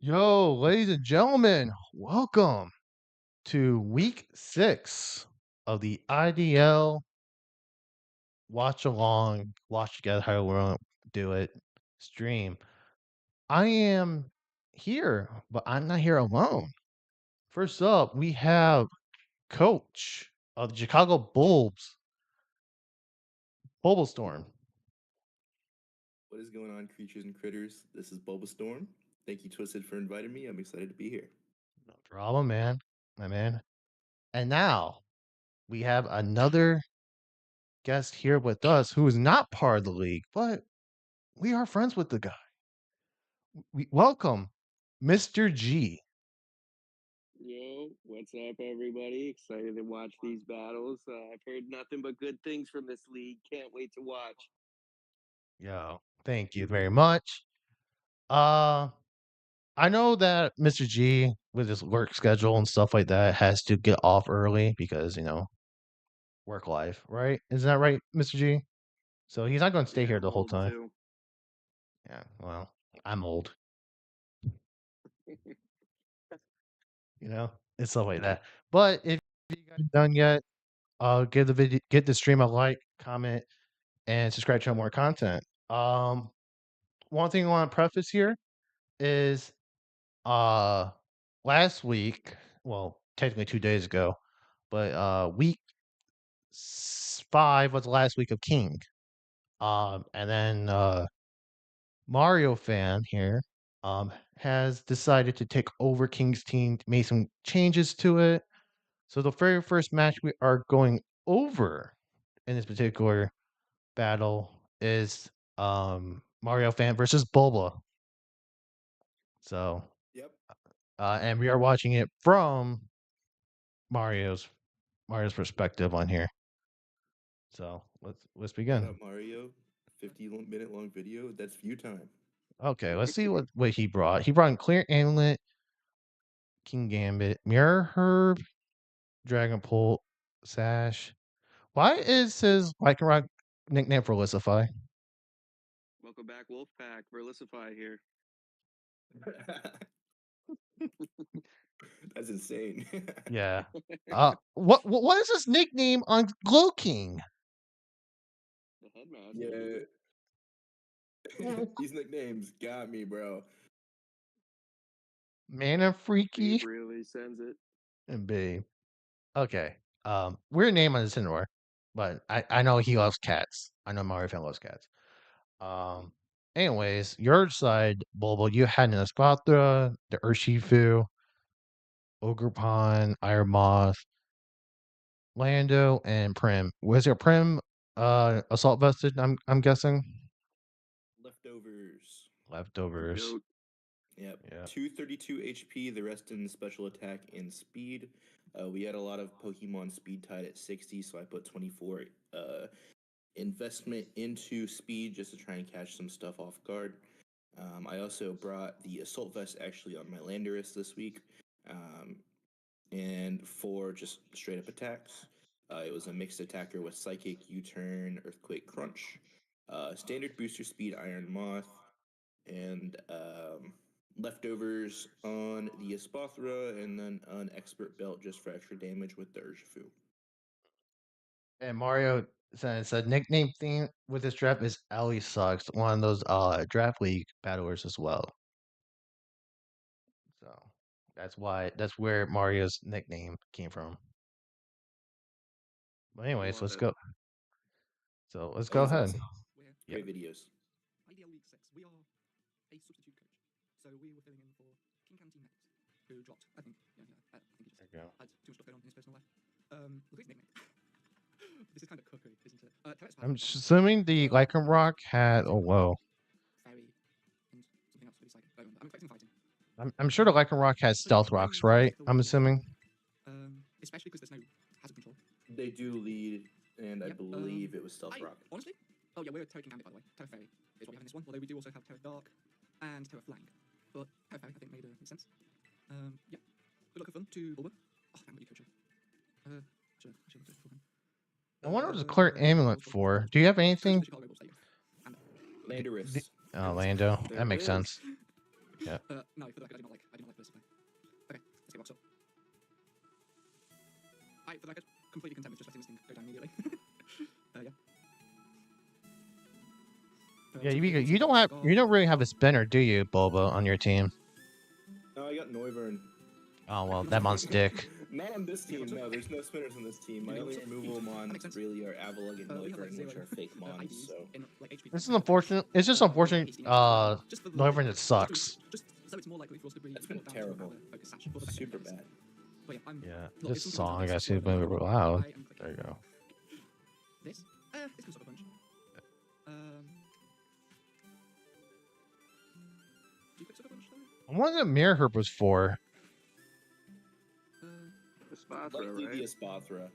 Yo, ladies and gentlemen, welcome to week 6 of the IDL watch along, watch together, how we want to do it, stream. I am here, but I'm not here alone. First up, we have coach of the Chicago Bulls, Storm. What is going on, creatures and critters? This is Bulbastorm. Thank you, Twisted, for inviting me. I'm excited to be here. No problem, man. My man. And now we have another guest here with us who is not part of the league, but we are friends with the guy. We welcome Mr. G. Yo, what's up, everybody? Excited to watch these battles. I've heard nothing but good things from this league. Can't wait to watch. Yo, thank you very much. Uh, I know that Mr. G, with his work schedule and stuff like that, has to get off early because, work life, right? Isn't that right, Mr. G? So he's not going to stay Yeah, here I'm the whole old time. too. Yeah, well, I'm old, and stuff like that. But if you guys aren't done yet, give the video, get the stream a like, comment, and subscribe to more content. One thing I want to preface here is uh last week, well, technically 2 days ago, but week 5 was the last week of King. And then Mario fan here has decided to take over King's team, made some changes to it. So the very first match we are going over in this particular battle is Mario fan versus Bulba. So Yep. and we are watching it from Mario's perspective on here. So let's What begin. up, Mario? 50-minute long video. That's view time. Okay, let's see what he brought. He brought in Clear Amulet, King Gambit, Mirror Herb, Dragon Pult, Sash. Why is his Lycanroc nickname for Licify? Welcome back, Wolfpack. Verlicify here. That's insane. Yeah. What is his nickname on Glow King? The headmaster. Yeah. These nicknames got me, bro. Mana Babe Freaky really sends it. and Babe. Okay. Weird name on the Cineroar, but I know he loves cats. I know Mario fan loves cats. Um. Anyways, your side, Bulbo, you had an Espathra, the Urshifu, Ogerpon, Iron Moth, Lando, and Prim. Was your Prim assault vested? I'm guessing. Leftovers. Leftovers. Goat. Yep. Yeah. 232 HP, the rest in special attack and speed. We had a lot of Pokemon speed tied at 60, so I put 24 investment into speed just to try and catch some stuff off guard. I also brought the Assault Vest actually on my Landorus this week. And for just straight up attacks, it was a mixed attacker with Psychic, U-Turn, Earthquake, Crunch, standard booster speed, Iron Moth, and leftovers on the Espathra, and then an Expert Belt just for extra damage with the Urshifu. And Mario said nickname theme with this draft is Ellie Sucks, one of those draft league battlers as well. So that's where Mario's nickname came from. But anyways, Love let's it. go. So let's Oh, go he's ahead. awesome. Yeah. Great videos. IDL Week 6, we are a substitute coach. So we were filling in for King Cam Team Next, who dropped, I think, I think he just There you go. had too much stuff going on in his personal life. Look at his nickname. This is kind of cookery, isn't it? I'm assuming the Lycanroc had. Oh whoa. Fairy and something else really psychic. I'm expecting fighting. I'm sure the Lycanroc has stealth rocks, right? I'm assuming. Especially because there's no hazard control. They do lead, and I Yep, believe it was Stealth Rock. Honestly? Oh yeah, we're Terra King Gambit, by the way. Terra Fairy is what we have in this one, although we do also have Terra Dark and Terra Flang. But Terra Fairy, I think, made sense. Yeah. Good luck, have fun to Bulba. Oh, damn, what you coach her. Should have for him. I wonder what the clear amulet for. Do you have anything? Landorus. Oh, Lando. There That it makes is. sense. Yeah. No, for the record, I do not like this play. Okay, let's get what's up. I, for the record, completely content with just letting this thing go down immediately. Yeah. Yeah, So you don't have you don't really have a spinner, do you, Boba, on your team? No, I got Noivern. Oh well, that mon's dick. Not on this team, no. There's no spinners on this team. My Yeah, only also, removal that mons makes sense. really are Avalug and We have like Noivern, which 0 are fake mons, IDs so... in like HP. This is unfortunate. It's just unfortunate. Just for the, Noivern it sucks. just so it's more likely for us to be That's been brought down terrible. to a focus sash for the back Super end. bad. But yeah, Yeah, look, this it's something song I that's see slow, moving loud. I am There you go. This? This can suck a punch. Do you click suck a punch though? I wonder what Mirror Herb was for. The Spathra, Likely right? the Espathra.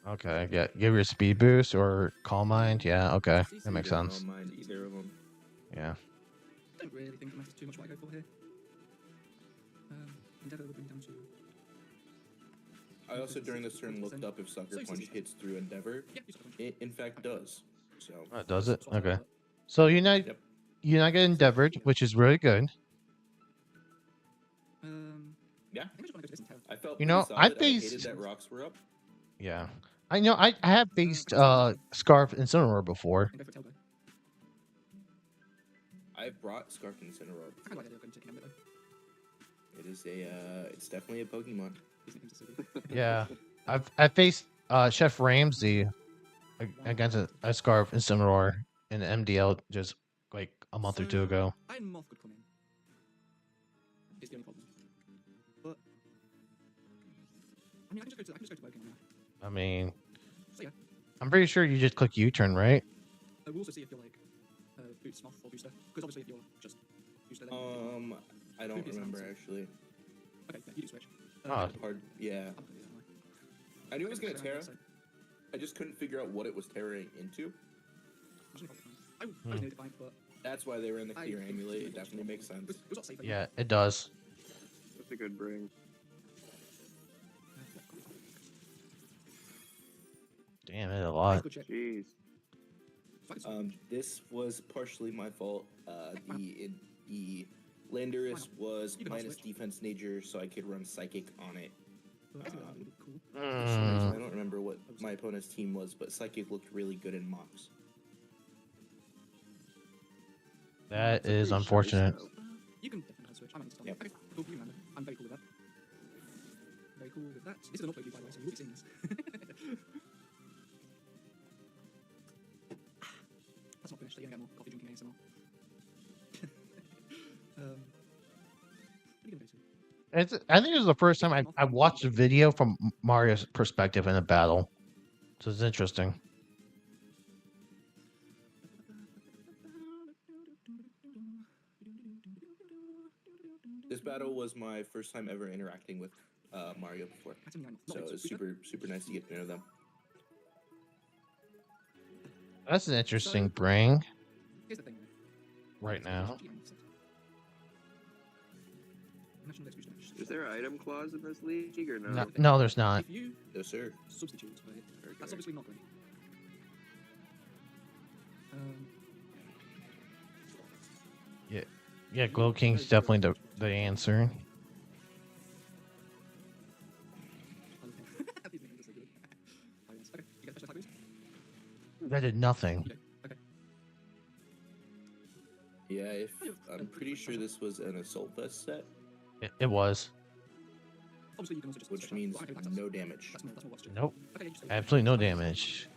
Okay, yeah, give your speed boost or Calm Mind. Yeah, okay, that makes I don't sense. mind either of them. Yeah. I don't really think it matters too much what I go for here. Endeavor would bring me down to. I also, during this turn, looked up if Sucker Punch hits through Endeavor. Yeah, you suck a punch. It, in fact, does. So, Oh, does it? Swap out, Okay. but- So Unite, Yep. Unite get Endeavored, which is really good. yeah. I think I just want to go to this and I felt You pretty know, I solid. I hated faced- that rocks were up. Yeah. I know. I have faced Scarf and Incineroar before. and go for tailbow. I've brought Scarf and Incineroar. I kind of like the idea of going to Gambit though. It is a, it's definitely a Pokemon. These nicknames are so good. Yeah. I faced Chef Ramsey against a Scarf Incineroar in MDL just like a month or two ago. Iron Moth could come in. It's the only problem. But I mean, I can just go to Woking now. I mean, So yeah, I'm pretty sure you just click U-turn, right? we'll also see if you're like boost Moth or booster. Because obviously if you're just booster, then I don't Previous remember answer. actually. okay, yeah, you do switch. Oh. Hard, yeah. I'm gonna do that anyway. I knew it was gonna So, Terra. so, I just couldn't figure out what it was terroring into. I was nearly defiant, but That's why they were in the I clear think amulet. It it's definitely makes it sense. was a lot safer. Yeah, it does. That's a good bring. Damn, it a lot. Good check. Jeez. This was partially my fault. The Landorus was You can minus switch. defense nature, so I could run Psychic on it. I think that would be cool. For some reason, Mm, I don't remember what my opponent's team was, but Psychic looked really good in mocks. that That's a is pretty unfortunate. shy style. You can definitely switch. I'm not Yep. Okay, cool. You remember. I'm very cool with that. Very cool with that. This is an upload view, by the way, so you will be seeing this. That's not finished, so you're gonna get more coffee drinking ASMR. What are you gonna go to? I think it was the first time I watched a video from Mario's perspective in a battle. So it's interesting. This battle was my first time ever interacting with Mario before, That's in the Iron Moth. so Not it was booster. super nice to get to know them. That's an interesting bring Here's the thing. right now. National Dex booster. Is there item clause in this league or no? No, no, there's not. If you Yes, sir. substitute for it, that's Okay. obviously not good. Yeah, Glow King's definitely the answer. These names are so good. Oh, yes. Okay, you get special attack boost? That did nothing. You do. Okay. Yeah, if I'm pretty sure this was an Assault Vest set, It was. Obviously, you can also just which switch out, means but I'm okay with access. no damage. That's more what's Nope. Okay, you just Absolutely no damage.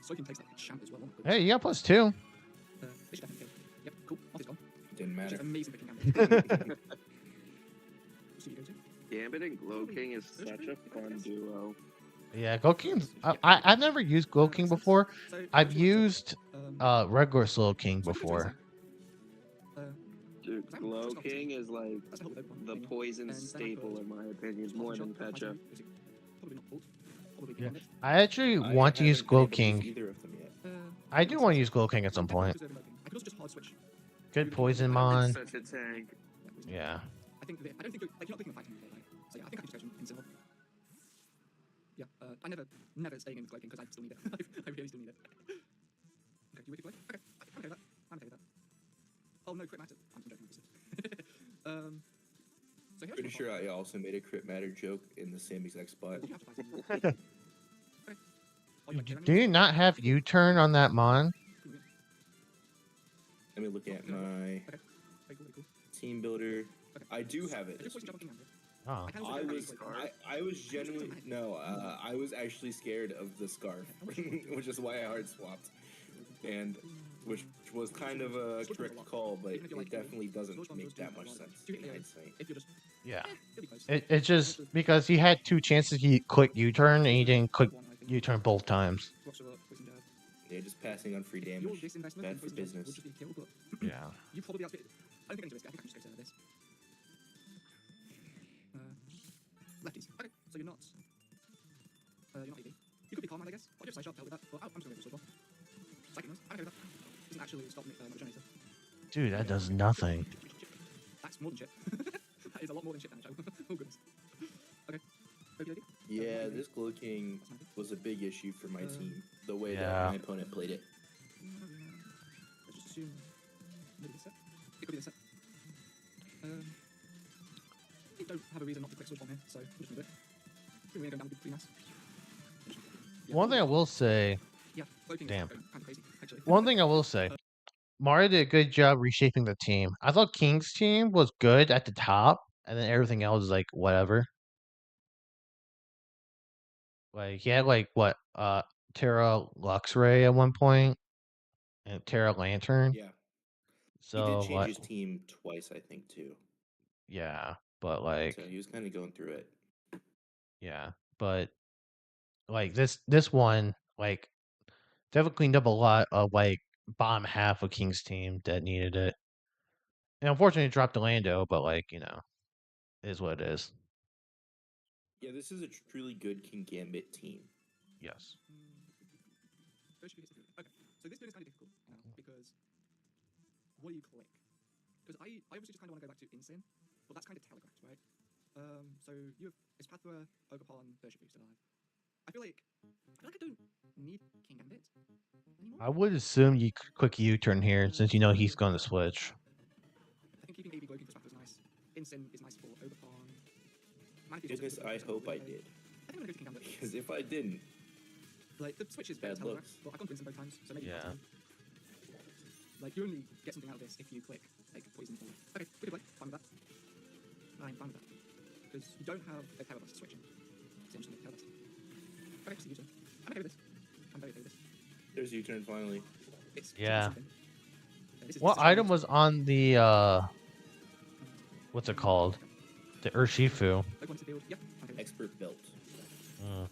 Soaking takes like a champ as well. Hey, you got +2. They should definitely kill. Yep, cool. Off is gone. Didn't Which is matter. amazing picking Gambit. So you go to? Gambit and Glow King is such a fun duo. Yeah, Glow King. I've never used Glow King before. So, I've used um, regular Slow King before. Dude, Glow King is like that's the help with everyone. the Maybe. poison And then staple I've in my opinion, got more Slot than Shot, Pecha. is it probably not pulled. Probably Yeah. Gambit. I actually I want to use haven't been Glow able to use King. either of them yet. I do want to use Glow King at some Definitely point. preserve Invoking. I could also just hard switch. Good poison mon. Such a tank. Yeah. I think I don't think like you're not picking a fighting right? So yeah, I think I could just go to Incineroar. Yeah, I never staying in Glow King because I still need it. I really still need it. Okay, you wicked play? Okay, I'm okay with that. I'm okay with that. Oh no, crit matter. I'm So he Pretty sure I also made a crit matter joke in the same exact spot. You have to fight him. Okay. Are you like Do you not have U-turn on that mon? Let me look at my Very cool. team builder. Okay. I do have it. I This just week. King Gambit. Oh. I can also I get was Scarf. I was genuinely no. I was actually scared of the scarf, which is why I hard swapped, and which was kind of a correct call, but it definitely doesn't make that much sense in hindsight. If you're just Yeah. it'll be close. It's just because he had 2 chances he clicked U-turn and he didn't click U-turn both times. Yeah, just passing on free Your damage. disinvestment Bad in for poison jabs business. will just be a kill, but Yeah. you probably have to. I don't think I need to risk it. I think I can just go to this. Lefties. Okay, so you're not. You're not EV. You could be Calm, I guess. I'll just side shot to help with that. But I'm just going to go for sword ball. Psychic noise. I'm okay with that. Doesn't actually stop me, my regenerator. Dude, that does nothing. That's more than shit. That is a lot more than shit damage. Oh goodness. Okay. OPOD? Yeah, this Glow King was a big issue for my team. The way Yeah. that my opponent played it. Let's just assume maybe this set. It could be this set. We don't have a reason not to click switch on here, so I'm just gonna do it. I think we're going down would be pretty nice. Yeah, One thing I will say, yeah, floating Damn. is kind of crazy, actually. one thing I will say, Mario did a good job reshaping the team. I thought King's team was good at the top, and then everything else is like whatever. Like he had like what, Terra Luxray at one point, and Terra Lantern. Yeah. So He did change like, his team twice, I think, too. yeah, but like, So he was kind of going through it. yeah, but like this one like definitely cleaned up a lot of like bottom half of King's team that needed it. And unfortunately, it dropped to Lando, but like it is what it is. Yeah, this is a truly good King Gambit team. Yes. Okay, so this build is kind of difficult now because what do you click? Because I obviously just kind of want to go back to Insane, but that's kind of telegraphed, right? So you have is Pathra, Ogerpon, Urshifu still alive. I feel like I don't need King Gambit anymore. I would assume you click U-turn here since you know he's going to switch. I think keeping AB Glow King for Pathra is nice. Insane is nice for Ogerpon. Goodness, I hope I did. I think I'm gonna go to King Gambit. Because if I didn't, Like the switch is Bad better telegraphed, looks. but I've gone for Insane both times, so maybe Yeah. like you only get something out of this if you click like poison forward. Okay, we could play. Fine with that. I'm fine with that. Because you don't have a Terra Blast switching. So I'm just gonna Terra Blast. Okay, just U-turn. I'm okay with this. I'm very okay with this. there's U-turn finally. It's Yeah. something. What item was on the what's it called? The Urshifu. Like one to build. Yep. Okay. Expert belt. Mm.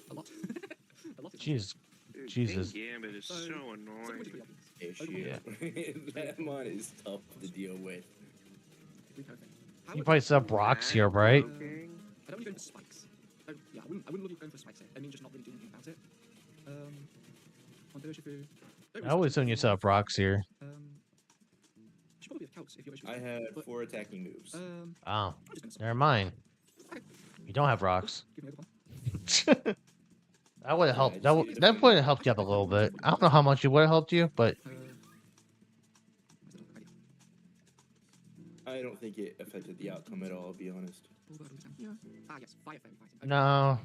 A lot. A lot. Jeez. Dude, Jesus. King Gambit is so annoying. Issue. That mod is tough to deal with. You probably sub rocks here, right? I don't want to go into spikes. Yeah, I wouldn't love you going for spikes here. I mean, just not really doing anything about it. On Urshifu. I would assume you set up rocks here. Should probably have calcs if you're Urshifu. I had 4 attacking moves. Oh, I'm just gonna never mind. You don't have rocks. give me Ogerpon. That would have helped. it's That easy to that find. would have helped you up a little bit. I don't know how much it would have helped you, but I don't think it affected the outcome at all, I'll be honest. Ah, yes, fire fairy fighting. Okay. no,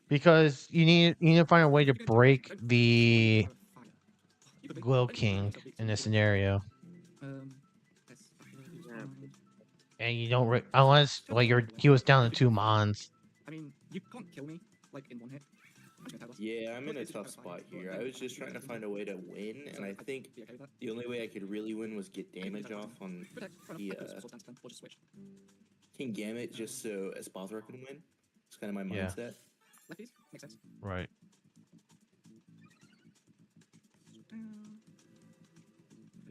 because you need to find a way to break the Glow King in this scenario, and you don't unless like he was down to 2 mons. I mean, you can't kill me like in one hit. I'm just gonna tell us. Yeah, I'm in a tough spot here. I was just trying to find a way to win, and I think Be okay with that. the only way I could really win was get damage off on Protect, fair the enough. I could sword dance turn, or just switch. King Gambit just so Espathra can win. It's kind of my Yeah. mindset. Lefties, makes sense. Right.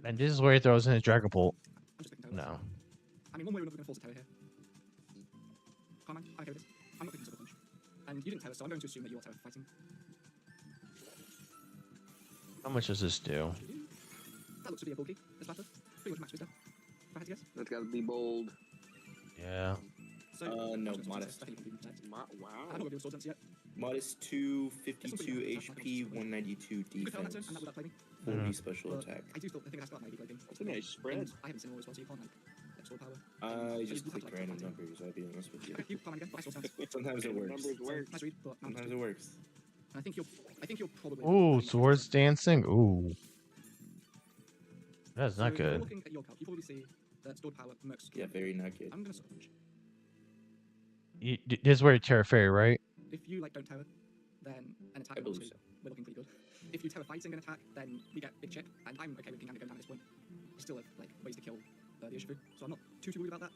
And this is where he throws in his Dragon Bolt. I'm just picking No. I mean, one way or another, we're gonna force a terror here. Come on, I'm okay with this. I'm not picking Sucker Punch. And you didn't tell us, so I'm going to assume that you are terror fighting. How much does this do? That looks to be a bulky. This matter. Pretty much max wisdom. If I had to guess. That's gotta be bold. Yeah. So, No, I'm just gonna modest. I think you can protect. Wow. I haven't got to do sword dance yet. Minus 2, It's not 52 really bad, like, HP, I'm just 192 you could fail on that turn, and that defense, would outplay me. 40 Mhm. special But attack. I do still think it has to have my AD game. That's a nice spread. And I haven't seen all as well, so you can't like sword power. I So just you have click to, like, random fight it. numbers, I'll be honest with you. Okay, you can't again, but I still sense. Sometimes it Random works. numbers work. Nice read, but I'm Sometimes it works. And I think you're probably Ooh, playing swords dancing. Ooh, that's So not if you're good. looking at your card, you probably see that stored power mercs. Yeah, very not good. I'm gonna search. This is where you Terra Fairy, right? If you like don't terror, then an attack I believe obviously we're looking pretty good. If you terror fighting an attack, then we get big chip, and I'm okay with King Gambit going down at this point. We still have like ways to kill the Urshifu, so I'm not too worried about that.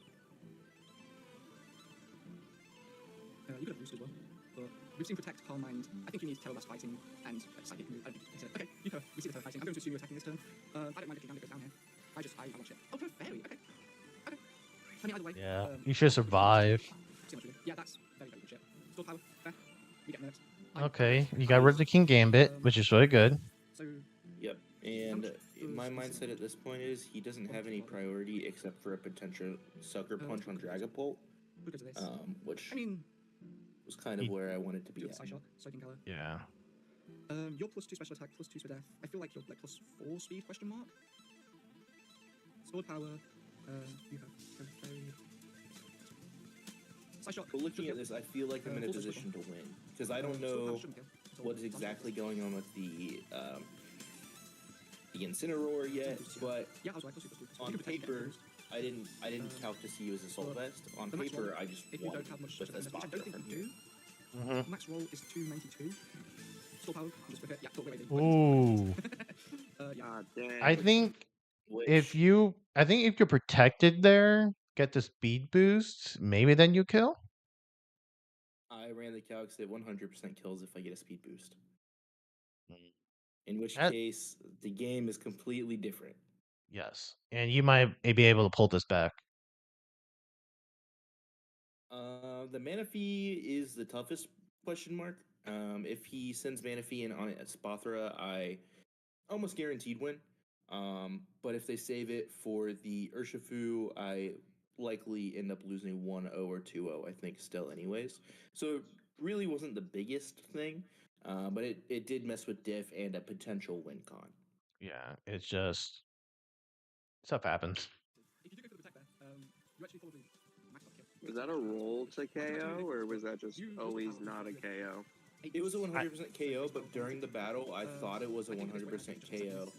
You could have boost as well, but we've seen protect, calm mind. I think you need terror less fighting and psychic move. Okay, you terror. We see the terror fighting. I'm going to assume you're attacking this turn. I don't mind if King Gambit goes down here. I watch it. Oh, terror fairy. Okay. Okay. I mean, either way. Yeah, you should survive. Yeah, that's very good shit. Store power, fair. We get minutes. Okay, you got rid of the King Gambit, which is really good. So Yep, and my mindset at this point is he doesn't have any priority except for a potential sucker punch on Dragapult, we'll go to this. which I mean, was kind of where I wanted to be do the at. Psy Shock, Soaking Color. Yeah. You're +2 special attack, +2 speed def. I feel like you're like +4 speed question mark. Stored power. You have fairy. Psy Shock. But looking at this, I feel like I'm in a position to win because I don't know what is exactly going on with the Incineroar yet, but yeah, I was right. +2/+2. on paper, I didn't calc to see you as a Soul Vest. On paper, I just if you won don't have much with a defense, which I spot don't think from you here. do. Max roll is 292. Store power. Just yeah, cool, wait. Ooh. Yeah. God damn. I think Which, if you're protected there, get the speed boost, maybe then you kill. I ran the calcs at 100% kills if I get a speed boost. Mm. In which That- case, the game is completely different. Yes, and you might be able to pull this back. The Manaphy is the toughest question mark. If he sends Manaphy in on Spothra, I almost guaranteed win. But if they save it for the Urshifu, I likely end up losing 1-0 or 2-0, I think, still anyways. So it really wasn't the biggest thing, but it did mess with diff and a potential win con. Yeah, it's just stuff happens. If you do go for the protect there, you actually probably max out kill. Was that a roll to KO, or was that just always not a KO? It was a 100% KO, but during the battle, I thought it was a 100% KO.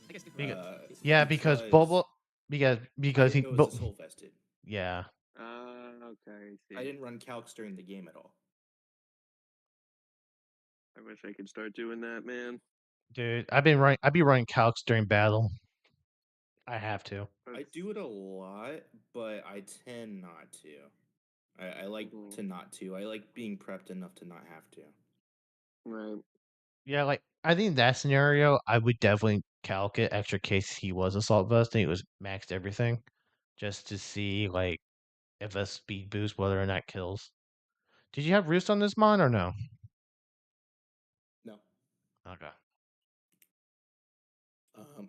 Yeah, because Bobo, because I he didn't know it was a soul vested. yeah. Okay. See. I didn't run calcs during the game at all. I wish I could start doing that, man. Dude, I'd be running calcs during battle. I have to. I do it a lot, but I tend not to. I like to not to. I like being prepped enough to not have to. Right. Yeah, like I think in that scenario, I would definitely calc it extra case he was assault vest and he was maxed everything, just to see like if a speed boost whether or not kills. Did you have roost on this mon or no? No. Okay.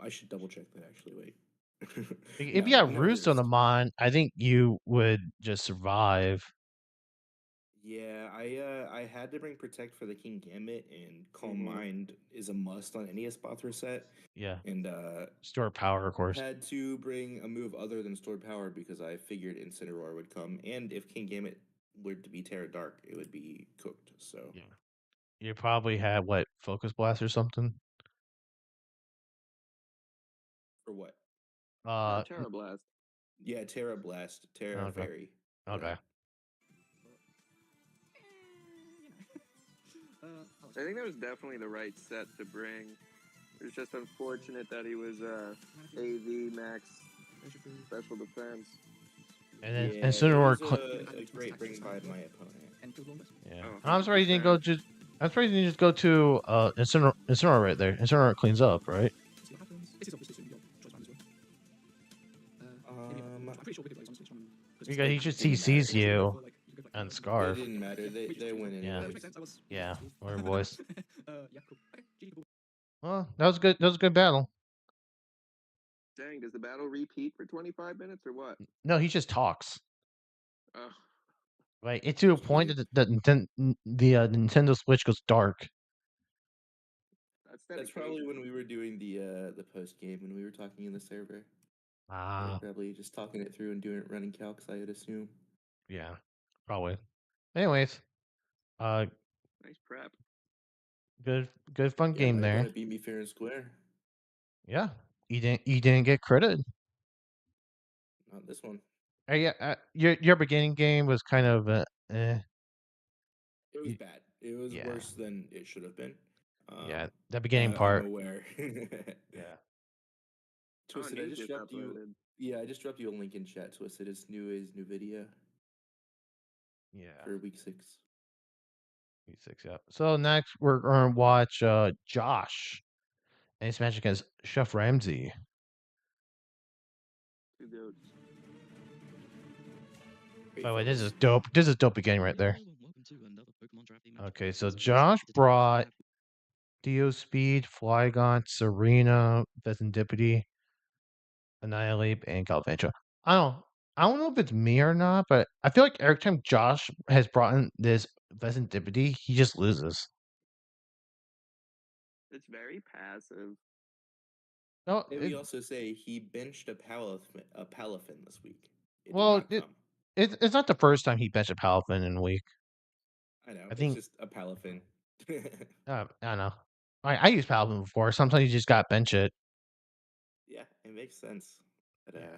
I should double check that actually. Wait. If No, you got no roost on the roost. mon, I think you would just survive. Yeah, I had to bring protect for the King Gambit, and Calm Mind is a must on any Espathra set. Yeah. And Store power, of course. had to bring a move other than stored power because I figured Incineroar would come, and if King Gambit were to be Terra Dark, it would be cooked. So Yeah. You probably had what, Focus Blast or something? for what? Terra Blast. Yeah, Terra Blast, Terra Okay. Fairy. Okay. I think that was definitely the right set to bring. It was just unfortunate that he was AV max special defense. And then Yeah, Incineroar. it was a great bring by my opponent. Yeah. Oh, And I'm surprised you didn't go to. I'm surprised you didn't just go to Incineroar right there. Incineroar cleans up, right? I'm pretty sure we could raise honestly. Because he just CCs you and Scarf. It didn't matter. They win Yeah. anyways. Yeah. Whatever, boys. Yeah, cool. Okay, GG. Well, that was good. That was a good battle. Dang, does the battle repeat for 25 minutes or what? No, he just talks. Oh. Like it's to a Just point wait. that the Nintendo Switch goes dark. That's That's probably when dedication. we were doing the post game when we were talking in the server. They were Ah, probably just talking it through and doing it running calcs, I would assume. yeah, probably. Anyways, uh, Nice prep. good fun Yeah, game my there. opponent beat me fair and square. Yeah, you didn't get credit. Not this one. Yeah, your beginning game was kind of It was you, bad. It was yeah, worse than it should have been. yeah, Um, the beginning I'm part. aware. Yeah, Oh, Twisted, I news just just dropped you. uploaded. Yeah, I just dropped you a link in chat. Twisted, his new video yeah, for week 6. V6. Yeah. So next we're gonna watch Josh and his match against Chef Ramsey. Two goats. By Great the way, this is focus. dope. This is dope beginning right there. Hello and welcome to another Pokemon Draft Day matchup. Okay, so As always, Josh to determine who brought have Dio Speed, Flygon, Serena, Vesindipity, Annihilate, and Galvantula. I don't I don't know if it's me or not, but I feel like every time Josh has brought in this Vesindipity, he just loses. It's very passive. No, Maybe also say he benched a Palafin this week. It did well, not come. it's not the first time he benched a Palafin in a week. I know. I It's think just a Palafin. I don't know. I used Palafin before. Sometimes you just got bench it. Yeah, it makes sense. But Yeah.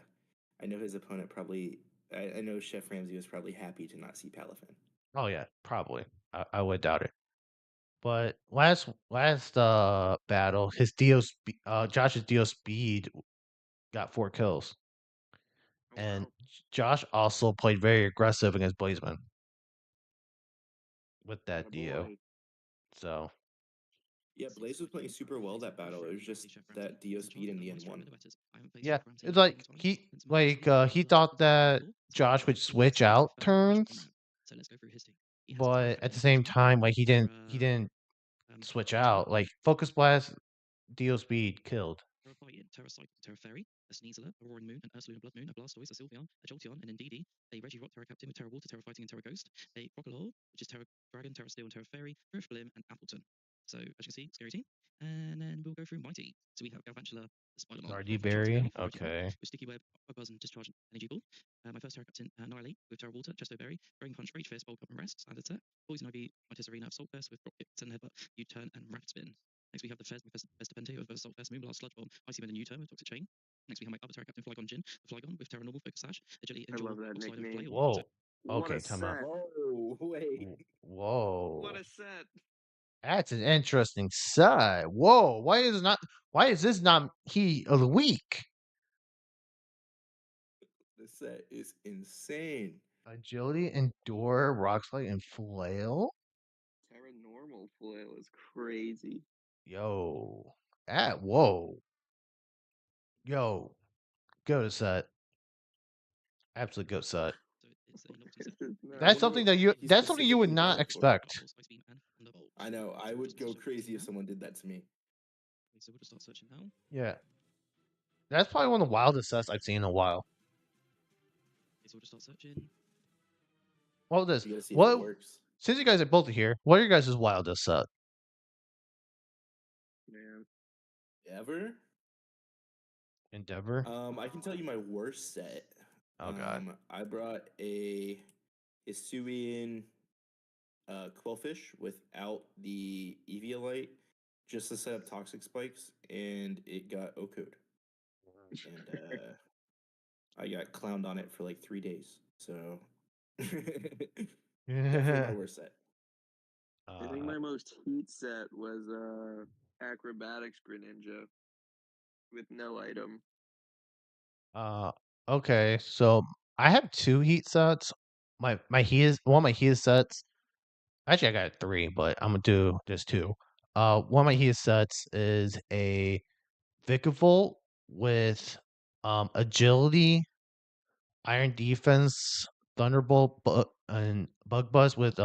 I know his opponent probably. I know Chef Ramsey was probably happy to not see Palafin. Oh yeah, probably. I would doubt it. But last battle, Josh's Dio Speed got 4 kills, Oh and wow. Josh also played very aggressive against Blazeman with that That Dio. boy. So Yeah, Blaze was playing super well that battle. It was just that Dio speed in the end one. yeah, it's like he thought that Josh would switch out turns, So let's go through his team. He has a but at Terraferry, the same Blaziken, time, like he didn't switch Terra out. Like Focus Blast, Dio Speed killed. Terrafighting, Terracycle, Terrafairy, a Sneasler, a Roaring Moon, an Ursaluna Blood Moon, a Blastoise, a Sylveon, a Jolteon, an Indeedee, a Regirock, Terra Captain with Terra Water, Terra Fighting, and Terra Ghost, a Crocodile, which is Terra Dragon, Terra Steel, and Terra Fairy, Drifblim, and Appleton. So, as you can see, scary team. And then we'll go through Mighty. So we have Galvantula, the Spidermon, RD with Jolteberry, Berry, Regirock, okay. with Sticky Web, Buzz, and Discharge and Energy Ball. My first Terra Captain, Annihilate, with Terra Water, Chesto Berry, Brain Punch, Rage Fist, Bulk Up, and Rest, standard set. Poison Ivy, Mighty Arena, Assault Burst, with Rock Kick, Sudden Headbutt, U-Turn, and Rapid Spin. Next, we have the Festipente with Assault Fest, Moonblast, Sludge Bomb, Icy Wind, and U-Turn with Toxic Chain. Next, we have my other Terra Captain, Flygon Jin, the Flygon with Terra Normal, Focus Sash, Agility, I Endure, love that Oxide, and nickname. Flail. So, Whoa. What Okay, a time out. set. Oh wait. What Whoa. a set. That's an interesting side. Whoa. Why is this not he of the week? This set is insane. Agility, Endure, Rock Slide, and Flail? Terra normal flail is crazy. Yo. Whoa. Yo. Go to set. Absolute go set. so it's a novelty set. It's I That's nuts. wonder something what that he that's something you would specifically not brought it for. expect. Ice Beam, and Thunderbolt. I know. I So we'll would just go start searching crazy if now. someone did that to me. Okay, so we'll just start searching now. Yeah. That's probably one of the wildest sets I've seen in a while. Okay, so we'll just start searching. What was this? You gotta see if it What works. since you guys are both here, what are your guys' wildest set? Man. Ever? Endeavor? I can tell you my worst set. Oh god. I brought a Hisuian Quillfish without the Eviolite, just to set up toxic spikes, and it got Okode. And I got clowned on it for like 3 days. So definitely my worst set. I think my most heat set was Acrobatics Greninja with no item. Okay, so I have 2 heat sets. My heat is one of my heat sets. Actually, I got 3, but I'm gonna do just 2. One of my heat sets is a Vikavolt with agility, iron defense, thunderbolt, and bug buzz with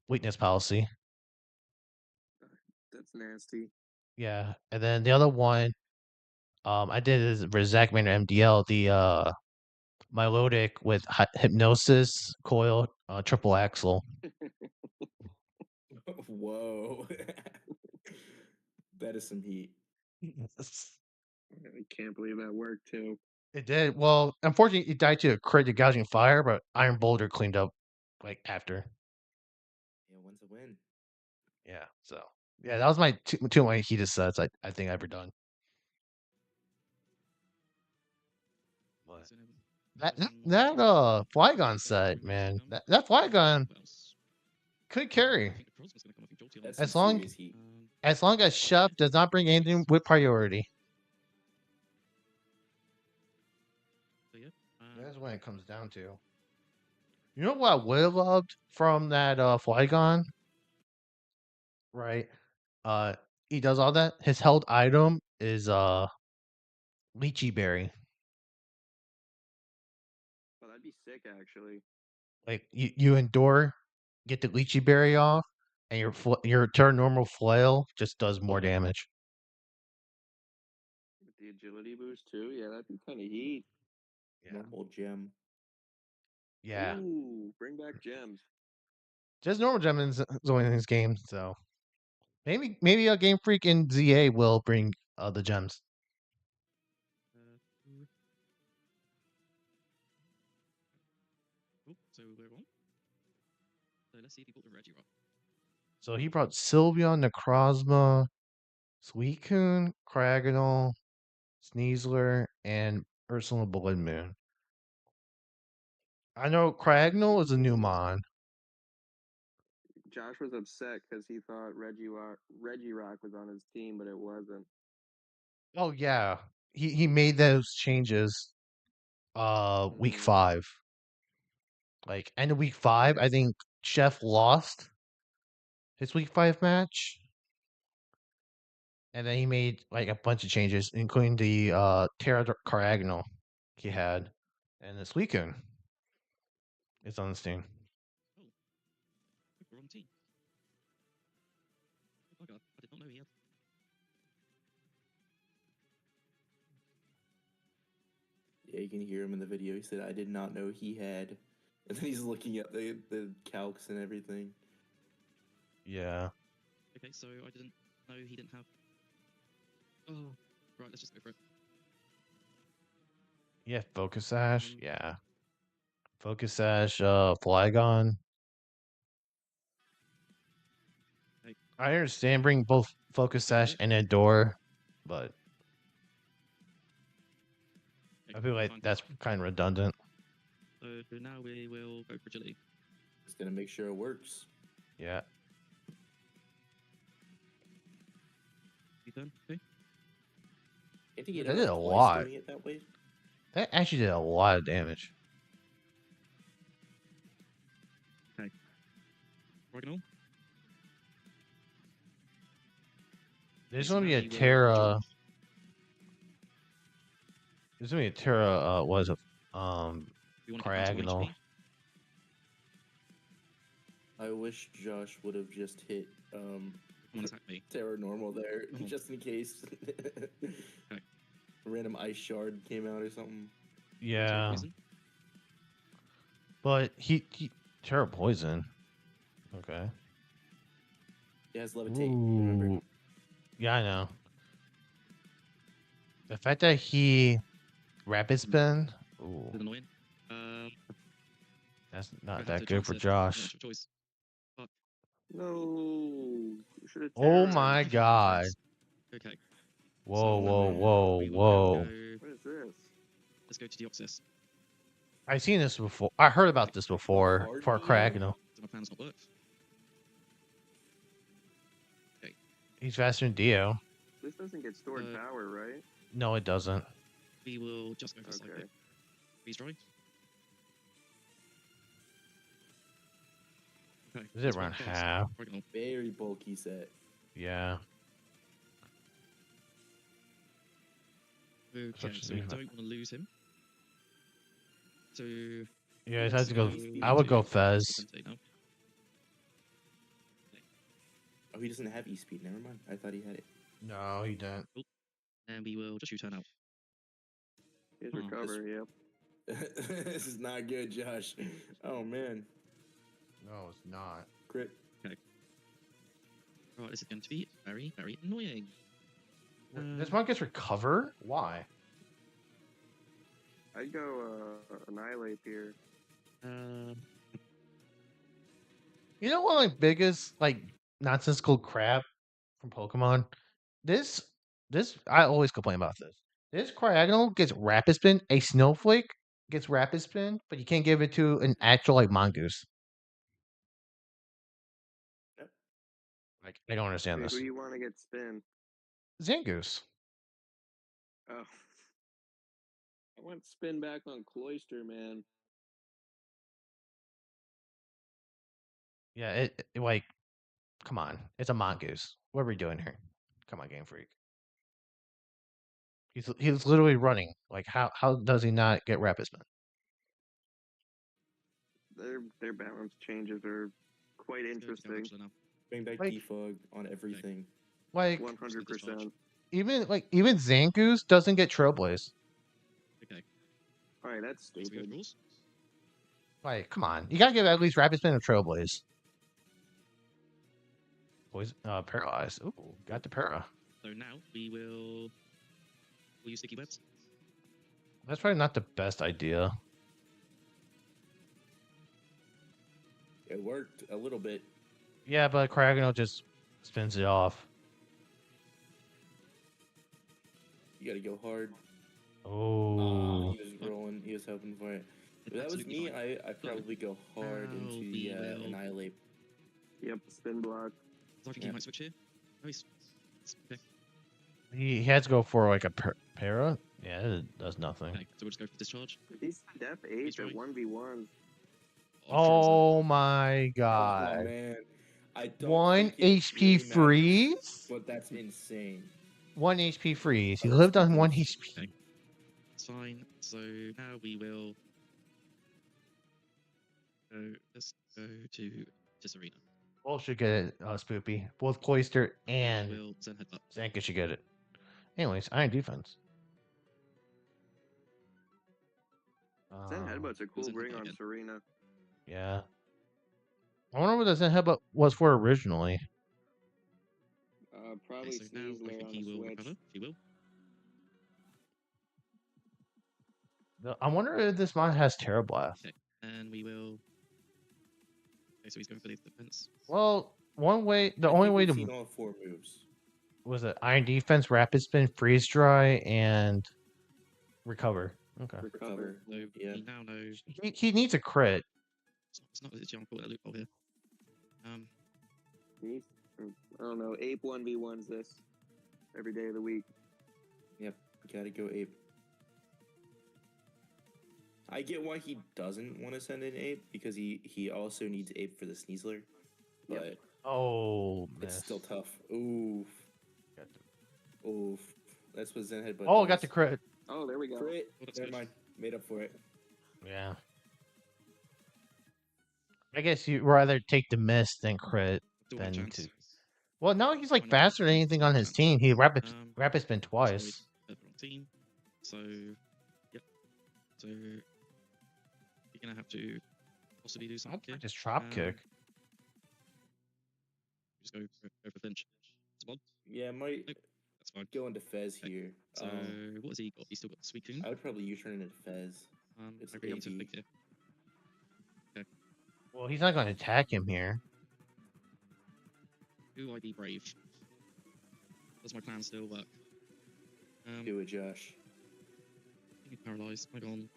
weakness policy. That's nasty. Yeah, and then the other one I did is for Zach Maynard MDL, the melodic with hypnosis coil triple axle. Whoa. That is some heat. I can't believe that worked too. It did. Well, unfortunately, it died to a crazy gouging fire, but Iron Boulder cleaned up like after. Yeah, when's a win? Yeah. So yeah, that was my two of my heated sets I think I've ever done. But So now that that, discussing that Flygon set, who else will man, come. that Flygon Who else? could I carry think the Prosper's going to come. I think Jolteon That's will some as long serious heat. as Chef does not bring anything with priority. So yeah. That's when it comes down to. You know what I would have loved from that Flygon, right? Uh, he does all that. His held item is Lychee Berry. Well, that'd be sick, actually. Like you endure, get the Lychee Berry off, and your turn normal flail just does more damage. With the agility boost too, yeah, that'd be kind of heat. Normal gem. Yeah. Ooh, bring back gems. Just normal gem is only in his game, so maybe a Game Freak in ZA will bring the gems. Oh, so we're on. So let's see if he bought the Regirock. So he brought Sylveon, Necrozma, Suicune, Cragganol, Sneasler, and Ursula Blood Moon. I know Cragganol is a new mon. Josh was upset because he thought Regirock was on his team, but it wasn't. Oh yeah. He made those changes week Mm-hmm. 5. Like end of week 5, I think Chef lost his week 5 match. And then he made like a bunch of changes, including the Terra Caragnal he had. And this weekend it's on the team. Oh, we're wrong team. Oh my god, I did not know he had. Yeah, you can hear him in the video. He said, "I did not know he had," and then he's looking at the calcs and everything. Yeah. Okay, so I didn't know he didn't have. Oh, right, let's just go for it. Yeah, Focus Sash. Yeah. Focus Sash, Flygon. Okay. I understand bring both Focus Sash and Adore, but Okay, I feel like fine. that's kind of redundant. So now we will go for agility. Just gonna make sure it works. Yeah. You turn, okay. Can't he get That it did off a twice lot. doing it that way? That actually did a lot of damage. Okay. Original. There's So gonna now be a we will Terra. draw. There's gonna be a Terra. What is it? We want to get down to 1 Cragganol. HP. I wish Josh would have just hit Come on, attack me. Terra normal there, Oh. just in case. Okay. A random ice shard came out or something. Yeah. Poison. But he Terra Poison. Okay. It has levitate, remember? Ooh. Yeah, I know. The fact that he rapid spin. Ooh. Is it annoying? That's I not have that to good for chance it. Not much Josh. of a choice. No, you should have. Oh Terrorized. my Okay, god. nice. Okay. Whoa, So whoa, now whoa, we will whoa. Go, What is this? let's go to Deoxys. I've seen this before. I heard about this before hard for Neo? Cragganol. So my plan's not worked. Okay. He's faster than Dio. This doesn't get stored power, right? No, it doesn't. We will just go for Okay. Psychic. Freeze dry. Okay. Is it let's around roll cards. half? Original. Very bulky set. Yeah. Okay, Such a so we defense. don't want to lose him. So Yeah, it let's has to go. go I would go to Fez. Sensei now. Oh, he doesn't have E-Speed. Never mind. I thought he had it. No, he didn't. And we will just shoot turn out. Here's Oh, recover. Yep. This is not good, Josh. Oh man, No, it's not. crit. Okay. Right, this is going to be very, very annoying. This one gets recover? Why? I'd go annihilate here. You know what my biggest nonsensical crap from Pokemon? This I always complain about this. This Cryogonal gets Rapid Spin, a Snowflake gets Rapid Spin, but you can't give it to an actual Mongoose. Yep. Like I don't understand Wait, who this. do you want to get spin? Zangoose. Oh, I want spin back on Cloyster, man. Yeah, come on. It's a Mongoose. What are we doing here? Come on, Game Freak. He's literally running. Like how does he not get Rapid Spin? their balance changes are quite Let's go interesting. Bachelor now. Bring back Like- defog on everything. Like 100%. even Zangoose doesn't get Trailblaze. Okay. All right, that's So we have stupid. rules. Like, come on. You gotta give at least Rapid Spin or Trailblaze. Boys paralyzed. Ooh, got the para. So now we'll use sticky webs. That's probably not the best idea. It worked a little bit. Yeah, but Cryogonal just spins it off. You gotta go hard. Oh. He was rolling. He was hoping for it. If that was Absolutely me, fine. I'd probably go hard Now into we the will- annihilate. Yep, spin block. So I think Yeah. you might switch here. Oh, okay. He had to go for like a para. Yeah, it does nothing. Okay. So we'll just go for discharge. These Def 8 right. at 1v1. Oh my Oh god. man, I don't 1 think it HP really matters, freeze? but that's insane. 1 HP freeze. He Oh, lived on that's 1 nice. HP. Okay. It's fine. So now we will go. Let's go to this arena. Both should get it, Spoopy. Both Cloyster and We'll send headbutt. Zanka should get it. Anyways, Iron Defense. Zen Headbutt's a cool Zen bring Headbutt on again. Serena. Yeah. I wonder what the Zen Headbutt was for originally. Probably Okay, so now I Sneasler think on he the will Switch. recover. He will. I wonder if this mod has Terra Blast. Okay. And we will. Okay, so he's going for the defense. Well, the I only think way we've to seen all 4 moves. was it Iron Defense, Rapid Spin, Freeze Dry, and Recover. Okay. Recover. So Yeah. he now knows. He needs a crit. It's not as I'm calling it a loophole here. He's, I don't know, Ape 1v1s this every day of the week. Yep. Gotta go ape. I get why he doesn't want to send in ape because he also needs ape for the Sneasler, but Oh, it's miss. still tough. Oof. Got the- Oof. That's what Zen Headbutt Oh, does. got the crit. Oh, there we go. Crit. Well, that's Never good. mind. Made up for it. Yeah. I guess you'd rather take the miss than crit Still have a than chance. to. Well, now he's like Why not? faster than anything on his Chance. team. He rapid spin So twice. we put on team. So yep. So you're gonna have to possibly do I'll something here. just drop kick. Just go for Finch. Spot. Yeah, I might Nope. That's fine. go into Fez Okay. here. So what has he got? He's still got the Sweet Coon. I would probably U-turn into Fez. it's I really want to AD. think here. Well, he's not going to attack him here. Do I be brave? Does my plan still work? Do it, Josh. He's paralyzed. Hang on.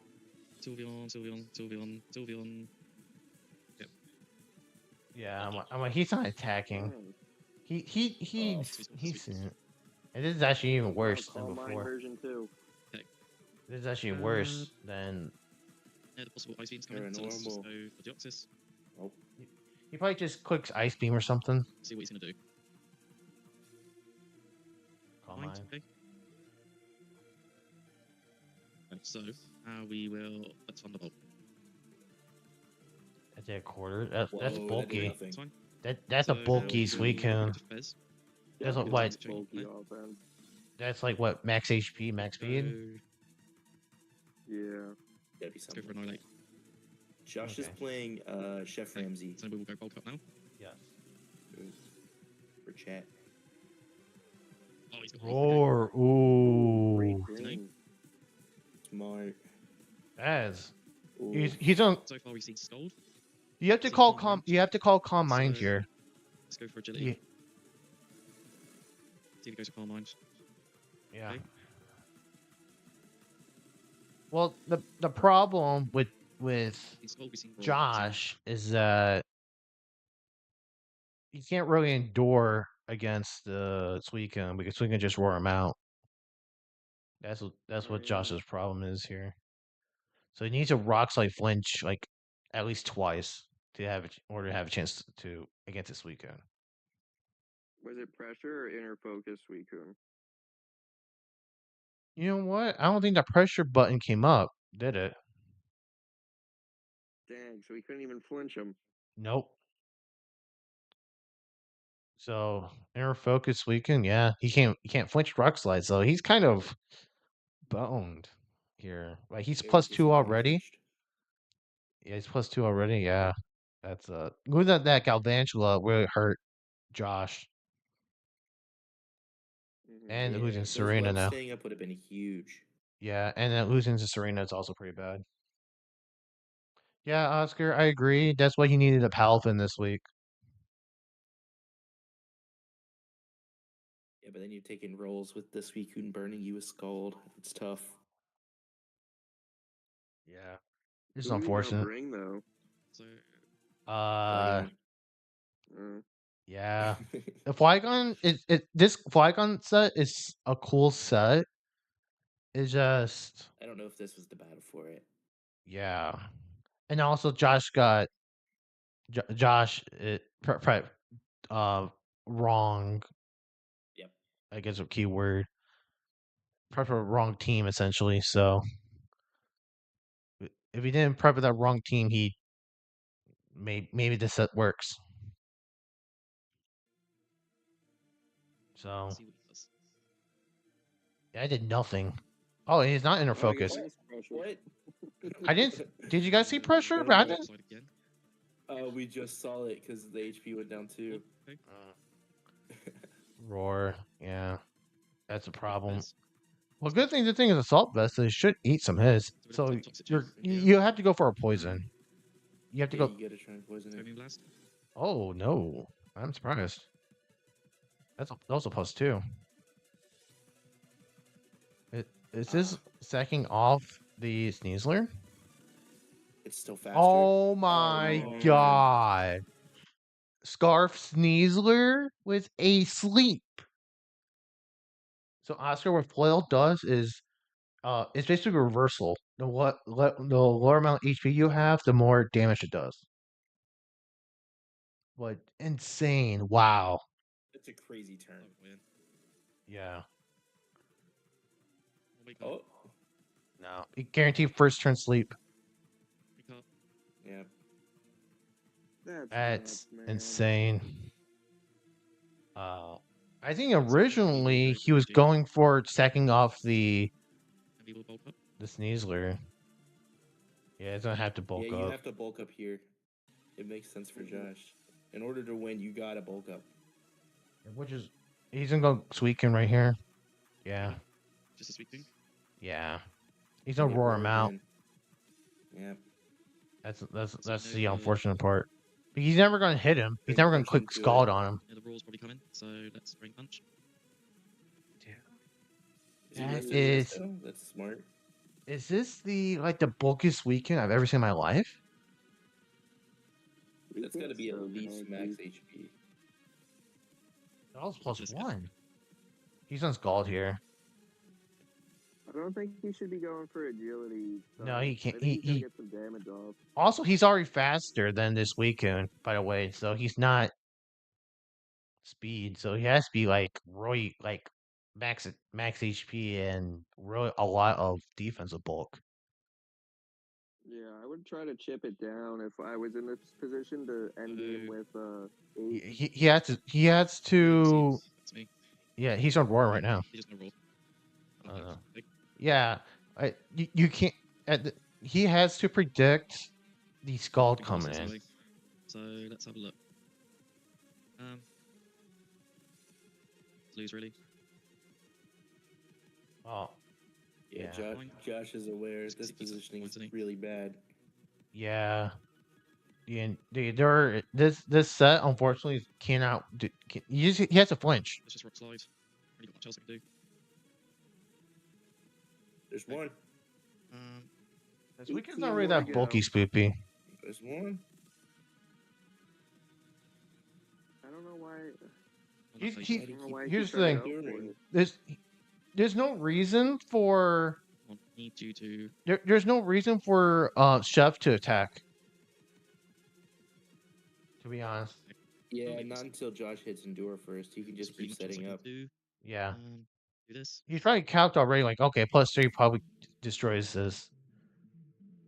Sylveon. Yeah, he's not attacking. Oh, He's and this is actually even worse than Calm Mind before. version 2. This is actually worse than. Yeah, the possible ice beams coming. They're So let's just normal. go for Deoxys. Oh, He probably just clicks Ice Beam or something. See what he's gonna do. Calm Mind, Mind. okay. Okay, so we will. Let's Thunderbolt. That's a quarter. That's whoa, that did bulky. nothing. It's fine. That's a So bulky now we Suicune. go to Fez. That's Definitely what- less bulky offense. That's like what max HP, max speed. So, Yeah. That'd be Let's go something. for Annihilate. Josh is Okay. playing Chef Okay, Ramsay so we will go bulk up now. Yes. for chat. Oh, he's got Roar. Great Ooh. thing. Smart. As Ooh. he's on. So far we've seen Scold. You have to Seen call Calm calm. Mind. You have to call calm mind So here. let's go for Agility. Yeah. See if he goes to Calm Mind. Yeah. Okay. Well, the problem with Seen Scold, we've seen Roar. Josh is that he can't really endure against Suicune because Suicune just roar him out. That's what Josh's problem is here. So he needs a rock slide flinch like at least twice to have in order to have a chance to against this Suicune. Was it pressure or inner focus, Suicune? You know what? I don't think that pressure button came up, did it? Dang, so he couldn't even flinch him. Nope. So inner focus Suicune, yeah, he can't flinch rock slide, so he's kind of boned here. Like he's It plus two isn't getting already. flinched. Yeah, he's plus two already. Yeah, that's losing that Galvantula really hurt Josh and Mm-hmm. losing Yeah, those Serena webs now. staying up would have been huge. Yeah, and then losing to Serena is also pretty bad. Yeah, Oscar, I agree. That's why he needed a Palafin this week. Yeah, but then you're taking rolls with this Suicune burning you with Scald. It's tough. Yeah, it's Who do you now unfortunate. bring though? So Uh, Flygon. yeah. The Flygon is this Flygon set is a cool set. It's just I don't know if this was the battle for it. yeah, and also Josh got Josh uh wrong. Yep. I guess a keyword. Prep for a wrong team essentially. So if he didn't prep for that wrong team, he maybe this set works. So let's see what he does. yeah, I did nothing. Oh, he's not inner Oh, I guess focus. it is pressure. What? I didn't. Did you guys see pressure? Go But I rock didn't. slide again. We just saw it because the HP went down too. Okay. Roar. Yeah, that's a problem. Fizz. Well, good thing the thing is assault vest. They should eat some hits. So we So don't toxic you're juice. you have to go for a poison. You have to Yeah, go. you gotta try and poison it. Foaming Blast. Oh no, I'm surprised. That was a plus two. Is this sacking off the Sneasler? It's still faster. Oh my Oh, man. god. Scarf Sneasler with a sleep. So Oscar, what Flail does is it's basically reversal. The lower amount of HP you have, the more damage it does. But insane. Wow. It's a crazy turn. Oh, weird. Yeah. Wake up. Oh, No. You guarantee first turn sleep. Wake up. yeah. That's That's nuts, man. insane. I think So originally go he was PG. going for sacking off the And we will bulk up. Sneasler. Yeah, it's gonna have to bulk Yeah, you up. have to bulk up here. It makes sense for Josh. In order to win, you gotta bulk up. Which is he's gonna go Suicune right here. Yeah. Just a sweet thing. Yeah. He's gonna Get roar him roared out. in. Yeah. That's the no, unfortunate part. But he's never gonna hit him. He's Bring never gonna punch click into Scald it. on him. Yeah, the roar's probably coming. So let's bring punch. Is he That resting this, is- though? That's smart. Is this the bulkiest weekend I've ever seen in my life? That's gotta be at So least tanky. max HP. That was plus Just- one. He's on Scald here. I don't think he should be going for agility. No, he can't- I think he's gonna he- get some damage off. Also, he's already faster than this Suicune, by the way. So he's not speed. So he has to be like really like max HP and really a lot of defensive bulk. Yeah, I would try to chip it down if I was in this position to end game with 8. He has to. That's me. Yeah, he's on roar right now. He just no roar. Yeah, you can't. he has to predict the Scald Big boss coming is in. away. So let's have a look. Lose really. Oh, Yeah, yeah. Josh is aware He's this got positioning is points, isn't he? really bad. Yeah. Yeah, this set unfortunately cannot. He has to flinch. Let's just rock slide. Really got much else I can do. There's Okay. one. This weekend's 18 not really more to that bulky, go. spoopy. There's one. I don't know why. He's, He, he, I don't know why he here's keeps the trying to thing. go for it. There's no reason for need you to. there's no reason for Chef to attack. To be honest. Yeah, not until Josh hits Endure first. He can just keep setting up. Yeah. Do this. He's probably calced already. Like, okay, +3 probably destroys this.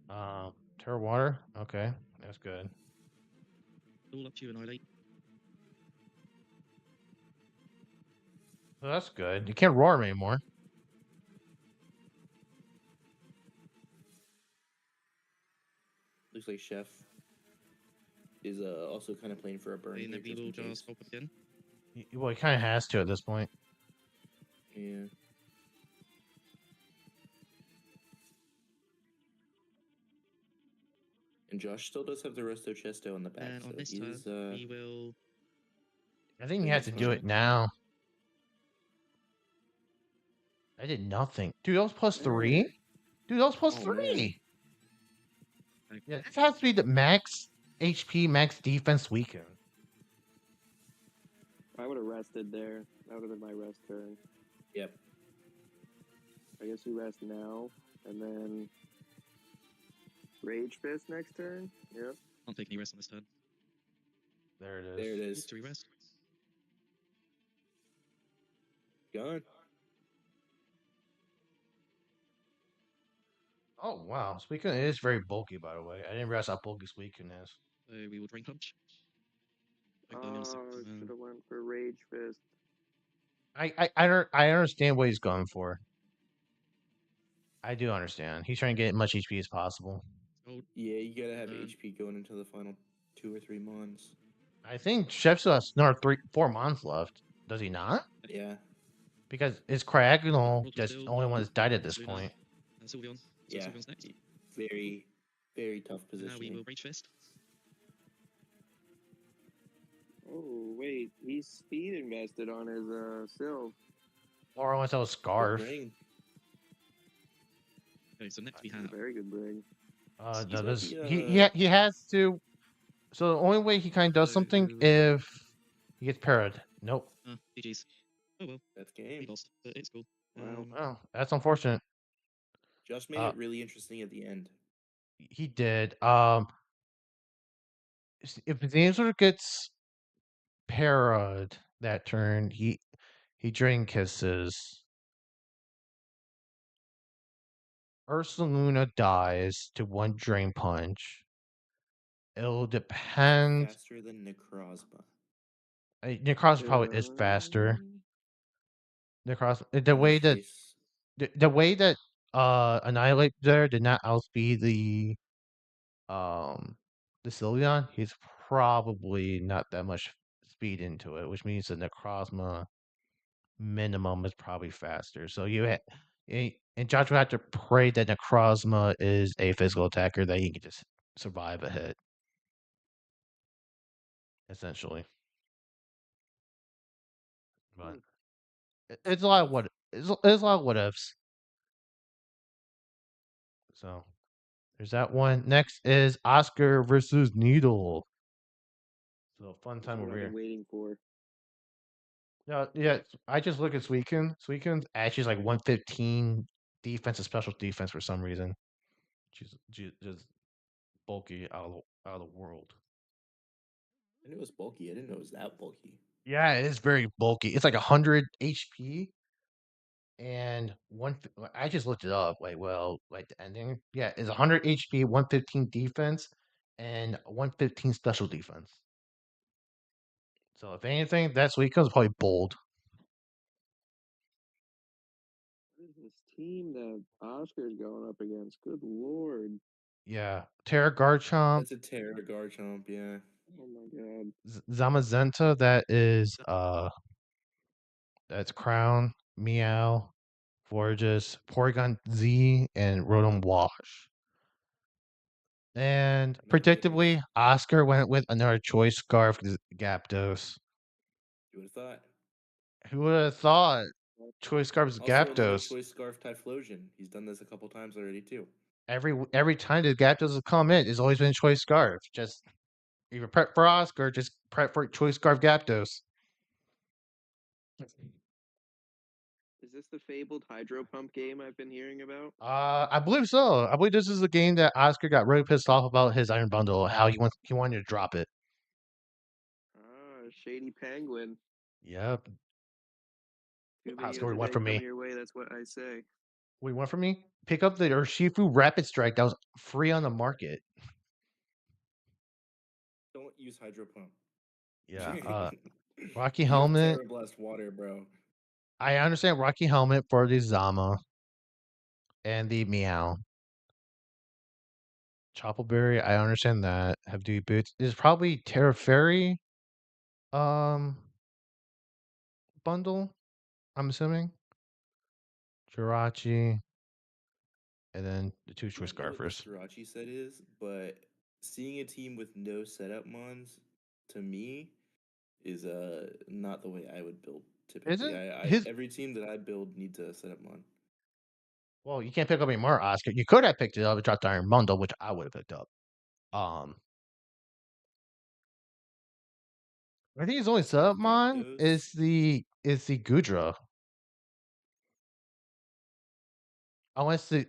Terror water. Okay, that's good. All up to you, Annihilate. Well, that's good. You can't roar him anymore. Looks like Chef is also kind of playing for a burn Okay, here, then we just will in case. just bulk up again. Well, he kind of has to at this point. Yeah. And Josh still does have the Resto Chesto on the back, And so on this he's turn, we will. I think he Bring has this to do home. it now. I did nothing. Dude, that was +3? Dude, that was Oh, man. +3! Yeah, this has to be the max HP, max defense weekend. I would have rested there. That would have been my rest turn. Yep. I guess you rest now, and then Rage Fist next turn. Yep. Can't take any rest on this turn. There it is. There it is. Do we rest? Gone. Oh, wow. Suicune is very bulky, by the way. I didn't realize how bulky Suicune is. So we will Drain Punch. Oh, should have went for Rage Fist. I understand what he's going for. I do understand. He's trying to get as much HP as possible. Yeah, you gotta have HP going into the final 2 or 3 months. I think Chef still has another 4 months left. Does he not? Yeah. Because it's Cryogonal that's the only one that's died at this point. Sylveon. So Yeah. Sylveon's next. Very, very tough position. Now we will Rage Fist. Oh wait, he's speed invested on his Sylve. Or unless that was Scarf. Ring. Okay, so next we have. Very good bring. No, this, he has to. So the only way he kind of does something if he gets parried. Nope. GG's. Oh well. That's game. We lost, but it's cool. Wow, that's unfortunate. Just made it really interesting at the end. He did. If Zanzor gets parried that turn, he Drain Kisses. Ursaluna dies to 1 Drain Punch. It'll depend. Faster than Necrozma. Necrozma probably is faster. Necrozma, the way that Annihilate there did not outspeed the Sylveon, he's probably not that much speed into it, which means the Necrozma minimum is probably faster. So and Josh would have to pray that Necrozma is a physical attacker that he can just survive a hit. Essentially. But it's a lot of it's a lot of what ifs. So there's that one. Next is Oscar versus Needle. So fun time over I've here. been waiting for. Yeah. I just look at Suicune. Suicune's actually like 115 defense and special defense for some reason. She's just bulky out of the world. I knew it was bulky. I didn't know it was that bulky. Yeah, it is very bulky. It's like 100 HP and one. I just looked it up. Like the ending. Yeah, it's 100 HP, 115 defense, and 115 special defense. So if anything, that Suicune's probably bold. This team that Oscar's going up against. Good lord. Yeah, Terra Garchomp, That's a Terra Garchomp, yeah. Oh my god. Zamazenta. That's Crown, Meow, Forges, Porygon Z, and Rotom Wash. And No kidding. predictably, Oscar went with another choice scarf Gapdos. You would have thought. Who would have thought? Choice scarf Also, another Gapdos. choice scarf Typhlosion. He's done this a couple times already too. Every time the Gapdos has come in, it's always been choice scarf. Just either prep for Oscar, just prep for choice scarf Gapdos. Is this the fabled Hydro Pump game I've been hearing about? I believe so. I believe this is a game that Oscar got really pissed off about his Iron Bundle, how he wanted to drop it. Ah, Shady Penguin. Yep. Two Oscar, videos we a went day for come me. your way, that's what I say. We went for me. Pick up the Urshifu Rapid Strike that was free on the market. Don't use Hydro Pump. Yeah. Rocky You have Helmet. Terra Blast Water, bro. I understand Rocky Helmet for the Zama and the Meow. Choppleberry, I understand that. Have duty boots. Is probably Terra Fairy um bundle, I'm assuming. Jirachi, and then the two I choice don't know what this scarfers. Jirachi set is, but seeing a team with no setup mons to me is not the way I would build typically. Isn't I his every team that I build needs a setup mon. well, you can't pick up any more Oscar. You could have picked it up and dropped the Iron Bundle, which I would have picked up. Um I think his only With Submon Gapdos, is the Gudra. so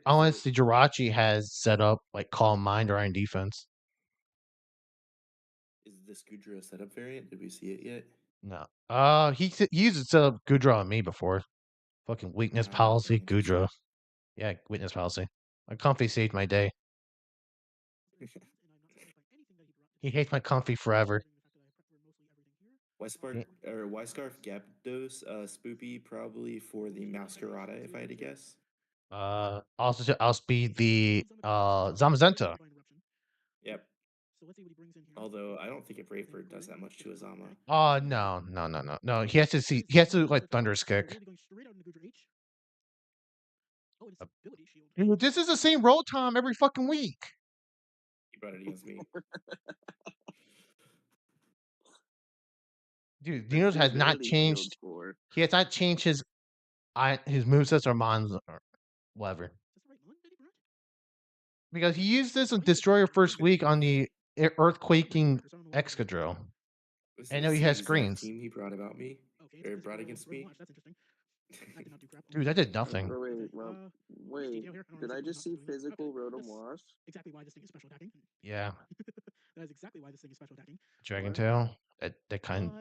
Unless the Jirachi has set up like Calm Mind or Iron Defense. is this Gudra a setup variant? Did we see it yet? No. He used to set up Gudra on me before. Fucking weakness Ah, okay, policy, interesting. Gudra. Yeah, weakness policy. My comfy saved my day. He hates my comfy forever. Spark Yeah. or Y Scarf Gapdos, Spoopy probably for the Masquerada, if I had to guess. Also to outspeed the Zamazenta. Yep. Although I don't think a Brayford does that much to Azama. Oh no. He has to like Thunder's kick. Dude, this is the same roll time every fucking week. He brought it against me. Dude, What's Dinos the has not ability changed. shields for? He has not changed his movesets or mons or whatever. Because he used this on Destroyer first week on the Earthquaking Excadrill. Was I know this he the has exact screens. team he brought about me? Or brought against me? Dude, that did nothing. Oh, wait. Did I just see physical Rotom Wash? Yeah, Dragon What? Tail. That kind.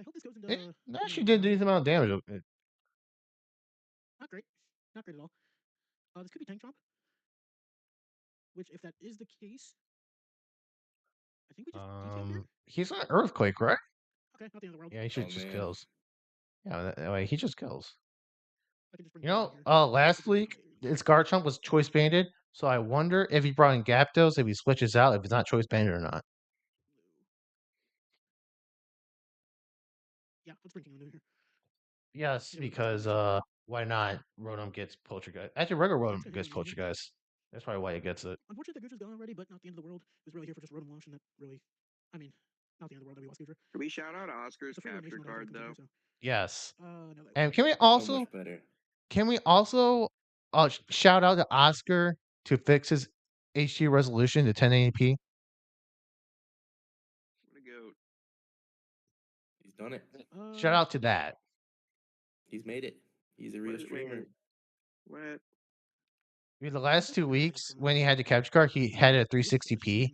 It actually did a decent amount of damage. He's not Earthquake, right? Yeah, he Oh should just man. kills. Yeah, that way he just kills. Last week his Garchomp was choice banded, so I wonder if he brought in Gapdos, if he switches out, if it's not choice banded or not. Yes, because why not? Rotom gets Poltergeist. Actually, regular Rotom gets Poltergeist. That's probably why he gets it. Can we shout out Oscar's capture card, though? Yes. And So much better. can we also shout out to Oscar to fix his HD resolution to 1080p? What a goat. He's done it. Shout out to that. He's made it. He's a real streamer. What? Dude, the last 2 weeks when he had the capture card, he had it at 360p.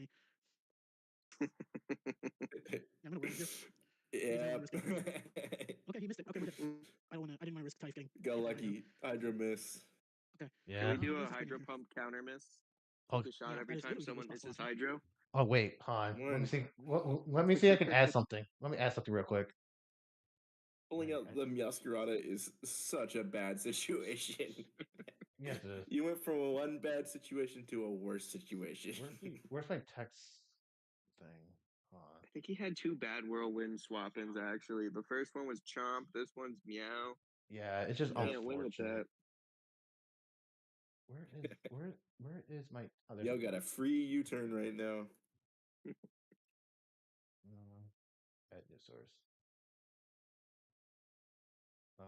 Yeah. Got lucky. Hydro miss. Can Yeah. we do a Hydro Pump counter miss? Oh, Take a shot every time someone misses Hydro? oh wait, hold on. Let me One. see. Let me see if I can add something. Let me add something real quick. Pulling out the Masquerada is such a bad situation. Yes, it is. You went from one bad situation to a worse situation. Where's my text thing? Hold on. I think he had two bad whirlwind swap-ins actually. The first one was Chomp. This one's Meow. Yeah, it's just Yep. Can't win with unfortunate. that. Where is my? Oh, there's Yo my got a free U-turn right now. at news source. Uh,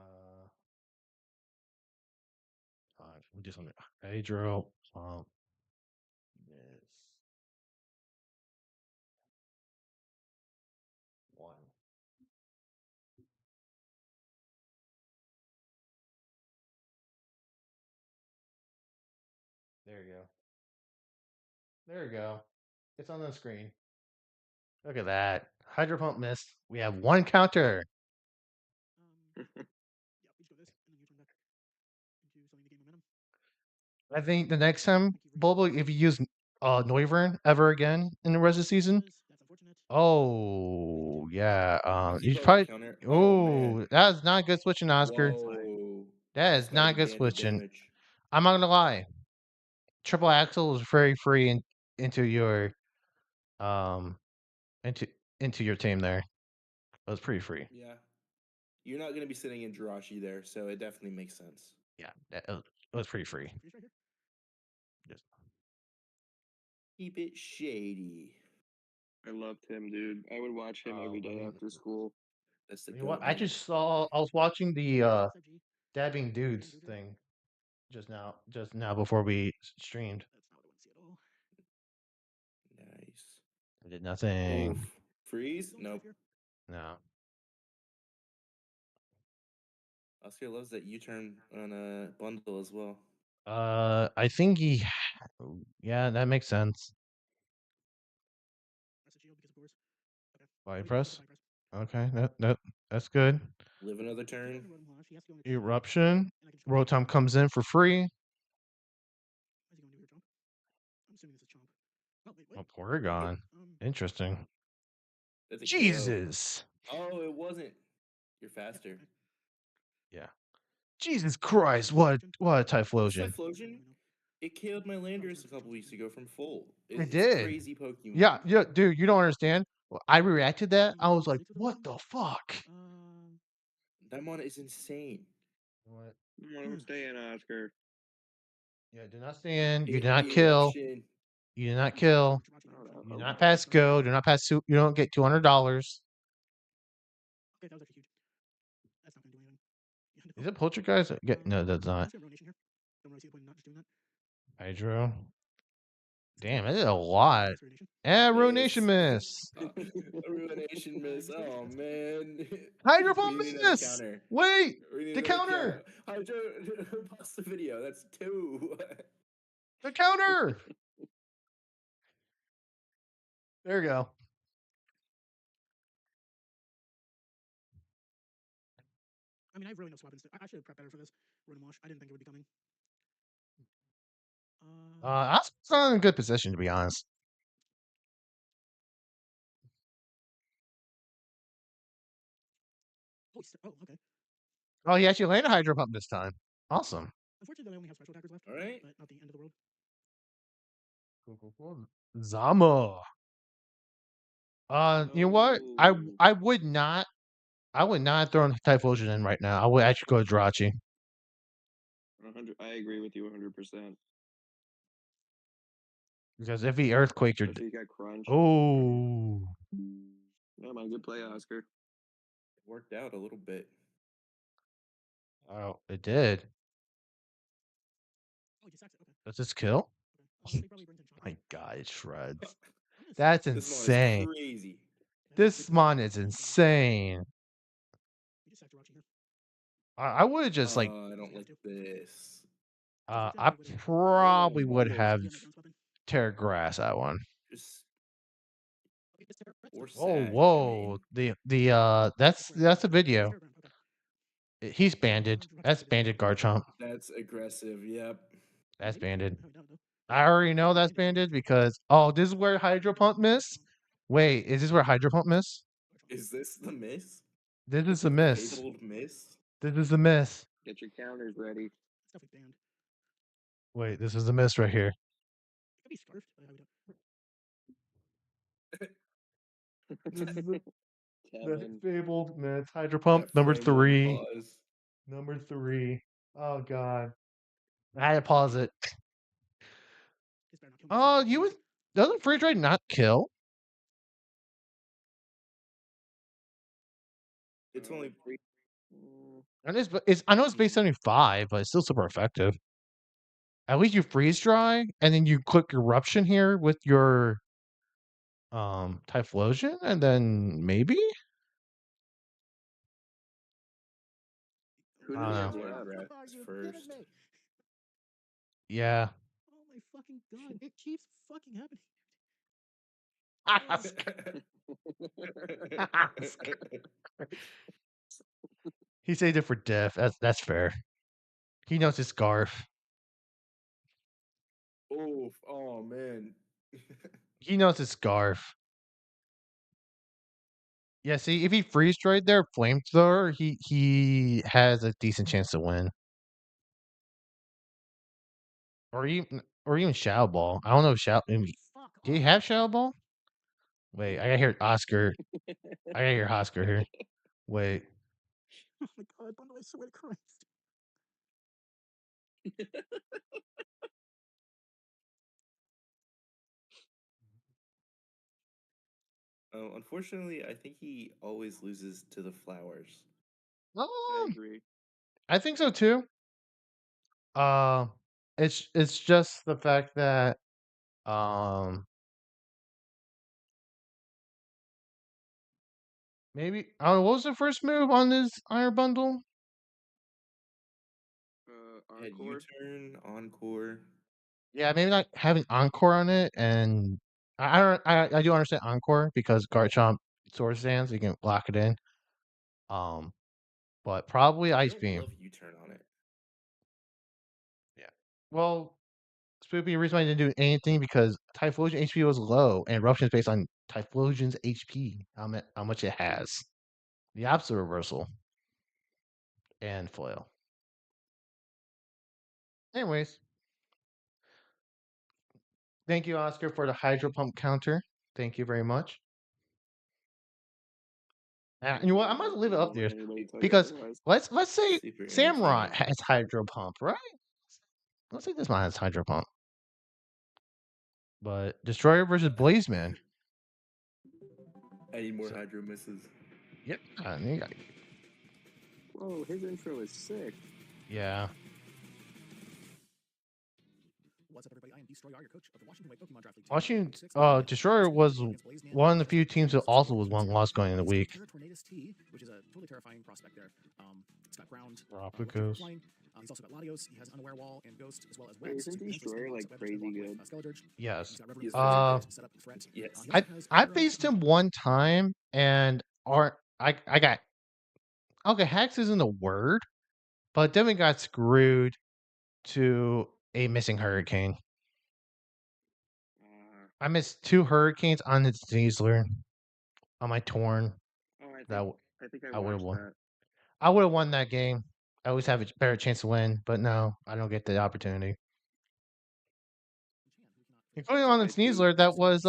we just want to Hydro. Yes. One. There you go. There you go. It's on the screen. Look at that. Hydro pump missed. We have one counter. Yeah, we just go this, and then you turn back into something to gain momentum. I think the next time, Bobo, if you use Noivern ever again in the rest of the season, That's unfortunate. oh yeah, He you called the probably. counter. Oh man. Oh, that is not good switching, Oscar. Whoa. That This is gotta not be good banded switching. damage. I'm not gonna lie. Triple axle is very free into your um into into your team there. It was pretty free. Yeah. You're not gonna be sitting in Jirachi there, so it definitely makes sense. Yeah, it was pretty free. Freeze right here. Just, Keep it shady. I loved him, dude. I would watch him every let day me. after school. That's the You know what? goat, I man. just saw. I was watching the Side G. dabbing dudes thing just now before we streamed. That's not what I want to see at all. Nice. I did nothing. Oof. Freeze? Go live Nope. here. No. Oscar loves that U-turn on a bundle as well. I think he. Yeah, that makes sense. Press the shield because of course. Okay. Fire Go press. press. Okay, that's good. Live another If he goes turn. into Rotom Wash, he has to go into Eruption. and I can destroy him. Rotom comes in for free. What is he going to do here, Chomp? I'm assuming this is Chomp. Oh, wait, what? Oh, Porygon. Interesting. That's a KO. Jesus. Oh, it wasn't. You're faster. Okay. Yeah. Jesus Christ! What a Typhlosion. Typhlosion? It killed my Landorus a couple weeks ago from full. It It's did. crazy Pokemon. Yeah, dude, you don't understand. I reacted that. I was like, what the fuck? That mon is insane. What? Let him stay in, Oscar. Yeah, do not stand. You Hit do not kill. eruption. You do not kill. Oh, You do not pass go. Do not pass suit. You don't get $200. Okay, that was actually huge. That's not going to do anything. Yeah, Is it Poltergeist? No, that's not. Let's get Ronation here. Don't really see the point in not just doing that. Hydro. Damn, that is a lot. That's Ruination. Eh, It Ruination is. miss. Ruination miss. Oh man. Hydro Pump We need another miss. counter. Wait, We need the another counter. Hydro, pause the video. That's 2. The counter. There you go. I mean, I have really no swap instead. I should have prepped better for this. Rotom Wash. I didn't think it would be coming. I was not in a good position, to be honest. Oh, okay. Oh, he actually landed Hydro Pump this time. Awesome. Unfortunately, I only have special attackers left. All right. But not the end of the world. Cool. Zama. You know what? I would not throw Typhlosion in right now. I would actually go Jirachi. 100. I agree with you 100%. Because if he Earthquaked, you're. Especially he got crunched. Oh. Never mind. Good play, Oscar. It worked out a little bit. Oh, it did. Oh, he just sacks it. Okay. Does this kill? Okay. They probably burned in My God, it shreds. I'm gonna That's say- This mon is insane. crazy. This mon is insane. We just sacked Jirachi here. I would have just like. I don't like this. I probably would have Be on that ground weapon. tear grass that one. Just Okay, just tear- or Oh, sad. whoa! That's a video. Tear ground, okay. He's banded. That's banded Garchomp. That's aggressive. Yep. That's Maybe. banded. No, no. I already know that's banded because this is where Hydro Pump miss. Wait, is this where Hydro Pump miss? Is this the miss? This is a miss. Fabled miss? This is a miss. Get your counters ready. It's definitely banned. Wait, this is a miss right here. Could be scarfed. This is the Kevin. fabled Mets Hydro Pump That number framed-in 3. pause. Number 3. Oh god. I had to pause it. This better not kill me. Oh, you would doesn't freeze ray not kill? It's only And it's I know it's base 75, but it's still super effective. At least you freeze dry, and then you click eruption here with your Typhlosion, and then maybe? Who I do don't we know. have Blood left? Rats Are you first. kidding me? Yeah. Oh my fucking god! It keeps fucking happening. He saved it for Diff. That's fair. He knows his scarf. Oh man. He knows his scarf. Yeah, see, if he freeze dried there, flamethrower, he has a decent chance to win. Or even Shadow Ball. I don't know if Shadow. Fuck Do you off. have Shadow Ball? Wait, I gotta hear Oscar. I gotta hear Oscar here. Wait. Oh my god, Bundle, I swear to Christ. Unfortunately, I think he always loses to the flowers. I Um, agree. I think so too. Uh, it's just the fact that um maybe I don't know what was the first move on this Iron Bundle? Had Encore. U-turn, encore. Yeah, maybe not having Encore on it, and I do understand Encore because Garchomp Sword Stance, you can lock it in. Um, but probably I Ice don't Beam. love U-turn on it. Yeah. Well, Spoopy, the reason why I didn't do anything because Typhlosion HP was low, and Eruption is based on Typhlosion's HP, how much it has. The opposite reversal and flail. Anyways, thank you, Oscar, for the Hydro Pump counter. Thank you very much. You know what? I might leave it up Don't there let anybody tell you because otherwise. let's say Super Samurai entertaining. has Hydro Pump, right? Let's say this one has Hydro Pump. But Destroyer versus Blazeman. I need more So- hydro misses. Yep. Whoa, his intro is sick. Yeah. What's up, everybody? I am Destroyer, your coach of the Washington White Pokemon Draft League. Washington Destroyer was one of the few teams that also was one loss going in the week. Tornadus T, which is a totally terrifying prospect there. It's got ground. Tropicos. He's also got Latios. He has an Unaware Wall and Ghost, as well as Wait, Webs. isn't Destroyer like crazy good? Yes. He's got Yes, set up threat. Yes. I faced him one time and I got okay, Hex isn't a word, but then we got screwed to a missing hurricane. I missed 2 hurricanes on the Sneasler on my Torn. I think I I would have watched won. that. I would have won that game. I always have a better chance to win, but no, I don't get the opportunity. Including on the I do. Sneasler, that was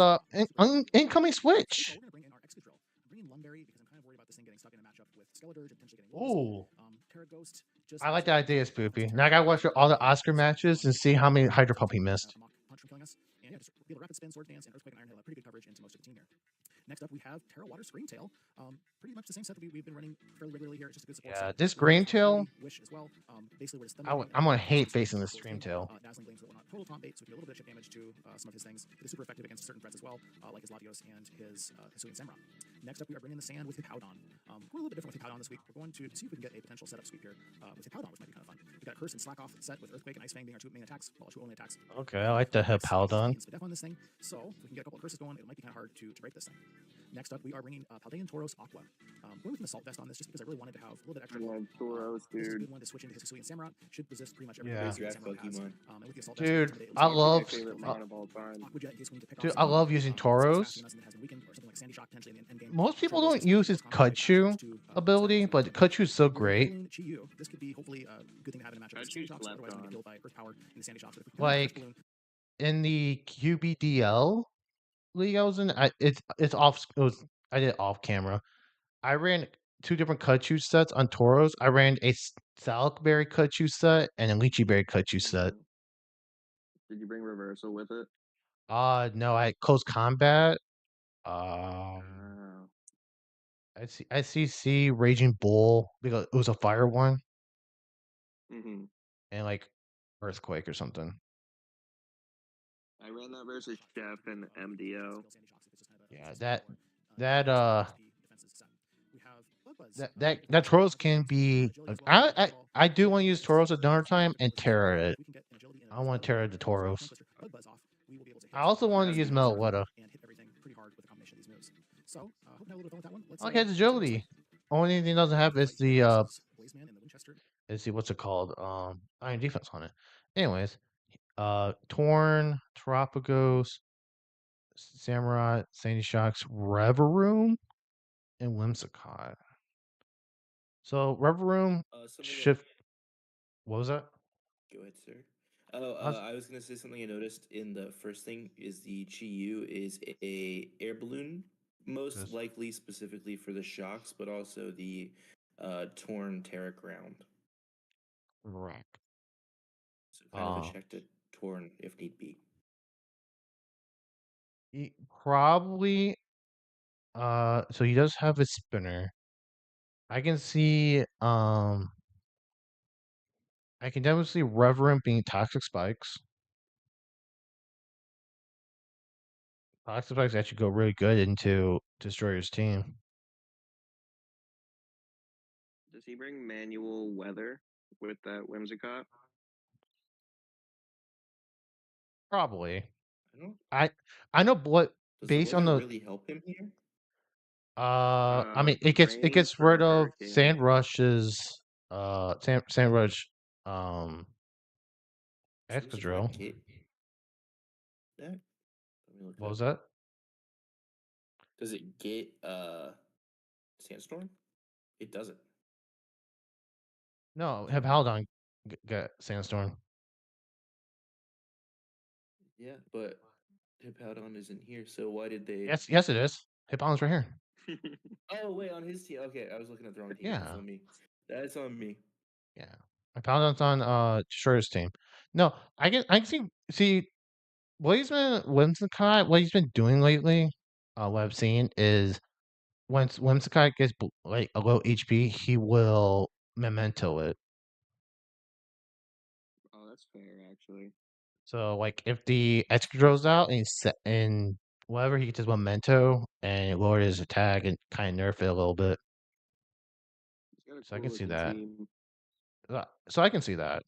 incoming switch. We're going to bring in our Excadrill. I'm bringing Lumberry because I'm kind of worried about this thing getting stuck in a matchup with Skeledirge and potentially getting Ooh. Terra Ghost. I like that idea, Spoopy. Now I gotta watch all the Oscar matches and see how many Hydro Pump he missed. Punch from killing us. And yeah, just be able to Rapid Spin, Sword Dance, and Earthquake and Iron Hail have pretty good coverage into most of the team here. Next up, we have Terra Water Screamtail. Pretty much the same set that we've been running fairly regularly here. It's just a good support set. This Screamtail, Wish as well. Basically, we're just I'm gonna hate facing this Screamtail. Dazzling Gleam, so that we're not total taunt bait, so we do a little bit of chip damage to some of his things. It is super effective against certain threats as well, like his Latios and his Hisuian Samurott. Next up, we are bringing the Sand with Hippowdon. We're a little bit different with Hippowdon this week. We're going to see if we can get a potential setup sweep here with Hippowdon, which might be kind of fun. We've got a Curse and Slack Off set with Earthquake and Ice Fang being our 2 main attacks, well, 2 only attacks. Okay, I like the Hippowdon. Def on this thing, so if we can get a couple of curses going, it might be kind of hard to break this thing. Next up, we are bringing Paldean Tauros Aqua. Going with an Assault Vest on this just because I really wanted to have a little bit extra. I love Tauros, This is a dude. good one to switch into his Hisuian Samurott. Should resist pretty much every Yeah. Hisuian Draft Samurott has. Pokemon. And with the Assault Dude, Vest, I love my favorite mon of all time. Dude, I love using Tauros. Most people don't use his Kudchu ability, but Kudchu is so great. This could be hopefully a good thing to have in a matchup I'd choose slept on. Like in the QBDL league I was in, it's off. I did it off camera. I ran two different Kutchu sets on Toros. I ran a Salakberry Kutchu set and a Lychee Berry Kutchu set. Did you bring reversal with it? No, I close combat. Oh. ICC Raging Bull because it was a fire one Mm-hmm. and like Earthquake or something. I ran that versus Chef and MDO. Yeah, that Toros can be. I do want to use Toros at dinner time and Terra it. I want to Terra the Toros. I also want to That'd use be fun. Metaletta. Okay, it's agility. Only thing it doesn't have is the let's see what's it called? Iron defense on it. Anyways, Torn, Terapagos, Samurai, Sandy Shocks, Reveroom, and Whimsicott. So Reveroom Something that. shift. What was that? Go ahead, sir. Oh, I was, I was gonna say something I noticed in the first thing is the Chi-Yu is a air balloon, most this likely specifically for the shocks, but also the torn Terra ground. rack. So kind of a check to torn if need be. Probably. So he does have a spinner. I can see. I can definitely see Reverend being Toxic Spikes. Toxic Spikes actually go really good into Destroyer's team. Does he bring manual weather with that Whimsicott? I Probably. don't. I know what Does the based on weather the really help him here? I mean it Rain gets rid for of hurricane. Sand Rush's Sand Rush So does it not Excadrill. get that? Let me look it What up. was that? Does it get sandstorm? It doesn't. No, I have don't know. Haldon get Sandstorm. Yeah, but Hippowdon isn't here, so why did they? Yes it is. Hippon's right here. Oh wait, on his team. Okay, I was looking at the wrong team. That's Yeah. on me. That's on me. Yeah. Hippowdon's on Destroyer's team. No, I can see what he's been Whimsicott, what he's been doing lately, what I've seen is once Whimsicott gets like a low HP, he will memento it. Oh, that's fair, actually. So like if the Excadrill's out and he's set in whatever, he gets his memento and it lowers his attack and kind of nerf it a little bit. He's got a So I cool can see looking that. team. So I can see that.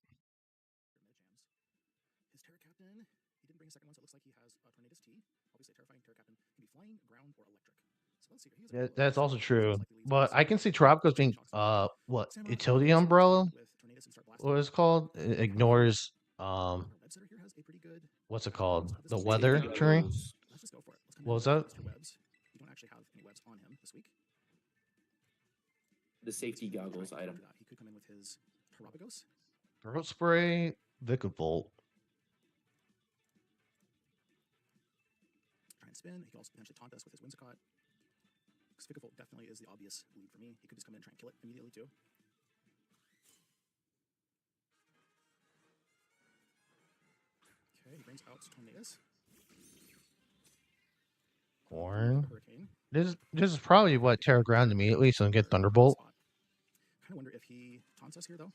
His Terra Captain, he didn't bring a second one, so it looks like he has Tornadus T. Obviously, a terrifying Terra Captain can be flying, ground, or electric. So let's see. He has a couple of That's also things. true. Most likely leads But with I can see Tropico's being what Samurai, utility Samurai umbrella. with Tornadus and start blasting. What is it called? It ignores Red Setter here has a pretty good. what's it called? This The is Safety weather terrain. goggles. Let's just go for it. Let's come What in was with that? Mr. Webs. You don't actually have any webs on him this week. The safety goggles Right, item. after that, he could come in with his Terapagos. Throat spray, Vicavolt. Try and spin. He could also potentially taunt us with his Whimsicott. Because Vicavolt definitely is the obvious lead for me. He could just come in and try and kill it immediately too. Okay, he brings out Tornadus. Horn. Hurricane. This is probably what Terra ground immediately, so get Thunderbolt. Kind of wonder if he taunts us here though.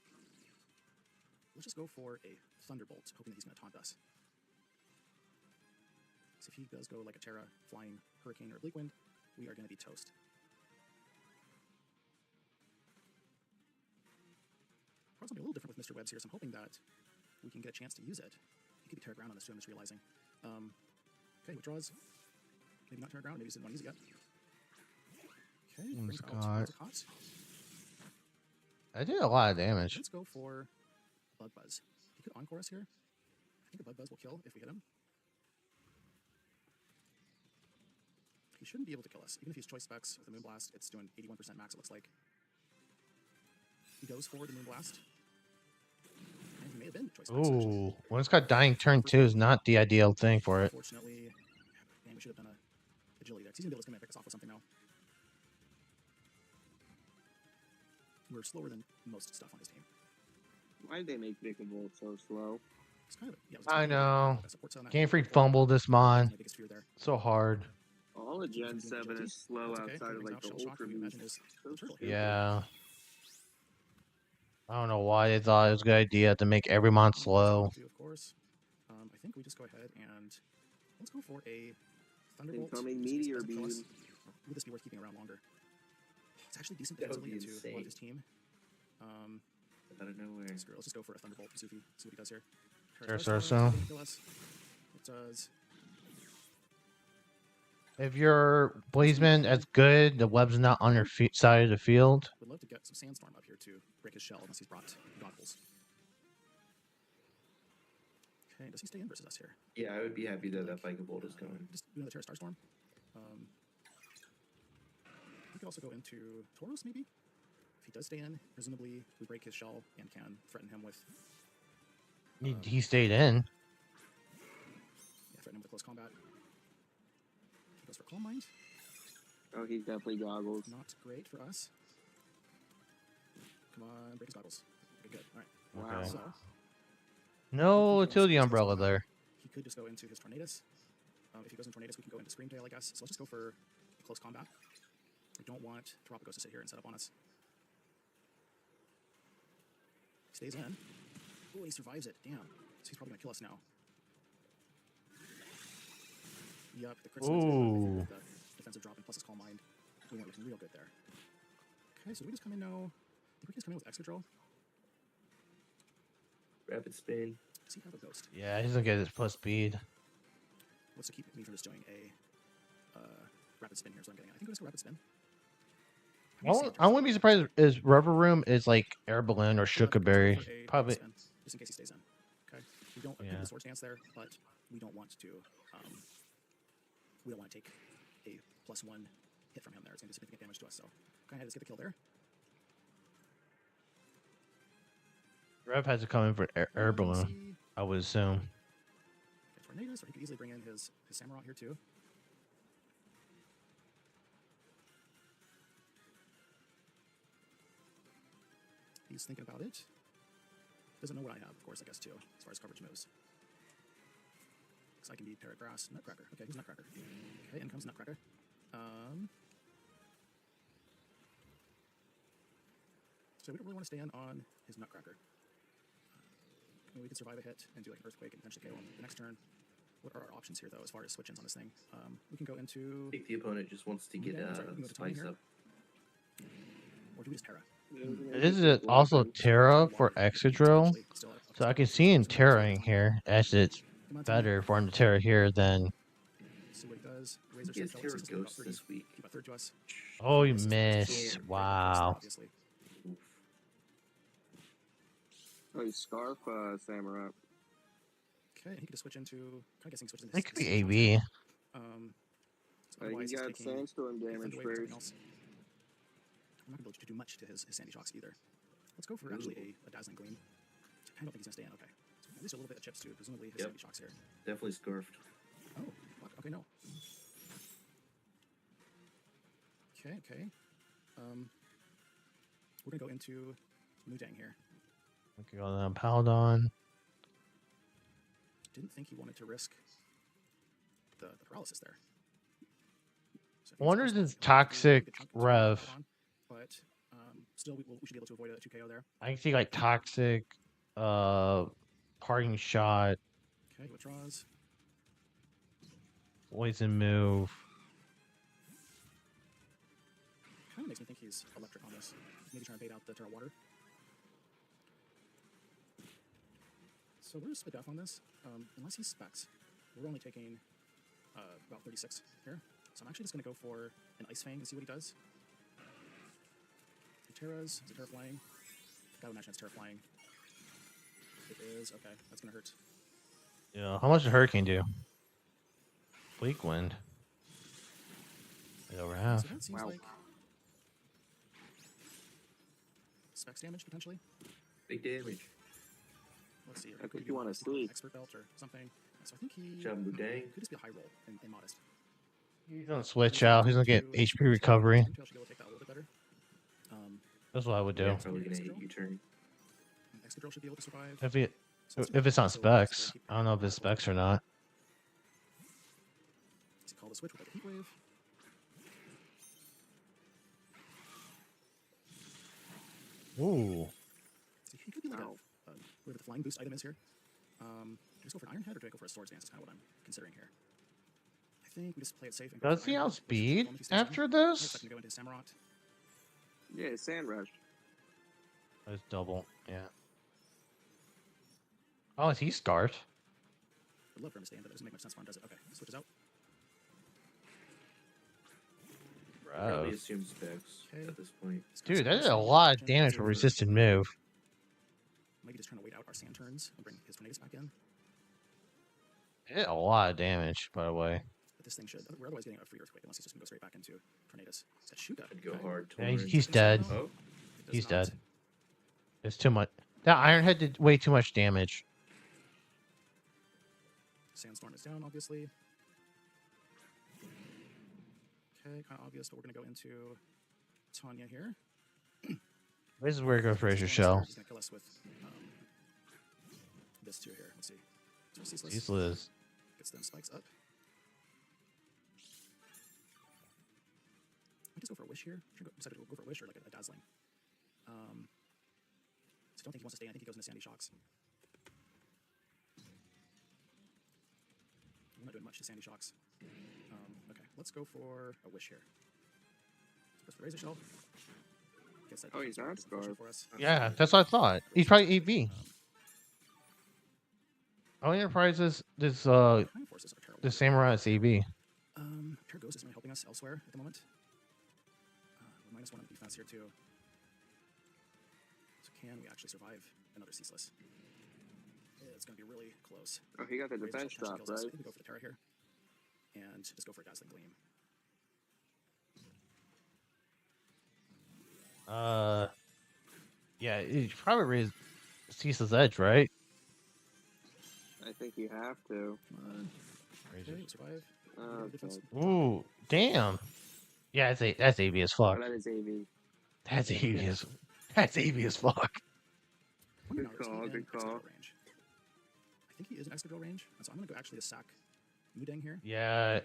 Let's just go for a Thunderbolt, hoping that he's going to taunt us. So if he does go like a Terra, Flying, Hurricane, or Bleak Wind, we are going to be toast. Probably something a little different with Mr. Webs here, so I'm hoping that we can get a chance to use it. He could be Terra Ground on this too, I'm just realizing. Okay, withdraws. Maybe not Terra Ground, maybe he didn't want to use it yet. Okay, brings out Whimsicott. I did a lot of damage. Let's go for Bug Buzz. He could Encore us here. I think a Bug Buzz will kill if we hit him. He shouldn't be able to kill us. Even if he's Choice Specs with the Moonblast, it's doing 81% max, it looks like. He goes for the Moonblast. may have been choice specs, actually. Ooh, when it's got dying turn 2 is not the ideal thing for it. Unfortunately, man, we should have done a agility there. 'Cause he's gonna be able to pick us off with something now. We're slower than most stuff on his team. Why did they make Vikavolt so slow? It's kind of it was I know. support cell in that Game game. Freak fumbled this mon. My biggest fear there. So hard. All of Gen 7 is slow That's okay. outside of Brings like out the Shell Shock. Ultra We imagine Boost. is the turtle here. Yeah. I don't know why they thought it was a good idea to make every mon slow. Do, of course. I think we just go ahead and let's go for a Thunderbolt. Incoming Meteor Beam. Would this be worth keeping around longer? It's actually decent That would be defensively into a lot of insane. his team. Out of nowhere. Let's just go for a Thunderbolt. See what he does here. So. It does. If your Blazeman is good, the web's not on your side of the field. Would love to get some Sandstorm up here to break his shell unless he's brought goggles. Okay, does he stay in versus us here? Yeah, I would be happy that that Vikavolt is going. Just do another Terra Starstorm. We could also go into Tauros, maybe? If he does stay in, presumably we break his shell and can threaten him with... He stayed in. Yeah, threaten him with close combat. He goes for Calm Mind. Oh, he's definitely goggles. Not great for us. Come on, break his goggles. Okay, good. Alright. Wow. Okay. So, No utility umbrella there. he could just go into his Tornadus. If he goes into Tornadus, we can go into Screamtail, I guess. So let's just go for close combat. We don't want Tropico to sit here and set up on us. He stays in. Oh, he survives it. Damn. So he's probably going to kill us now. Yup, the crit Ooh. with the defensive drop and plus his Calm Mind. We weren't looking real good there. Okay, so do we just come in now? I think we just come in with Excadrill. Rapid spin. Does he have a Ghost? Yeah, he's gonna get his plus speed. What's to keep me from just doing a rapid spin here? So I'm getting. I think we'll just go rapid spin. I wouldn't be surprised if Rubber Room is like Air Balloon or Shukaberry. Probably. Just in case he stays in. Okay. We don't Yeah. the sword stance there, but we don't want to. We don't want to take a +1 hit from him there. It's going to do significant damage to us. So go ahead, let's get the kill there. Rev has to come in for Air Balloon, I would assume. Okay, Tornadus, or he could easily bring in his Samurott here too. He's thinking about it. Doesn't know what I have, of course, I guess, too, as far as coverage moves. Because I can be Parrot Grass, Nutcracker. Okay, who's Nutcracker? Okay, in comes Nutcracker. So we don't really want to stay in on his Nutcracker. We could survive a hit and do like an Earthquake and potentially KO him. The next turn, what are our options here, though, as far as switch-ins on this thing? We can go into... I think the opponent just wants to get spice up. Or do we just Terra? Is it also Terra for Excadrill? So I can see him Terraing here, as it's better for him to Terra here than... See what he does. He has Terra Ghost this week. Keep a third to us. Oh, you missed. Wow. Oof. Oh, you Scarf Samurott. Okay, and he could just switch into... Kind of guessing switch into... It could be AV. He got Sandstorm damage first. I'm not going to be able to do much to his Sandy Shocks either. Let's go for actually a Dazzling Gleam. I don't think he's going to stay in. Okay. So at least a little bit of chips too. Presumably his Sandy Shocks here. Definitely scarfed. Oh, fuck. Okay, no. Okay. We're going to go into Mudang here. Okay, go down Paladon. Didn't think he wanted to risk the paralysis there. So I wonder if this Toxic Rev. But still, we should be able to avoid a 2KO there. I can see like Toxic, Parting Shot, Okay, withdraws. Poison Move. Kind of makes me think he's electric on this. Maybe trying to bait out the Terra Water. So we're just split def on this. Unless he specs, we're only taking about 36 here. So I'm actually just going to go for an Ice Fang and see what he does. Terra's, is it Terra flying? Gotta imagine it's Terra flying. It is, okay, that's gonna hurt. Yeah, how much does Hurricane do? Bleak Wind. Over half. So that seems like specs damage potentially. Big damage. let's see. I think maybe you want to Modest sleep. expert belt or something. So I think he Shamu Dang. could just be a high roll in Modest. He's gonna switch out. He's gonna get HP recovery. I should be able to take that a little bit better. That's what I would Yeah, do. probably gonna hit U-turn. Excadrill should be able to survive. If it's on specs. I don't know if it's specs or not. Does he call the switch with like a heat wave? Ooh. So he could be like whatever the flying boost item is here. Do I just go for an Iron Head or do I go for a Swords Dance? Is kind of what I'm considering here. I think we just play it safe. And Does he outspeed after this? Go into Samurott. Yeah, Sand Rush. That's double. Yeah. Oh, is he scarfed? I'd love for him to stay in, but that doesn't make much sense for him, does it? Okay, switches out. Probably assume specs at this point. Dude, that is a lot of damage for a resisted move. Maybe just trying to wait out our sand turns and bring his tornadoes back in. It did a lot of damage, by the way. But this thing should. We're otherwise getting a free earthquake unless he's just gonna go straight back into tornadoes. Is that Shuka? I'd go hard. Yeah, Torrent. he's dead. Oh, He's dead. It's too much. That Iron Head did way too much damage. Sandstorm is down, obviously. Okay, kind of obvious, but we're gonna go into Tanya here. This is where it goes for Razor Shell. He's gonna kill us with this two here. Let's see. So Ceaseless. Gets them spikes up. I just go for a wish here. Should decide to go for a wish or like a dazzling. So I don't think he wants to stay in. I think he goes into Sandy Shocks. I'm not doing much to Sandy Shocks. Okay, let's go for a wish here. So goes for Razor Shell. Oh, he's not scarred. Yeah, that's what I thought. He's probably AV. Oh, Enterprises, this Samurai is AV. Pure Ghost isn't really helping us elsewhere at the moment. We're -1 on defense here too. So can we actually survive another Ceaseless? It's going to be really close. Oh, he got the defense drop, right? I think we go for the Terra here. And just go for a Dazzling Gleam. Yeah, you probably raise Ceaseless Edge, right? I think you have to. Okay, survive. Okay. Ooh, damn. Yeah, that's AV as fuck. Oh, that is AV. That's AV as fuck. Good call, good call. I think he is in Excadrill range, so I'm gonna go actually to sack Mudang here. Yeah.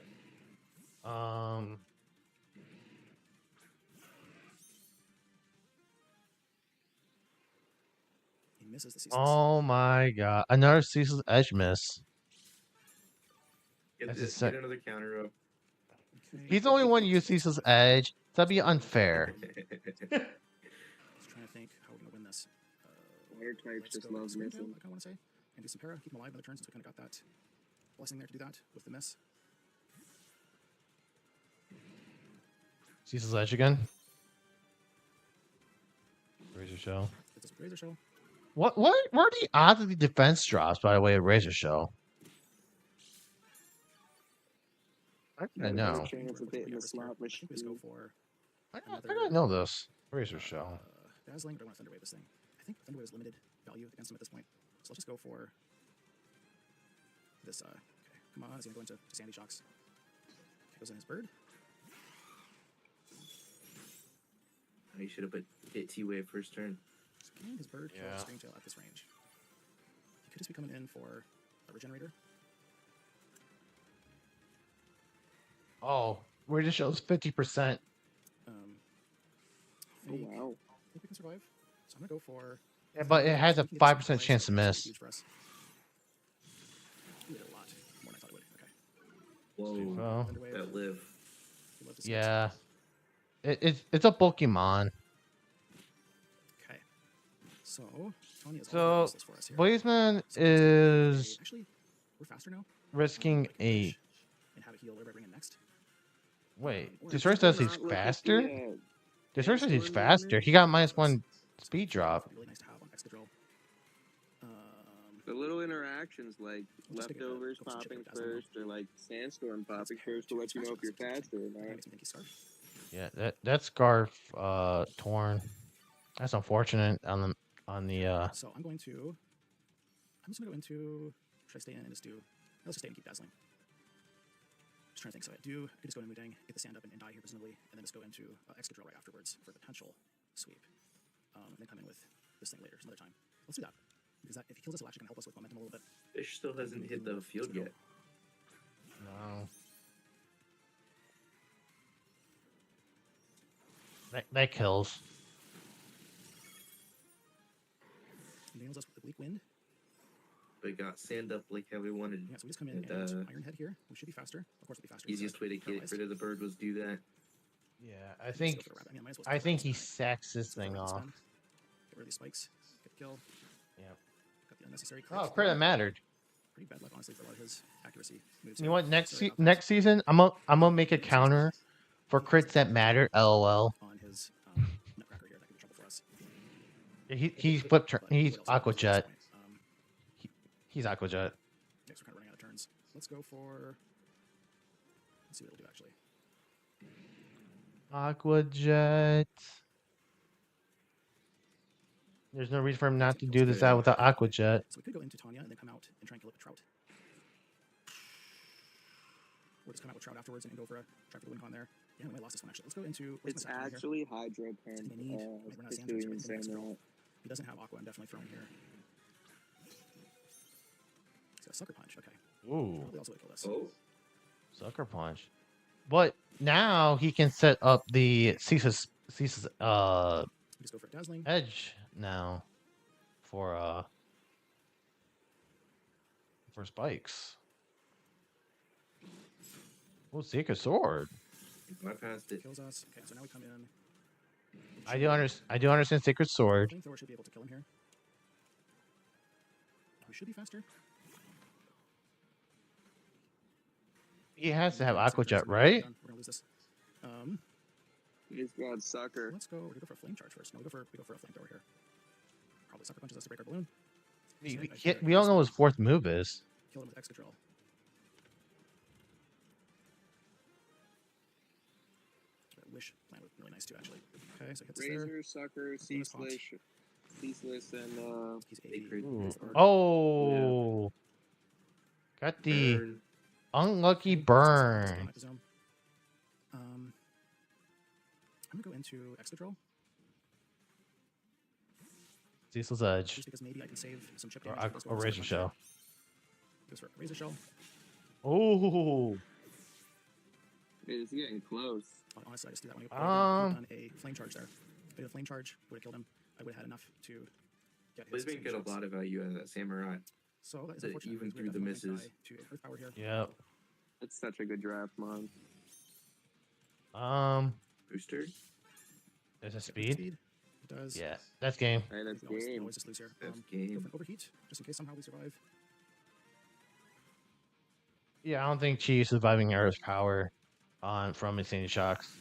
He misses the Ceaseless. Oh my god. Another Ceaseless Edge miss. Get another counter up. Okay. He's the only one to use Ceaseless Edge. That'd be unfair. Just trying to think how we're gonna win this. Water types Let's just go love Spring missing. Tail, I kind of want to say. And do some para, keep him alive another turn since we kind of got that blessing there to do that with the miss. Ceaseless Edge again. Razor Shell. It's a Razor Shell. What are the odds of the defense drops, by the way, of Razor Shell? I know. Chance of hitting the slot I think we just go for I gotta know this. Razor Shell. Dazzling, but I want to Thunderwave this thing. I think Thunderwave is limited value against him at this point. So let's just go for this. Okay, come on, he's gonna go into Sandy Shocks. Okay, goes in his bird. He should have hit T-Wave first turn. So can his bird kill Yeah. Spring Tail at this range? He could just be coming in for a Regenerator. Oh, Razor Shell's 50%. Oh, wow. I think we can survive. So I'm gonna go for. Yeah, but it has a 5% chance to miss. Huge for us. We did a lot more than I thought it would. Okay. Whoa, Thunderwave. that live. We'd love to see it. Yeah. It's a Pokemon. Okay. So Tony is So, useless for us here. Blazeman So is actually we're faster now. risking Like a. push and have a heal whatever I bring in next. Wait, Or Destroy says he's Not look at faster? the, Destroy says he's Sandstorm faster. movement? He got -1 speed drop. Really nice to have on Excadrill. The little interactions like Let's just take a leftovers go for some popping chip dazzling first or like sandstorm popping first to let you know if you're faster or That not. makes me think he's scarf. Yeah, that scarf torn. That's unfortunate on the So I'm going to I'm just gonna go into. Should I stay in and just do? Let's just stay and keep dazzling. Just trying to think. So I could just go into Mudang, get the stand up and die here presumably, and then just go into Excadrill right afterwards for a potential sweep. And then come in with this thing later, some other time. Let's do that. Because if he kills us, it'll actually help us with momentum a little bit. Fish still hasn't hit the field yet. No. That kills. And nails us with the Bleak Wind. But got sand up like how we wanted. Yeah, so we just come in and Iron Head here. We should be faster. Of course, we'll be faster. Easiest way to get rid of the bird was do that. Yeah, I think he sacks this thing off. Get rid of these spikes. Get the kill. Yeah. Got the unnecessary Oh, crit that mattered. Pretty bad luck, honestly, for a lot of his accuracy moves. You know what? Next season, I'm gonna make a counter for crits that matter. LOL. On his Nutcracker here, that could be trouble for us. He's flip turn. He's Aqua Jet. He's Aqua Jet. Yeah, so we're kind of running out of turns. Let's go for. Let's see what it'll do actually. Aqua Jet. There's no reason for him not to do this out without Aqua Jet. So we could go into Tanya and then come out and try and kill it with Trout. Or just come out with Trout afterwards and go for a try for the win con there. Yeah, we might lost this one actually. Let's go into. It's actually Hydro Pimp. He doesn't have Aqua. I'm definitely throwing here. He's got Sucker Punch. Okay. Ooh. Also kill this. Oh. Sucker Punch. But now he can set up the Cease's just go for Dazzling Edge now for spikes. Oh, Secret Sword. Bypassed it. Kills us. Okay, so now we come in. I do understand Secret Sword. Flamethrower should be able to kill him here. We should be faster. He has to have Aqua Jet, right? We're gonna lose this. He's got Sucker. Let's go. We're gonna go for a Flame Charge first. No, we go for a Flamethrower here. Probably Sucker Punches us to break our balloon. We don't know what his fourth move is. Kill him with Excadrill. Wish plan was really nice too, actually. Okay, so hits Razor, Sucker, Ceaseless, and he's 80. Oh, yeah. Got the unlucky burn. I'm gonna go into Excadrill. Ceaseless Edge. Just because maybe I can save some chip damage. Or Razor Shell. Goes for Razor Shell. Oh. It's getting close. Honestly, I just do that when I done a Flame Charge there. If I did a Flame Charge, would have killed him. I would have had enough to get his. He's been get a lot of value out of that Samurai. So that is unfortunate. Even through the misses. To Earth Power here. Yep. It's such a good draft, man. Booster. There's a speed. It does. Yeah, that's game. Hey, that's game. Always just lose here. That's game. Go for an Overheat, just in case somehow we survive. Yeah, I don't think Chi is surviving Earth Power from Insane Shocks.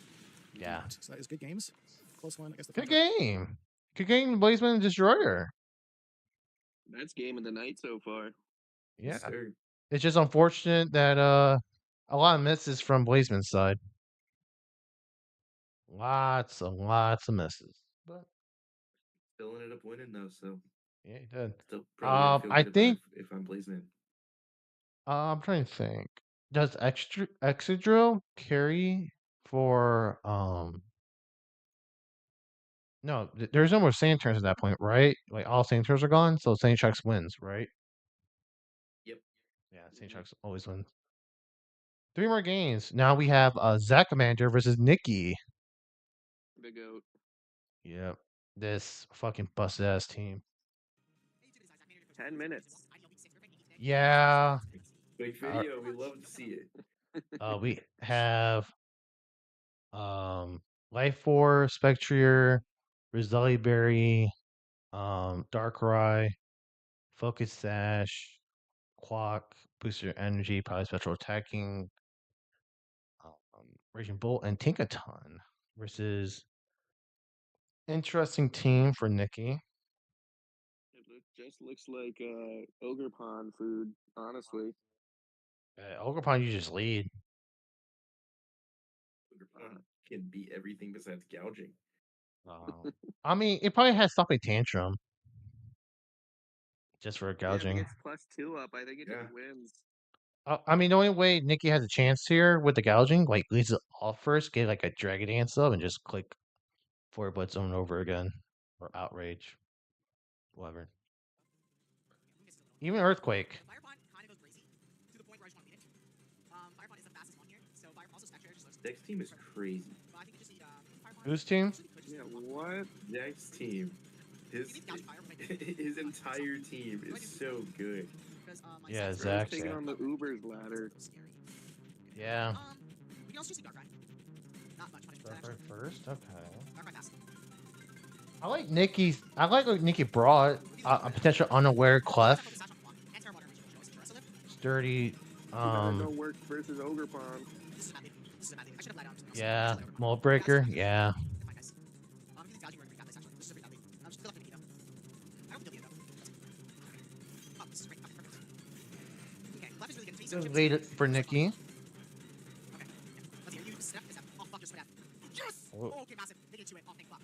Yeah. So that is good games. Close one. I guess. Good game. Good game, Blazeman and Destroyer. That's game of the night so far. Yeah. Yes, sir. It's just unfortunate that a lot of misses from Blazeman's side. Lots of misses. But still ended up winning though, so yeah, he did. Still probably I think if I'm Blazeman. I'm trying to think. Does Excadrill carry for No, there's no more sand turns at that point, right? Like all sand turns are gone, so Sand Sharks wins, right? Yep. Yeah, Sand Sharks always wins. 3 more games. Now we have Zach Commander versus Nikki. Big Goat. Yep. This fucking busted ass team. 10 minutes. Yeah. Big video. We love to see it. We have Life Force, Spectrier, Roselli Berry, Darkrai, Focus Sash, Quack, Booster Energy, Probably Special Attacking, Raging Bolt, and Tinkaton versus interesting team for Nikki. It just looks like Ogre Pond food, honestly. Ogre Pond, you just lead. Ogre Pond can beat everything besides gouging. I mean, it probably has Stopping Tantrum. just for Yeah, if it gouging. gets +2 up, I think it Yeah. just wins. I mean, the only way Nikki has a chance here with the gouging, like leads it off first, get like a Dragon Dance up, and just click Forward Blood Zone over again, or Outrage, whatever. Even Earthquake. Fire Pond kind of goes crazy to the point where I just want to leave it. Fire Pond is the fastest one here, so Fire also Spectre just looks. Zach's team is crazy. But I think it just need Fire Pond. Whose team? Yeah, what? Zach's team, his his entire team is so good. Yeah, Bro's Zach's taking yeah. on the Uber's ladder. Yeah. We can also just do Darkrai. Not much punishment. Darkrai first? Okay. Darkrai fast. I like Nikki's. I like what Nikki brought a potential unaware clef, And Terra Water Region, which always interested. sturdy. Better go work versus Ogre Pond. This is a bad lead. This is a bad lead. I should have lied on. Yeah, mold breaker. Yeah. Fine, guys. If you think gouging work, we got this actually. This is a pretty bad lead. Just good luck to Nikki though. I don't think he'll beat it though. Oh, this is great. Okay, perfect. Okay, left is really good. Just wait it for Nikki. Okay. Let's hear you step this up. Oh fuck, just spit out. Yes! Whoa. Oh, okay, massive. They get to it. Oh, thank fuck.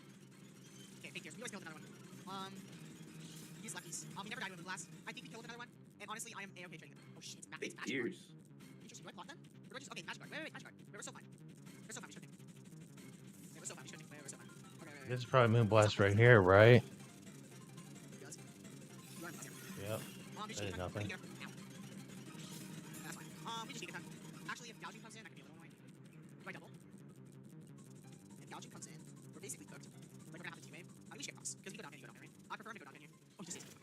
Okay, fake tears. We always kill with another one. These lefties. We never died with glass. I think we killed with another one. And honestly, I am a-okay trading them. Oh shit, it's Big magic. ears. Interesting. Do I block them? Or do I just okay, magic guard. Wait, magic guard. Wait, we're so fine. We're so fine. We should think. Wait, we're so fine. We should think. Wait, we're so fine. Okay. This is probably Moonblast right here, right? Yes. You are in here. Yep. We That is nothing. Ow. That's fine. We just need a time. Actually, if gouging comes in, I can be a little annoying. Do I double? If gouging comes in, we're basically cooked. Like, we're gonna have a T-wave. We should get cross. Because if you go down here, you go down here, right? I prefer him to go down here. Oh, he just stays in.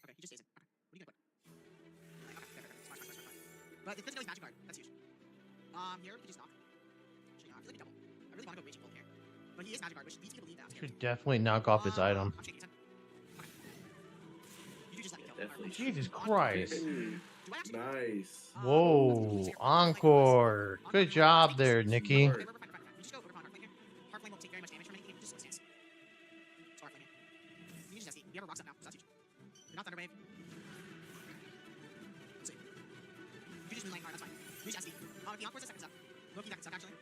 Okay, he just stays in. Okay. What are you gonna put? Like, okay, fair. Smart. But if Clint knows magic guard, that's huge. Here, we could just knock. Actually, no, I feel like we double. I really want to go raging bolt here. But he is magic guard, which leads me to believe that I'm scared. Should definitely knock off his item. I'm shaking his head. Okay. You do just let me kill. Definitely. Jesus Christ. Do I actually? Nice. Whoa. Encore. Good job there, Nikki. Smart. Okay, we're fine. You just go over Heartflame here. Heartflame won't take very much damage from anything. It just slow stance. So Heartflame here. You can just SD. We have a rock set now, so that's huge. You're not Thunderwave. So you just moonlight hard, that's fine. You just SD. If the Encore's a second step. Low-key that can suck, actually.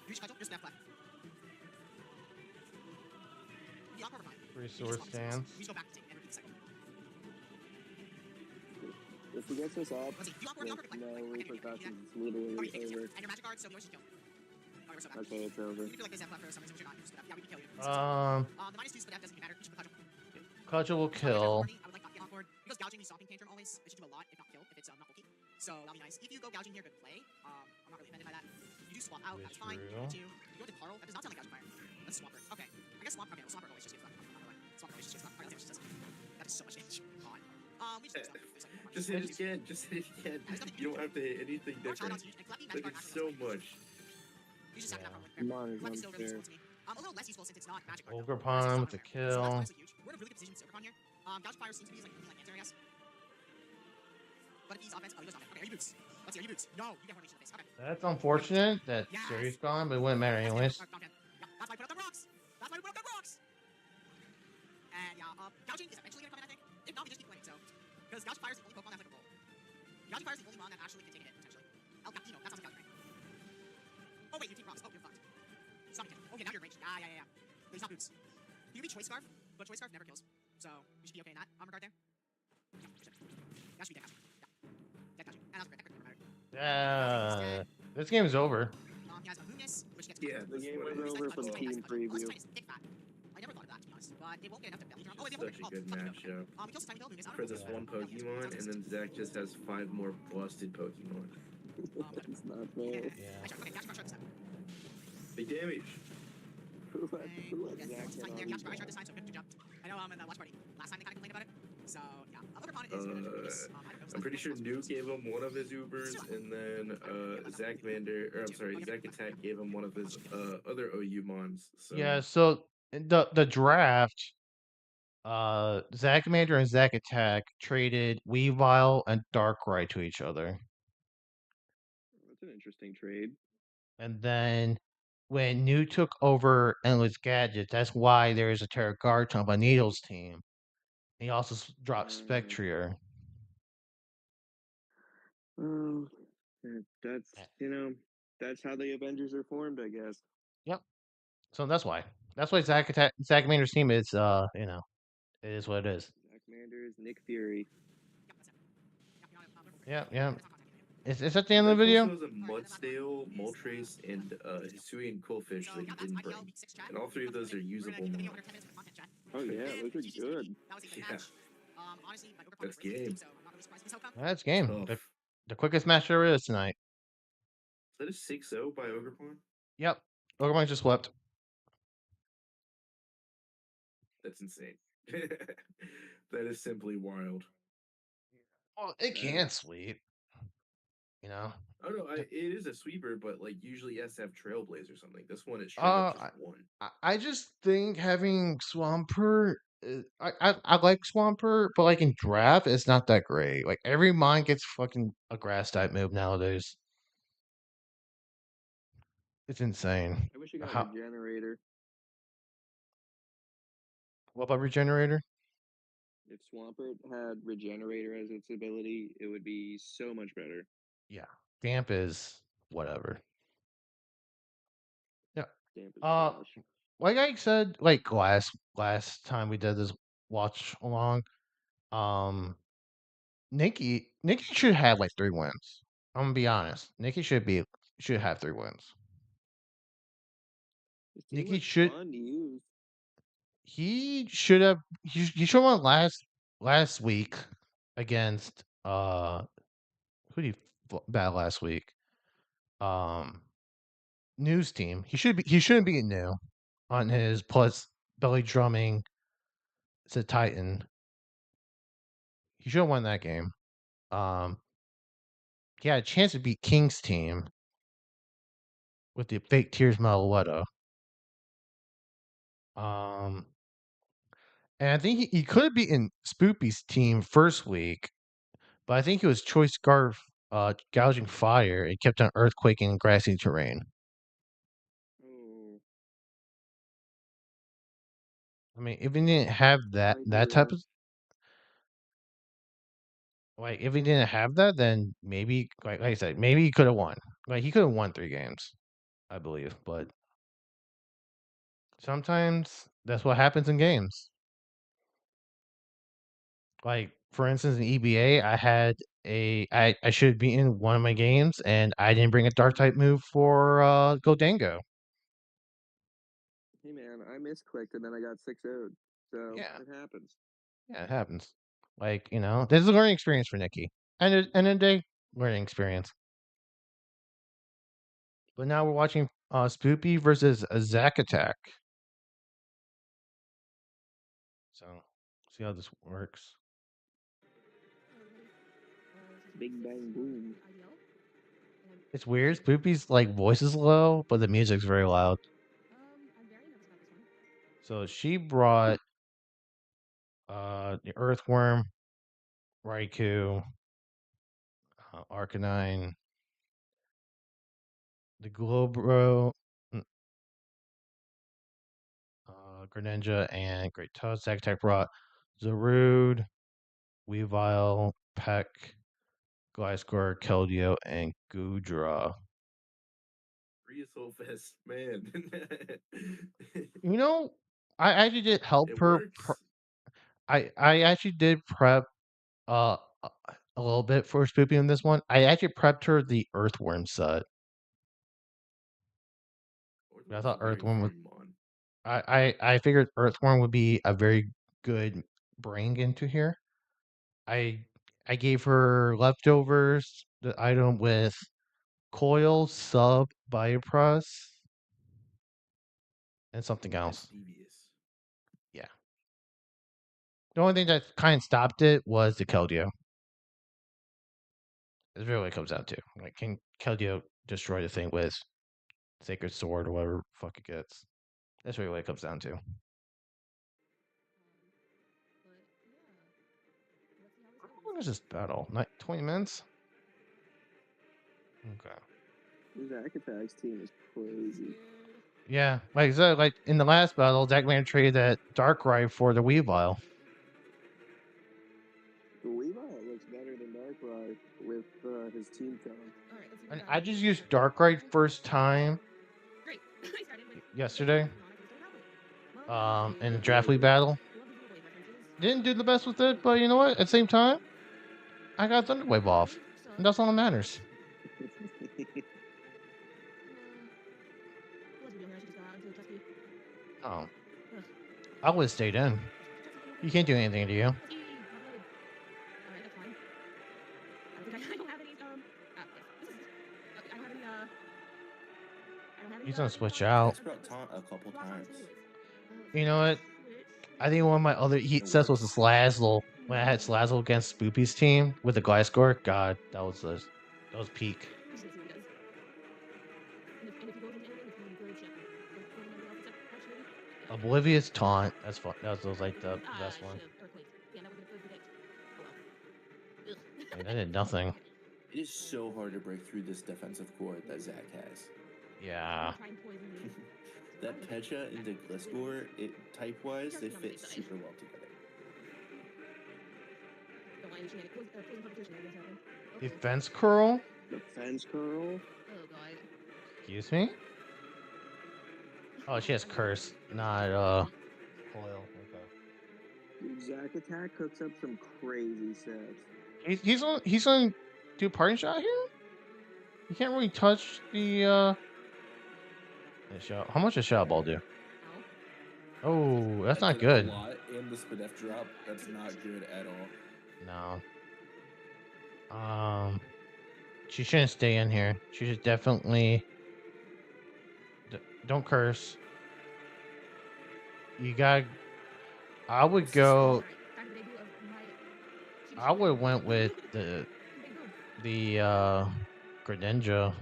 You just cudgel, just snap left. The Encore, we're fine. Resource stance. We just go back to take and repeat the cycle. If he gets us up Let's see. The Encore, with like, no I can repercussions, it's Oh, you literally think it's over. And your magic guard, so we always just kill. Oh, we're so bad. Okay, it's over. You feel like they zap left for some reason, which you're not. You just spit out. Yeah, we can kill you. The -2 spit out doesn't even matter. You should put cudgel. Cudgel will kill. I would like not get on board because gouging means stopping tantrum always. It should do a lot, if not kill, if it's not bulky. So that'll be nice. If you go gouging here, good play. I'm not really offended by that. You do swap out, that's fine. You True. do. You go to Carl, that does not sound like gouging fire. That's Swamper. Okay. I guess Swamp. Okay, well, Swamper always just gets fucked. Swamper always just gets fucked. Alright, that's what she says. That is so much damage. God. We just do stuff. There's like Just hit it again. Just hit it again. You don't have to hit anything different. Like it's so much. You just sack it out probably. Mine is Left is still really unfair. useful to me. A little less useful since it's not magic. Ogre Palm with the So kill. that's honestly huge. We're in a really good position with Silvercon here. Gouge Fire seems to be like answer, I guess. But if he's offense, oh, he goes offense. Okay, are you boots? Let's see, are you boots? No, you get Hornation in the face. Okay. That's unfortunate that Yes. Siri's gone, but it wouldn't matter anyways. Yeah, that's why I put up the rocks. That's why we put up the rocks. And yeah, gouging is eventually gonna come in, I think. If not, we just keep winning. So, because Gouge Fire is the only Pokemon that has like a roll. Gouge Fire is the only one that actually can take a hit potentially. El Capino, that sounds like Gouging, right? Oh wait, you team rocks. Oh, you're fucked. Stop it. Okay, now you're raged. Yeah. But he's not boots. You can be Choice Scarf, but Choice Scarf never kills. So you should be okay in that regard there. Yeah, you're set. That should be dead Gouge. Yeah. Dead Gouge. And that's great. That could matter. This game is over. He has a Moonus, which gets Yeah, The this game one was is over from team preview. I never thought of that, to be honest. But it won't get enough to belly drum. Oh, wait, such a good matchup. We kill some tiny Moonus. For this one Pokemon, and then Zach just has 5 more busted Pokemon. That's not fair. Yeah. Okay, Gouge Fire this time. Big damage. Who let Zach It's get like on there, these Gouge Fire this time, so good job. I know in the watch party last time they kind of complained about it. So yeah, other opponent is gonna do this. I'm pretty sure Nuke gave him one of his Ubers, and then Zach Attack gave him one of his other OU mons. So. Yeah, so the draft, Zack Commander and Zack Attack traded Weavile and Darkrai to each other. That's an interesting trade. And then when New took over Endless Gadget, that's why there is a Terra Garchomp on Needle's team. He also dropped Spectrier. That's that's how the Avengers are formed, I guess. Yep. So that's why. That's why Zack Commander's team is it is what it is. Sanders, Nick Fury. Yeah. Is that the end of Zach the video? also has a Mudstale, Moltres, and Hisuian Quillfish that he didn't bring. And all three of those are usable now. Oh yeah, those are good. Yeah. That's game. That's game. Tough. The quickest match there is tonight. Is that a 6-0 by Ogrepon? Yep. Pokemon just swept. That's insane. That is simply wild. Well, it can sweep. You know. Oh no, it is a sweeper, but like usually it has to have Trailblaze or something. This one is straight up Uh, just one. I just think having Swampert, I like Swampert, but like in draft, it's not that great. Like every mine gets fucking a grass type move nowadays. It's insane. I wish I got How? Regenerator. What about Regenerator? If Swampert had Regenerator as its ability, it would be so much better. Yeah, Damp is whatever. Yeah. Damp is Uh, trash. like I said, like last time we did this watch along, um, Nikki should have like 3 wins. I'm gonna be honest. Nikki should have 3 wins. This team Nikki looks should fun to use. he should have won last week against who did he battle last week? Um, News team. He shouldn't be new on his plus belly drumming. It's a Titan. He should have won that game. Um, he had a chance to beat King's team with the fake Tears Maluetta. Um, and I think he could have beaten Spoopy's team first week, but I think it was Choice Scarf gouging fire and kept on earthquaking grassy terrain. Oh, I mean, if he didn't have might be that type rough. of like, if he didn't have that, then maybe like I said, maybe he could have won. Like he could have won 3 games, I believe. But sometimes that's what happens in games. Like for instance, in EBA, I should have beaten one of my games, and I didn't bring a dark type move for Godango. Hey man, I misclicked and then I got 6-0'd. So Yeah, it happens. yeah, it happens. Like this is a learning experience for Nikki, and end of the day, learning experience. But now we're watching Spoopy versus a Zack Attack. So see how this works. Big bang boom. It's weird. Spoopy's like voice is low, but the music's very loud. So she brought the Earthworm, Raikou, Arcanine, the Globro, Greninja, and Great Toad. Zack Attack brought Zarude, Weavile, Peck, Gliscor, Keldeo, and Goodra. Reasol Fest, man. You know, I actually did help It her. works. I actually did prep uh a a little bit for Spoopy on this one. I actually prepped her the Earthworm set. I Orthworm's a thought very Earthworm was fun mon. I figured Earthworm would be a very good bring into here. I I gave her leftovers, the item with coil, sub, biopress, and something That's else. devious. Yeah. The only thing that kind of stopped it was the Keldeo. That's really what it comes down to. Like, can Keldeo destroy the thing with Sacred Sword or whatever the fuck it gets? That's really what it comes down to. How long is this battle? 20 minutes? Okay. Zack Attack's team is crazy. Yeah, like I said, like in the last battle, Jackman traded that Darkrai for the Weavile. The Weavile looks better than Darkrai with his team comp. And I just used Darkrai first time yesterday. In the draft league battle. Didn't do the best with it, but you know what? At the same time, I got Thunderwave off. And that's all that matters. Oh. I would have stayed in. You can't do anything to you. He's gonna switch out. Sprout taunt a couple times. You know what? I think one of my other heat sets was the Slazzle. When I had Slazzle against Spoopy's team with the Gliscor. God, that was peak. Oblivious Taunt. That's fun. That was like the best one. Wait, that did nothing. It is so hard to break through this defensive core that Zach has. Yeah. That Pecha into Gliscor, type-wise, they fit super well together. Defense curl? Defense curl? Excuse me? Oh, she has curse, not coil. Okay. Dude, Zack Attack cooks up some crazy sets. He's on do parting shot here? You can't really touch the shot. How much does shot ball do? Oh, that's not did good. A lot, and the Spadef drop, that's not good at all. No. She shouldn't stay in here. She should definitely don't curse. You got. I would go. I would have went with the Greninja.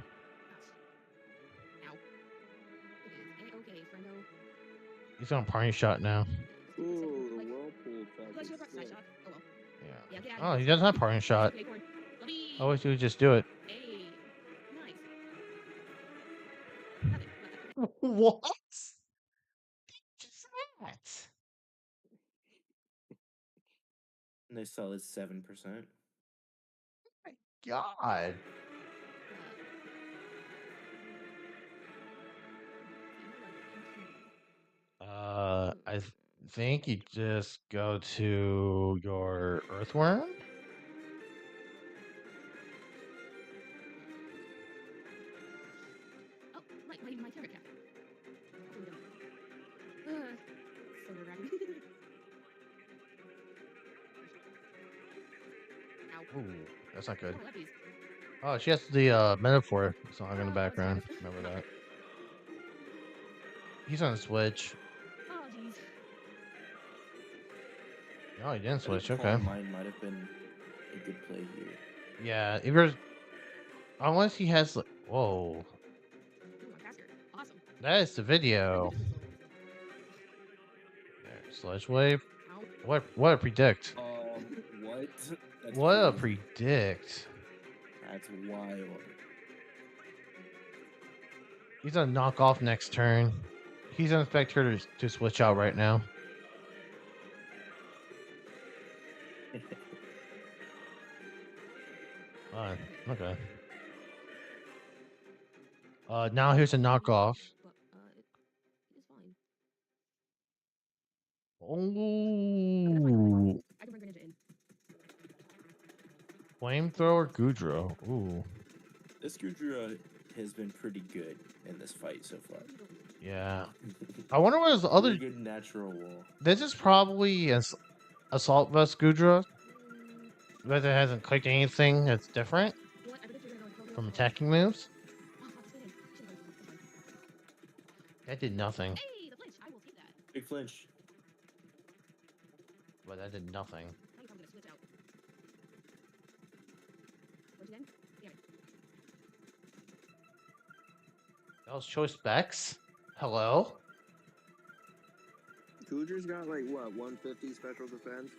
He's on party shot now. Ooh, the whirlpool effect is sick. Yeah. Oh, he doesn't have parting shot. I wish he would just do it. What? Just that. Nice solid 7%. God. I think you just go to your Earthworm. My target cap. So nerve-wracking. Ow. Ooh, that's not good. Oh, lefties. Oh, she has the metaphor song in the background. Remember that. He's on the Switch. Oh, jeez. No, he didn't switch. I think Okay. Calm Mind might have been a good play here. Yeah, if you're. Unless he has. Whoa. Ooh, I'm faster. Awesome. That is the video. There, Sludge Wave. Ow. What a predict. What? That's What a crazy. predict. That's wild. He's gonna knock off next turn. He's gonna expect her to switch out right now. Fine. Okay. Now here's a knockoff. But, it is fine. Oh. I can bring Greninja in. Flamethrower Goodrow. Ooh. This Gudra has been pretty good in this fight so far. Yeah. I wonder what his other. Pretty good natural wall. This is probably Assault Vest Goodra. But it hasn't clicked anything that's different You know what? I predict you're gonna go from attacking moves. Oh, I'll stay in. Should've gone. That's fine. That did nothing. Hey, the flinch. I will take that. Big flinch. But that did nothing. I think I'm gonna switch out. Once again? Damn it. That was choice specs. Hello? Kudra's got like what, 150 special defense?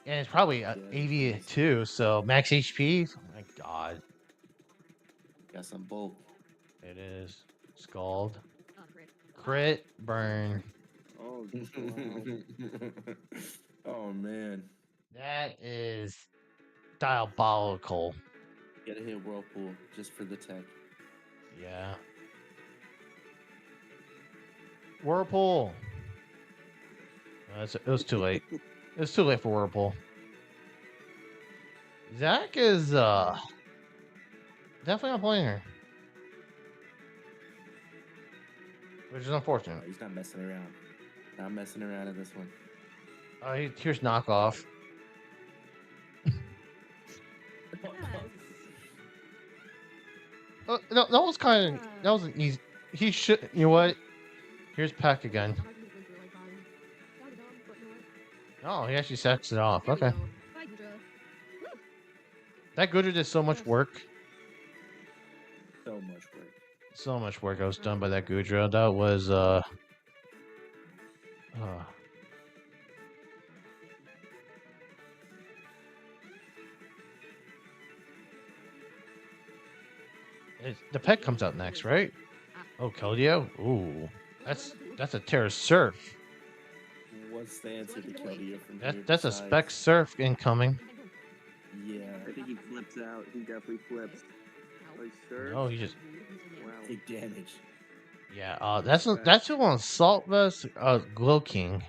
And it's probably Yeah, 80 nice. too, so max HP. Oh my god. Got some bulk. It is. Scald. Oh, the crit. Crit. Burn. Oh, wow. Oh man. That is diabolical. Gotta hit Whirlpool just for the tech. Yeah. Whirlpool. It was too late. It's too late for Whirlpool. Zach is definitely not playing her, which is unfortunate. He's not messing around. Not messing around in this one. Here's knockoff. No, that was kind of that was an easy. He should. You know what? Here's Peck again. Oh, he actually sets it off. Okay. That Goodra did so much work. So much work. So much work that was done by that Goodra. That was the pet comes out next, right? Oh, Keldeo? Ooh. That's a Terra Surf. What's the answer to Keldeo from That's here? that's a Spec Surf incoming. Yeah. I think he flips out. He definitely flips. Like, sir. Oh, he just Wow. Take damage. yeah. That's who on Salt Vest. Glow King.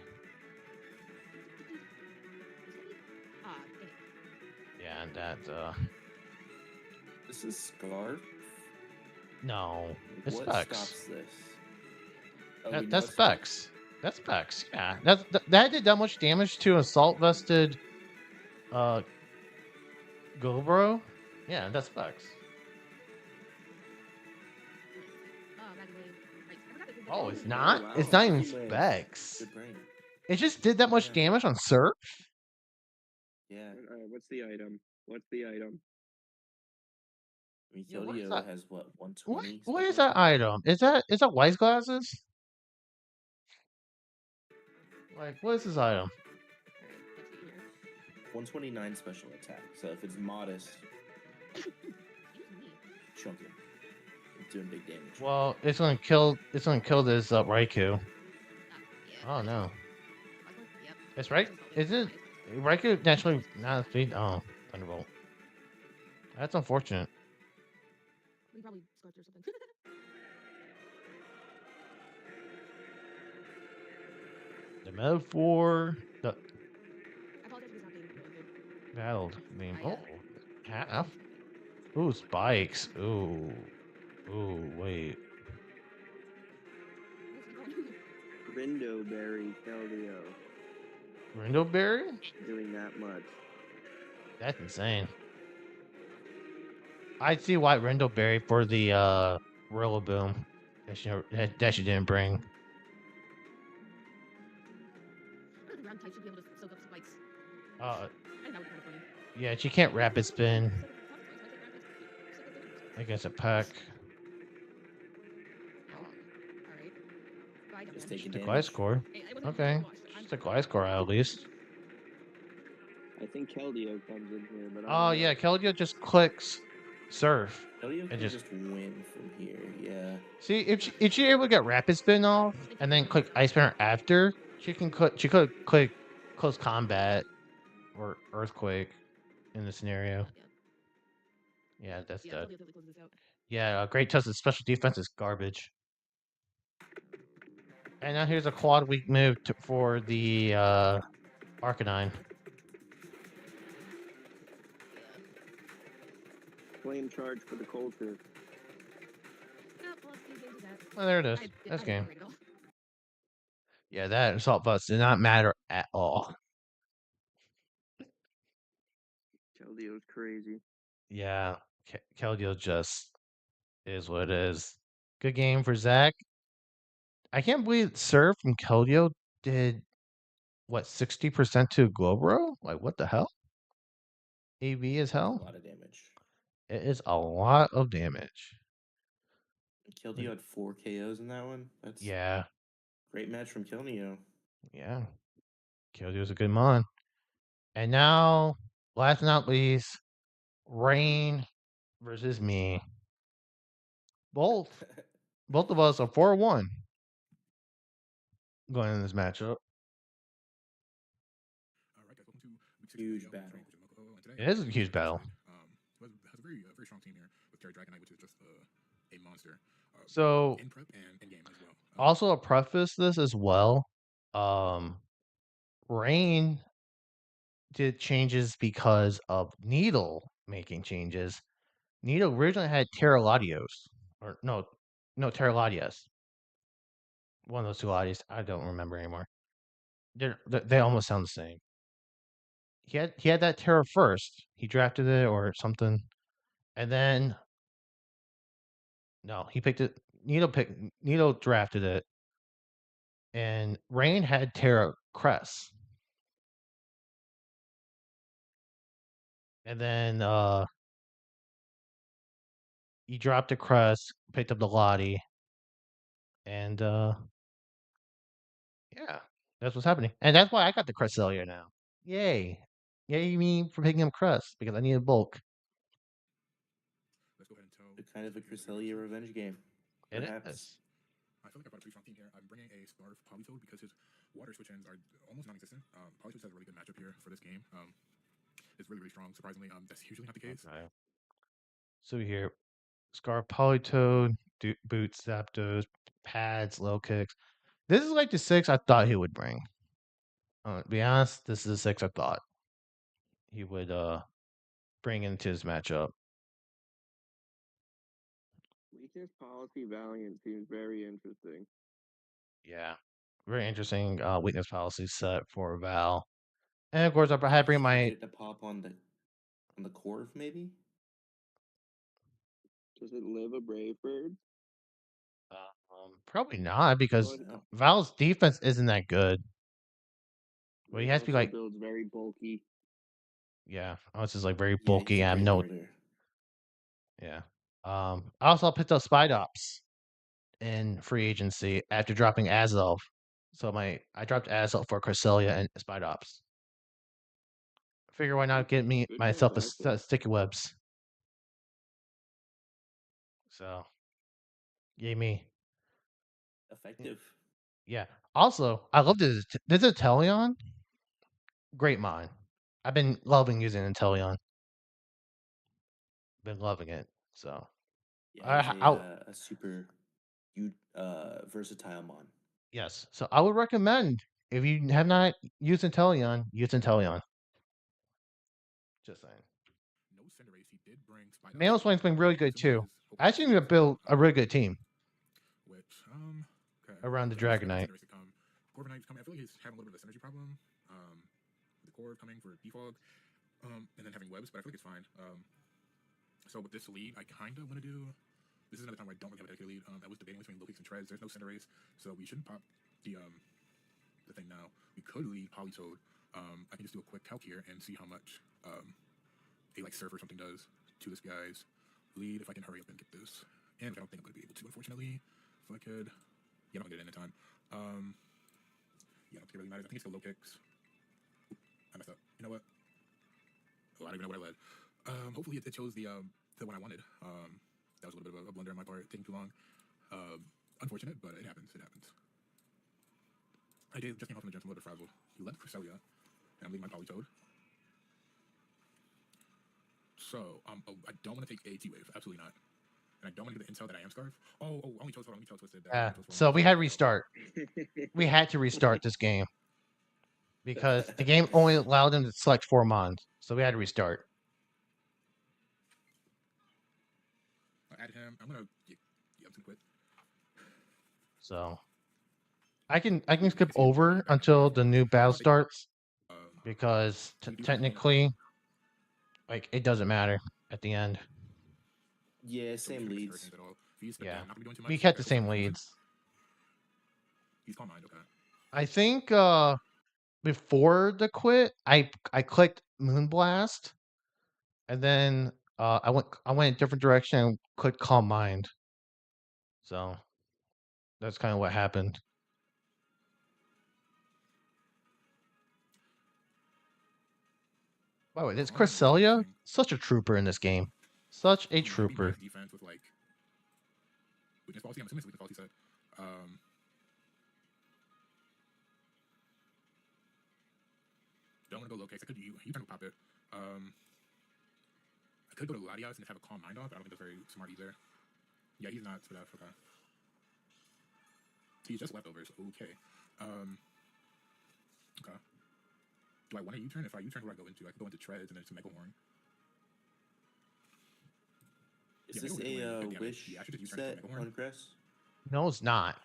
Yeah, and that This is Scarf. no, it's What Specs. stops this? Oh, we know That's it's Specs. That's Specs. Yeah, that did that much damage to a Salt Vested Gobro. Yeah, that's Specs. Oh, it's not. wow. It's not even He lands. Specs. Good brain. It just did that much Yeah. damage on Surf. Yeah. What's the item? What's the item? I mean, Yeah, what is Keldeo that? has what, 120? What is special that attack? item? Is that Wise Glasses? Like, what is this item? 129 special attack. So if it's modest, chunky. It's doing big damage. Well, it's gonna kill this Raikou. Oh no. It's right. Is it Raikou naturally not speed? Oh, Thunderbolt. That's unfortunate. The metaphor, the battled. I mean, oh, half. Ooh, spikes. Ooh, wait. Rindoberry Keldeo. Rindoberry? Doing that much. That's insane. I see why Rindoberry for the Rillaboom that she didn't bring. Yeah, she can't rapid spin. I guess a pack. Just taking The damage. Glide score. Okay. Just a Glide score at least. I think Keldeo comes in here, but Oh yeah, Keldeo just clicks Surf. Keldeo can just- just win from here. Yeah. See, if she able to get rapid spin off and then click Ice Spinner after, she could click close combat or earthquake in the scenario. Yeah, that's dead. Yeah, Great Tusk's special defense is garbage. And now here's a quad weak move for the Arcanine. Flame charge for the culture. Well, there it is. That's game. Yeah, that Assault Bust did not matter at all. Keldeo's crazy. Yeah, Keldeo just is what it is. Good game for Zach. I can't believe Surf and Keldeo did what 60% to Globro? Like what the hell? AV is A hell. lot of damage. It is a lot of damage. Keldeo had 4 KOs in that one. That's Yeah. great match from Keldeo. Yeah. Keldeo's a good mon. And now, last but not least, Rain versus me. Both of us are 4-1 going in this matchup. Huge battle. It is a huge battle. Has a very strong team here with Terry Dragonite, which is just a monster. So, in prep and in game as well. Also, to preface this as well, Rain did changes because of Needle making changes. Needle originally had Terraladios, or no Terraladias. One of those two Ladies. I don't remember anymore. They almost sound the same. He had that Terra first. He drafted it or something, and then no, he picked it. Needle drafted it, and Rain had Terra Crest, and then he dropped the Crest, picked up the Lottie, and yeah, that's what's happening, and that's why I got the Cresselia now. Yay! Yay me for picking up Crest because I needed bulk. Let's go ahead and tell. The kind of a Cresselia revenge game, It perhaps. is. I feel like I brought a pretty strong team here. I'm bringing a Scarf Polytoad because his water switch ends are almost non-existent. Polytoad has a really good matchup here for this game. It's really, really strong. Surprisingly, that's usually not the case. Okay. So here, Scar Polytoad, Boots, Zapdos, Pads, Low Kicks. This is like the 6 I thought he would bring. To be honest, this is the 6 I thought he would bring into his matchup. Weakness policy Valiant seems very interesting. Yeah. Very interesting weakness policy set for Val. And of course, I had to bring my. Get it to pop on the Corv, maybe? Does it live a Brave Bird? Probably not because Well, No. Val's defense isn't that good. Well, he it has to be also like. builds very bulky. Yeah, it's just like very Yeah, he's bulky. a I have great no. builder. Yeah. I also picked up Spidops in free agency after dropping Azelf. So I dropped Azelf for Cresselia and Spidops. Figure why not get Good myself transaction. a sticky webs. So yay me. Effective. Yeah. Also, I love this Inteleon. Great mind. I've been loving using Inteleon. Been loving it. So Yeah, he's I a super versatile mon. yes. So I would recommend if you have not used Inteleon, use Inteleon. Just saying. No Cinderace. He did bring Spider. Mailswing's been really good too. I actually need to build a really good team Which okay. around the Definitely expect Dragonite. Cinderace to come. Corviknight's coming. I feel like he's having a little bit of a synergy problem. The core coming for defog, and then having webs, but I feel like it's fine. So with this lead, I kind of want to do. This is another time where I don't really have a dedicated lead. I was debating between low kicks and treads. There's no Cinderace, so we shouldn't pop the thing now. We could lead Polytoad. I can just do a quick calc here and see how much a like surf or something does to this guy's lead if I can hurry up and get this. And I don't think I'm going to be able to, unfortunately. If I could, yeah, I'm going to get it in time. Yeah, I don't think it really matters. I think it's the low kicks. Oop, I messed up. You know what? Oh, I don't even know what I led. Hopefully it chose the one I wanted. That was a little bit of a blunder on my part, taking too long. Unfortunate, but it happens. It happens. I did just came off from the gym, a little bit frazzled. He left Cresselia, and I'm leaving my Polytoad. So, I don't want to take a T-Wave, absolutely not. And I don't want to get the intel that I am Scarf. Oh, only chose, hold on, let me tell Twisted that. Yeah. So we had to restart. We had to restart this game because the game only allowed him to select 4 mons. So we had to restart. I add him. I'm gonna, yeah, I'm gonna quit. So I can skip over until the new battle starts because technically, like it doesn't matter at the end. Yeah, same leads. Yeah, we kept the same leads. He's Calm Mind, okay. I think before the quit, I clicked Moonblast, and then I went a different direction and clicked Calm Mind. So that's kind of what happened. By the way, this Cresselia, such a trooper in this game. Such a trooper. Defense with like weakness policy. I'm assuming it's weakness policy set. Don't want to go low kicks. I could you trying to pop it. I could go to Latias and have a calm mind off, but I don't think that's very smart either. Yeah, he's not spit off. Okay. He's just leftovers. Okay. Okay. Do I want to U-turn? If I U-turn, where do I go into? I could go into treads and then to Mega Horn. Is Yeah, this Mega Horn doing a good damage. wish Yeah, I should just U-turn to set Mega Horn. on Cress? No, it's not.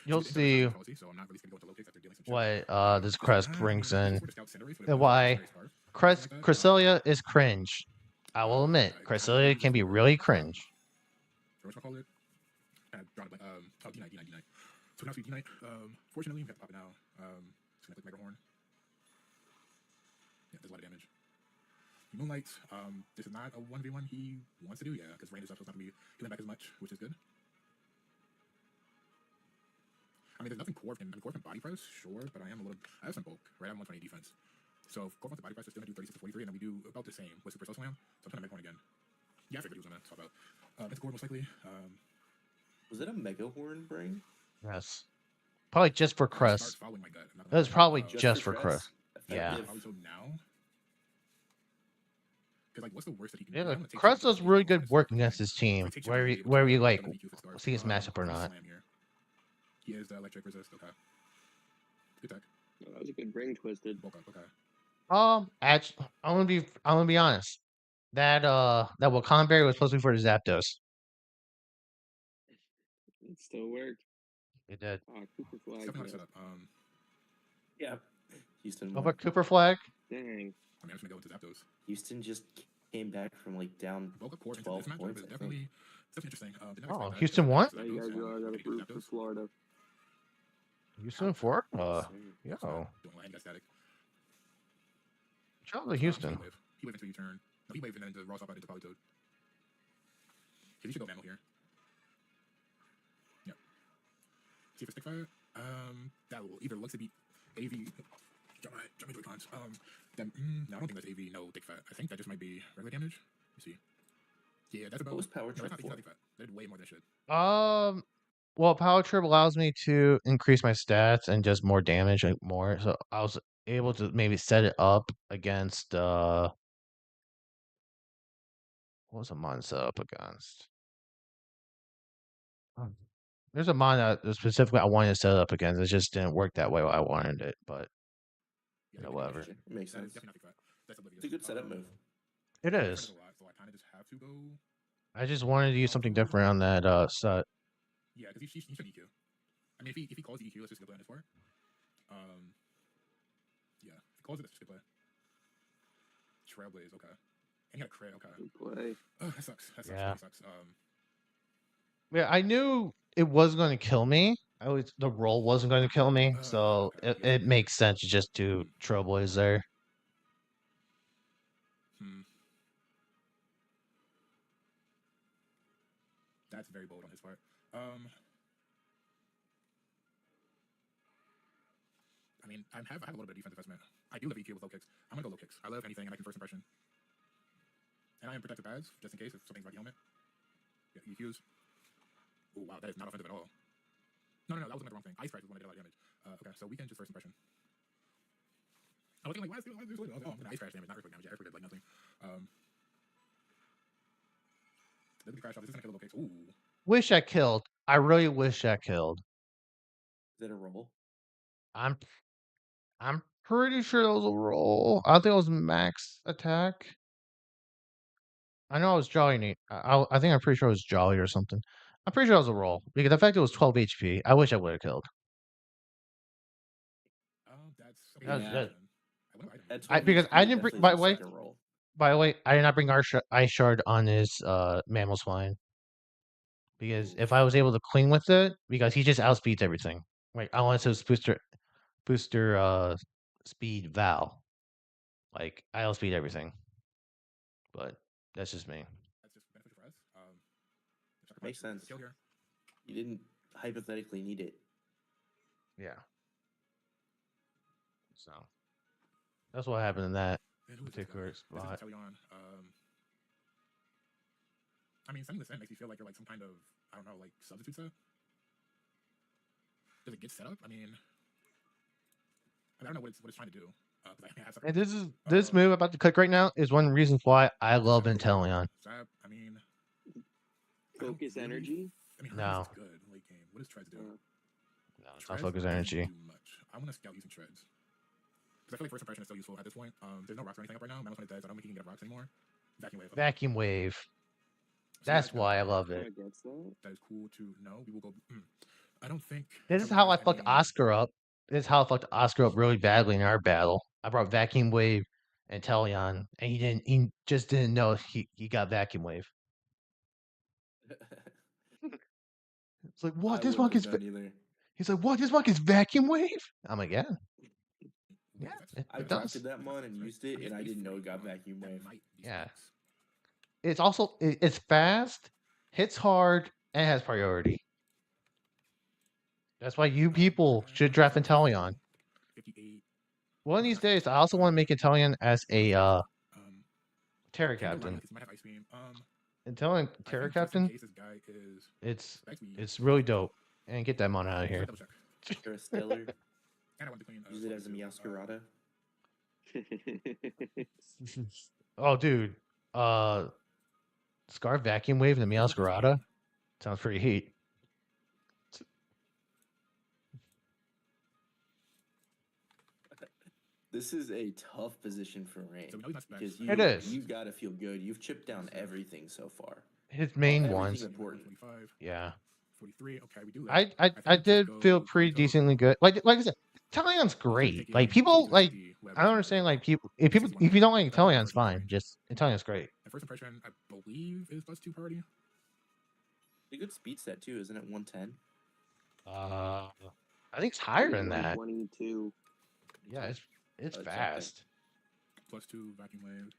You'll So we did see policy, so I'm not really going to go into low kicks after dealing some what this just, crest I brings mean, in. for the Scout Cinderace, but And it was why Legendary Scarf. Something like that. Cresselia is cringe. I will admit, I Cresselia can be really cringe. What's I call it? Drawn a blank. D9, D9, D9. So now see D9. Fortunately, we got to pop it now. Just gonna click Mega Horn. Yeah, does a lot of damage. Moonlight. This is not a 1v1 he wants to do, yeah, because rain is up, so it's not gonna be healing back as much, which is good. I mean, there's nothing core can body press, sure, but I have some bulk, right? I have 120 defense. So if core wants to body press, we're still gonna do 36 to 43, and then we do about the same with Super Soul Slam. So I'm trying to Mega Horn again. Yeah, I figured he was gonna swap out. It's core most likely. Was it a Mega Horn bring? Yes. Probably just for Crest. That's probably just for Crest. Yeah. So now, because like, what's the worst that he can Yeah, do? Crest does really good work against his team. Where you like see his matchup or not. He is the electric resist. Okay. Good tech. Oh, that was a good brain twisted. Okay. Actually, I'm gonna be honest. That Wakanda berry was supposed to be for the Zapdos. It still worked. It did. Oh, Cooper Flag. Something how to set up. Yeah. Houston. Over Cooper Flag. Dang. I mean, I'm just gonna go into Zapdos. Houston just came back from like down 12 points. Definitely interesting. Oh, Houston won? Now you guys know I got approved for Florida. Houston for? Yo. Shout out to Houston. He waved into U-turn. No, he waved and then into Raw Swap out into Polytoad. Okay, he should go Mammal here. Yep. See if it's stick fire. That will either look to be AV. Drop my Joy-Cons. Then, no, I don't think that's AV. No, thick fat. I think that just might be regular damage. You see. Yeah, that's about. What was Power Trip for? for? They did way more than shit. Well, Power Trip allows me to increase my stats and just more damage, like more. So I was able to maybe set it up against what was a mon set up against? There's a mon that specifically I wanted to set it up against. It just didn't work that way I wanted it, but whatever. It makes sense. It's a good setup move. It is. So I kind of just have to go. I just wanted to use something different on that set. Yeah, because he should EQ. I mean, if he calls the EQ, let's just go play on his floor. Yeah, if he calls it, let's just go play. Trailblaze, okay. And he got a crit, okay. Good play. Oh, that sucks. That sucks. Yeah. That sucks. Yeah, I knew it was going to kill me. The roll wasn't going to kill me, so it makes sense to just do Trailblaze there. That's very bold on his part. I mean, I have a little bit of defensive investment. I do love EQ with low kicks. I'm gonna go low kicks. I love anything, and I can first impression. And I am protective pads, just in case if something's about the helmet. Yeah, EQs. Oh wow, that is not offensive at all. No, that was the wrong thing. Ice Strike is one that did a lot of damage. Okay, so we can just first impression. I was thinking like, why is this? Oh, I'm gonna Ice Crash damage, not earthquake damage. Yeah, earthquake did like nothing. Look at the crash out. This is gonna kill the low kicks. Ooh. Wish I killed. I really wish I killed. Is that a roll? I'm pretty sure that was a roll. I don't think it was max attack. I know it was Jolly. I think I'm pretty sure it was Jolly or something. I'm pretty sure it was a roll because the fact it was 12 HP. I wish I would have killed. Because I didn't bring. By the way, I did not bring Ice Shard on his Mammal Spine. Because if I was able to clean with it, because he just outspeeds everything. Like I wanted to booster speed Val. Like I outspeed everything. But that's just me. That's just beneficial for us. Makes sense. You didn't hypothetically need it. Yeah. So that's what happened in that particular spot. I mean, sending this in makes you feel like you're like some kind of, I don't know, like substitute set. Does it get set up? I mean, I don't know what it's trying to do. And this move I'm about to click right now is one reason why I love Inteleon. I mean, Focus energy. I mean, no. Good late game. What does Treads do? No, it's not focus energy. I'm gonna scout using shreds because I feel like first impression is still useful at this point. There's no rocks or anything up right now. Manus when it does, I don't think you can get rocks anymore. Vacuum wave. Okay. Vacuum wave. So yeah, That's why I love it. I guess that. that is cool to know. We will go. I don't think This is Tony how I has fucked any. Oscar up. This is how I fucked Oscar up really badly in our battle. I brought Vacuum Wave and Teleon, and he just didn't know he got Vacuum Wave. It's like, what? I This wouldn't monk have is. known either. He's like, what? This monk is Vacuum Wave? I'm like, yeah, Wait, yeah, that's, I it that's does. crafted that mon and right? used it, I mean, and I it's didn't know free, it got but vacuum that wave. might be Yeah. specs. It's also it's fast, hits hard, and has priority. That's why you Where people we're at, should draft 57 to Inteleon. 58. One of Okay, these that's days, I also 55. want to make Inteleon as a Um, Terra can't go wrong Captain. because he might have ice beam. Inteleon I Terra think just in Captain, case this guy is it's specs, we it's really dope. And get that mon out of let's here. double check. Or a stellar. And I want to clean. Use it as a Meowscarada. Oh, dude, uh, Scar Vacuum Wave and the Meowscarada sounds pretty heat. This is a tough position for Rain So we know he's not because specs. It is. you gotta feel good. You've chipped down everything so far. His main Everything ones. important. 45, Yeah. 43. Okay, we do that. I think I we just did go feel pretty Ponytail. decently good. Like I said, Italian's He's gonna be great. Like taking people 52 to like 60 web I don't versus understand Metro. like people He's 61 if you range. don't like That's pretty Italian's much his fine. range. Just Italian's great. And first impression, I believe, is +2 priority. A good speed set too, isn't it? 110. I think it's higher than that. 122. Yeah, it's Check that. fast. +2 vacuum wave.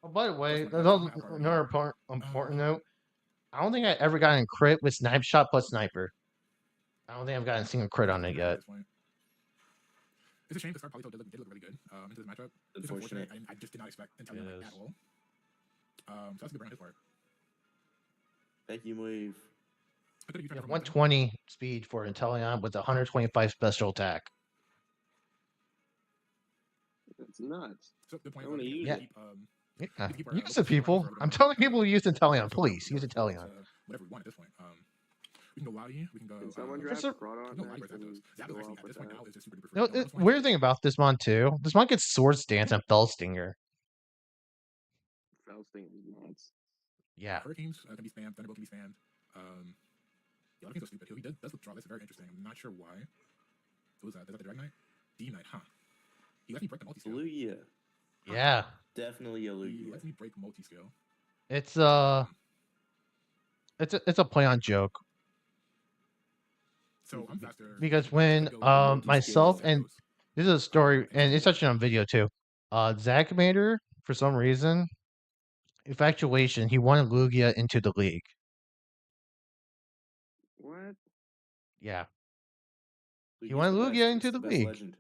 Oh, by the way, Plus there's 1 also half priority. another important note. I don't think I ever got in crit with snipe shot plus sniper. I don't think I've gotten a single crit on it yet. At this point. It's a shame because Ponytail did look really good into this matchup. It's unfortunate. I just did not expect Inteleon at all. So that's a good round his part. Vacuum wave. I could have Yeah, 120 speed for Inteleon with 125 special attack. That's nuts. So good point. I wanna use Yeah. it. Yeah, keep our use it, local people. for I'm everyone. telling people to use Inteleon, So please. we Use can go Inteleon. to whatever we want at this point. We can go Lottie. We can go. Can someone There's draft a- Groudon No, next Zapdos. and Zapdos go actually off at with this point that? now is just super duper You know, free. weird thing about this mon too. This mon gets Swords Dance and Fell Stinger. Felsting is nuts. Yeah. Hurricanes can be spammed. Thunderbolt can be spammed. Yeah, Hurricanes are stupid. He does withdraw. That's very interesting. I'm not sure why. What was that? Is that the Dragonite? D-Knight, huh? He let me break the multi-scale. Lugia. Yeah. Definitely a He Lugia. lets me break multi-scale. It's it's a play on joke. So I'm faster. Because when myself and this is a story and it's actually on video too. Zach Mater, for some reason, infatuation, he wanted Lugia into the league. What? Yeah. Lugia's wanted the Lugia best. into It's the best league. legend.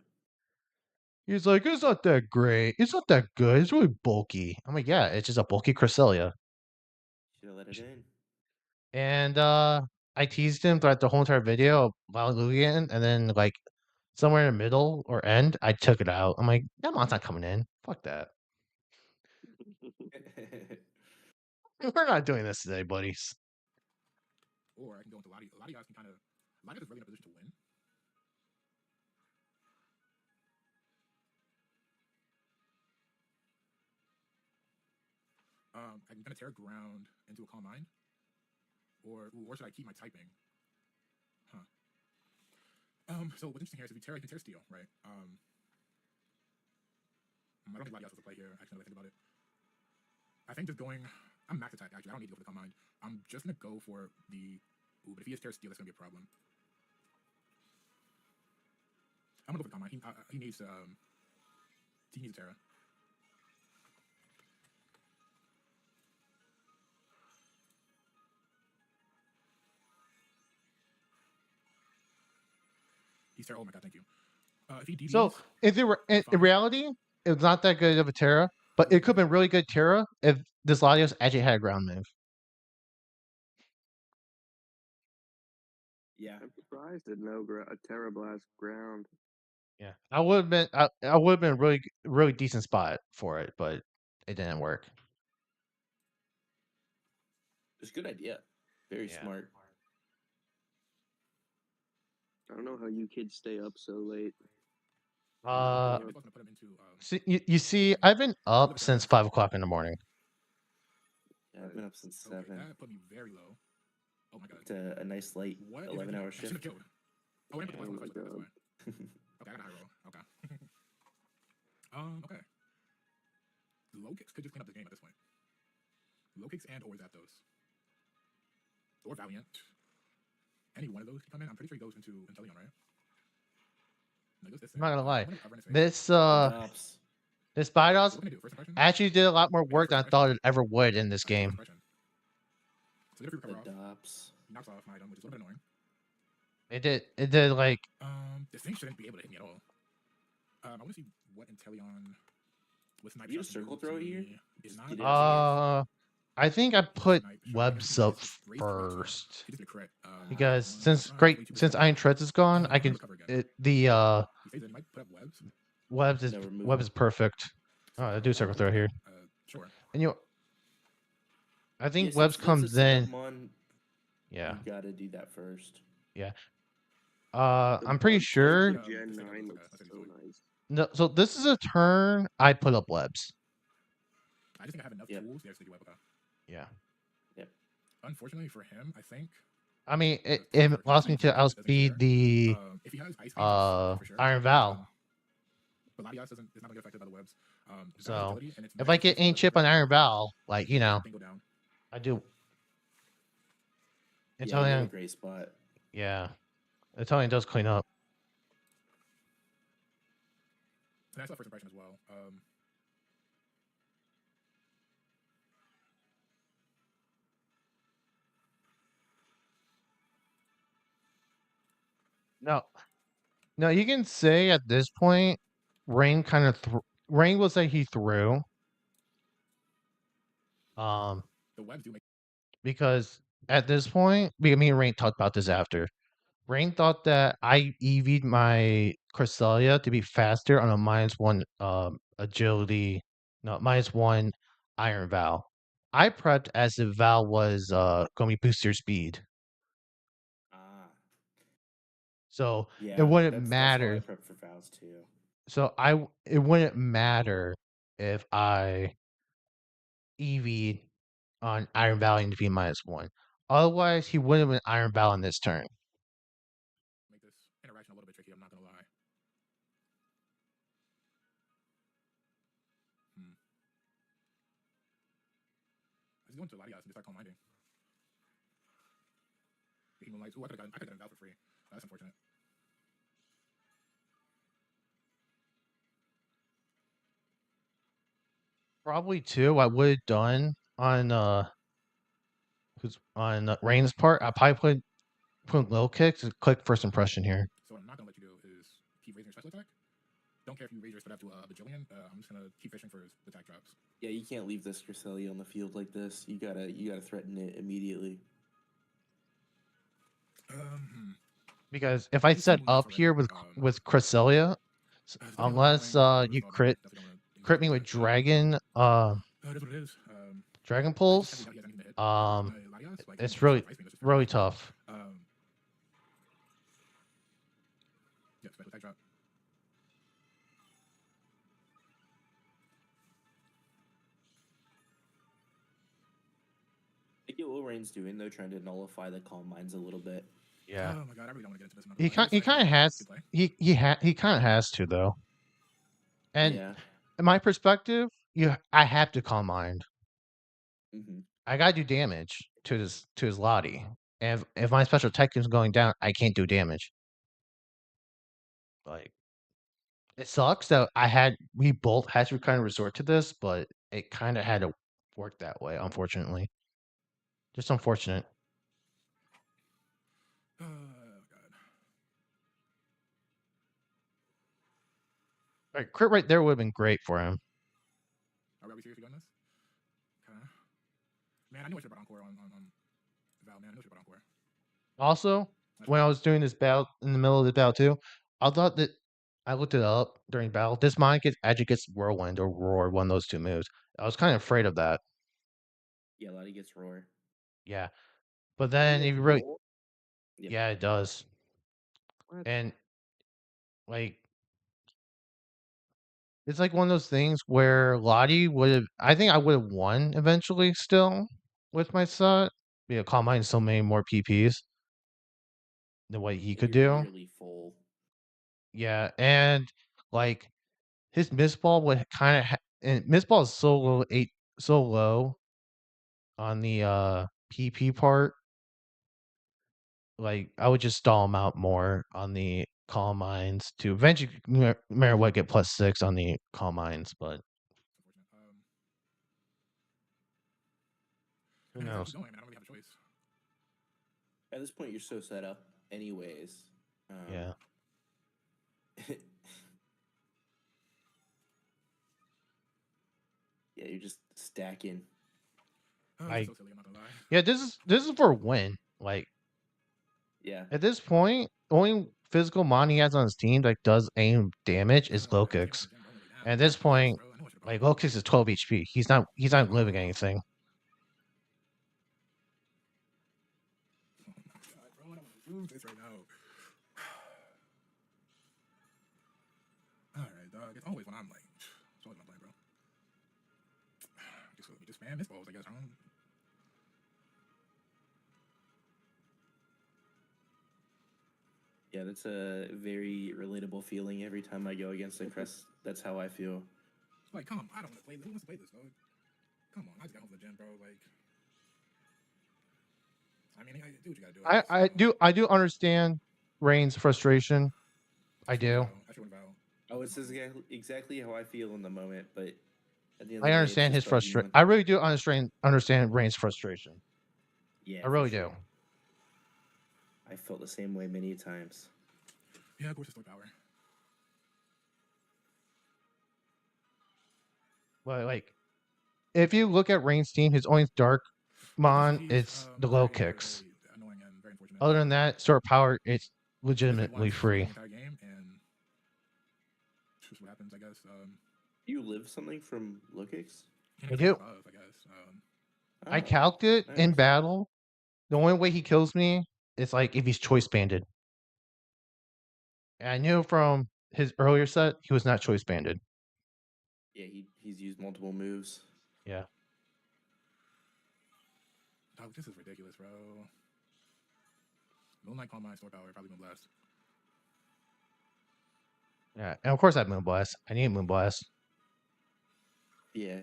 He's like, it's not that great. It's not that good. It's really bulky. I'm like, yeah, it's just a bulky Cresselia. Should have let it in. And I teased him throughout the whole entire video about Lugia, and then like somewhere in the middle or end, I took it out. I'm like, that mon's not coming in. Fuck that. We're not doing this today, buddies. Or I can go into Lottie. Lottie guys can kind of. Lottie is really in a position to win. I can kind of tear ground into a calm mind. Or should I keep my typing? Huh. So what's interesting here is if you tear, I can tear steel, right? I don't think Lottie else has a play here, actually, now that I think about it. I think just going. I'm max attack, actually. I don't need to go for the calm mind. I'm just going to go for the. Ooh, but if he has tear steel, that's going to be a problem. I'm going to go for the calm mind. He needs a Terra. He's Terra. Oh my god, thank you. If he DBs, So if they were in reality, it was not that good of a Terra, but it could have been really good Terra if this Latios actually had a ground move. Yeah. I'm surprised at no a Terra Blast ground. Yeah, I would have been. I would have been a really decent spot for it, but it didn't work. It's a good idea. Very smart. I don't know how you kids stay up so late. Uh, Yeah, this was gonna put him into you see, I've been a little up bit better since than 5 o'clock in the morning. Yeah, I've been up since okay. 7. That put me very low. Oh my god. It's a nice light What is 11-hour I should have shift. killed. Oh, I didn't put the Oh blast on my the first one. god. That's why. Okay, I got a high roll. Okay. Okay. Low kicks could just clean up this game at this point. Low kicks and or Zapdos. Or Valiant. Any one of those can come in. I'm pretty sure he goes into Inteleon, right? No, he goes this I'm not gonna I'm lie. gonna cover in his face. This Adops. this So Bidos what can I do? First impression? actually did a lot more Yeah, work first than I impression. thought it ever would in this That's first game. impression. So get a free recover off. Adops. He knocks off my item, which is a little bit annoying. It did like This thing shouldn't be able to hit me at all. I want to see what Inteleon with Snipe You Shot just can circle do to throw it here? me. Is not You didn't see it? I think I put Snipe Shot. webs up It's Wraith 3-2. first He just did a crit. because One, since Iron Treads is gone, I I'm gonna can recover again. the He stays in. He might put up webs. No removal. web is perfect. Oh, I do circle throw here, Sure. and I Yeah, think since webs that's a comes setup in. mon, Yeah, you gotta do that first. yeah. The I'm pretty bug type sure. for Gen This thing 9 looks looks like a so Zoid. nice. No, so this is a turn I put up webs. I just think I have enough Yep. tools to actually do web. Okay. Yeah. Yep. Unfortunately for him, I think I mean, the it first allows me version to doesn't outspeed care. the If he has ice beam, for sure. Iron Val. But Latias is not gonna get affected by the webs. His So ability and its if I magic get system any doesn't chip on really Iron Val, like let that thing go down. I do. Yeah, you're in a Italian, great spot. yeah, Italian does clean up. And that's not first impression as well. No, no, you can say at this point, Rain kind of Rain will say he threw. The webs do make Because at this point, me and Rain talked about this after. Rain thought that I EV'd my Cresselia to be faster on a -1 agility, no, -1 Iron Val. I prepped as if Val was gonna be booster speed. Ah. So it Yeah, wouldn't that's how I matter. prep for vows too. So it wouldn't matter if I EV'd on Iron Val to be -1. Otherwise, he wouldn't have been Iron Val in this turn. make this interaction a little bit tricky. I'm not gonna lie. I just go into Latias and just start calm minding. He moonlights. Ooh, I could have gotten Val for free. That's unfortunate. Probably two. I would have done on Rain's part. I probably put low kicks and click first impression here. So what I'm not gonna let you do is keep raising your special attack. Don't care if you raise your special up to a bajillion. I'm just gonna keep fishing for his attack drops. Yeah, you can't leave this Cresselia on the field like this. You gotta threaten it immediately. Because if I He's still set moonlights up here already. with Cresselia, It's definitely unless annoying, you but crit definitely wanna crit me engage with it. Dragon It is what it is. Dragon I just Pulse, can't believe he has anything to hit. Latias, like, it's he really ice beam is just really perfect. tough. Yeah, special attack drop. I get what Rain's doing though, trying to nullify the calm minds a little bit. Yeah, Oh my god, I really don't want to get into this. I'm not he gonna lie. he kind of has Good play. he kind of has to though. And Yeah. in my perspective, I have to calm mind. Mm-hmm. I gotta do damage to his Lottie. And if my special tech is going down, I can't do damage. Like it sucks that we both had to kind of resort to this, but it kind of had to work that way, unfortunately. Just unfortunate. Oh god. Right, crit right there would have been great for him. Are we seriously doing this? Okay. Man, I knew I should have brought Encore on Val, man. I knew I should have brought Encore. Also, That's when fine. I was doing this battle in the middle of the battle too, I thought that I looked it up during battle. This mod actually gets whirlwind or roar, one of those two moves. I was kind of afraid of that. Yeah, Lottie gets roar. Yeah, but then He if gets you really, roll. Yep. yeah, it does. What? and like it's like one of those things where Lottie would have. I think I would have won eventually, still with my set. Yeah, Calm Mind so many more PPs than what he Yeah, could you're do. nearly full. Yeah, and like his miss ball would kind of and miss ball is so low on the PP part. Like I would just stall him out more on the Calm Minds to eventually no matter what get +6 on the Calm Minds, but Unfortunate. who Man, I gotta keep knows? going, man. I don't really have a choice. At this point, you're so set up, anyways. Yeah. Yeah, you're just stacking. Oh, this is I so silly. I'm not gonna lie. yeah, this is for a win. Like Yeah. at this point, only physical mon he has on his team that does aim damage is Oh, man, I came out Lokix. of the gym, bro. Really down. And at Bro. this Yes, point, bro. I know I should have like brought Lokix is 12 HP. He's not living anything. Oh my god, bro. I don't want to lose this right now. Alright, dog. It's always when I'm like, it's always when I'm playing, bro. Just spam miss balls, I guess, huh? Yeah, that's a very relatable feeling every time I go against a crest. That's how I feel. Like, come on, I don't want to play. Who wants to play this, dog? Come on, I just got home from the gym, bro. Like, I mean, I do what you gotta do, I I guess. I do I do understand Rain's frustration. I I should win do. Val. I should win Val. Oh, it's exactly how I feel in the moment, but at the end I of the day, it's understand just his about frustration. you. I really do understand Rain's frustration. Yeah, I for really sure. do. I felt the same way many times. Yeah, of course, it's story power. But like, if you look at Rain's team, his only dark Yeah, this mon GG's is the low very, very, kicks. very annoying and very unfortunate. Other than that, Sword Power, it's You just hit legitimately once for the free. entire game, and just what happens, I guess. You live something from Lokix? You I know, do. above, I guess. I Oh, calced it in nice. battle. The only way he kills me is like if he's choice banded. And I knew from his earlier set he was not choice banded. Yeah, he's used multiple moves. Yeah. Dog, this is ridiculous, bro. Moonlight Calm Mind, Store Power, probably Moonblast. Yeah. And of course I have Moonblast. I need Moonblast. Yeah,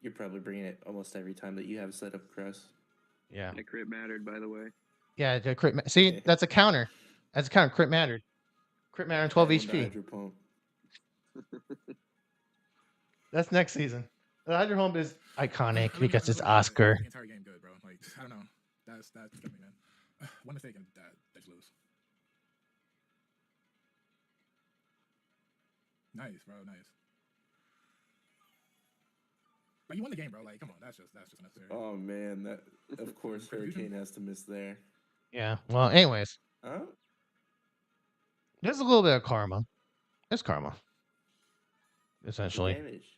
you're probably bringing it almost every time that you have set up crest. Yeah. That crit mattered, by the way. Yeah, the crit see, that's a counter. That's a counter. Crit mattered. Crit mattered 12 Add in the HP. Hydro Pump. That's next season. The Hydro Home is iconic I because it's literally Oscar. the entire game good, bro. Like, I don't know. That's killing me, man. One mistake and that you lose. Nice, bro. Nice. Like, you won the game, bro. Like, come on. That's just unnecessary. Oh man, that of course Hurricane has to miss there. Yeah. Well, anyways, Huh? there's a little bit of karma. It's karma, The essentially. damage.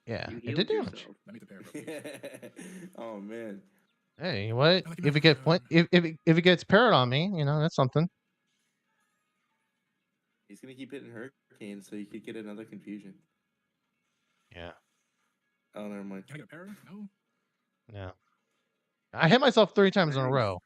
Yeah, You it did healed damage. yourself. Let me prepare, bro. Please. Oh man. Hey, you know what? I like If it imagine, gets if it gets parried on me, that's something. He's gonna keep hitting Hurricane, so you could get another confusion. Yeah. Oh, never mind. Can I get a pair? No. Yeah. I hit myself 3 times in a Thanks. row.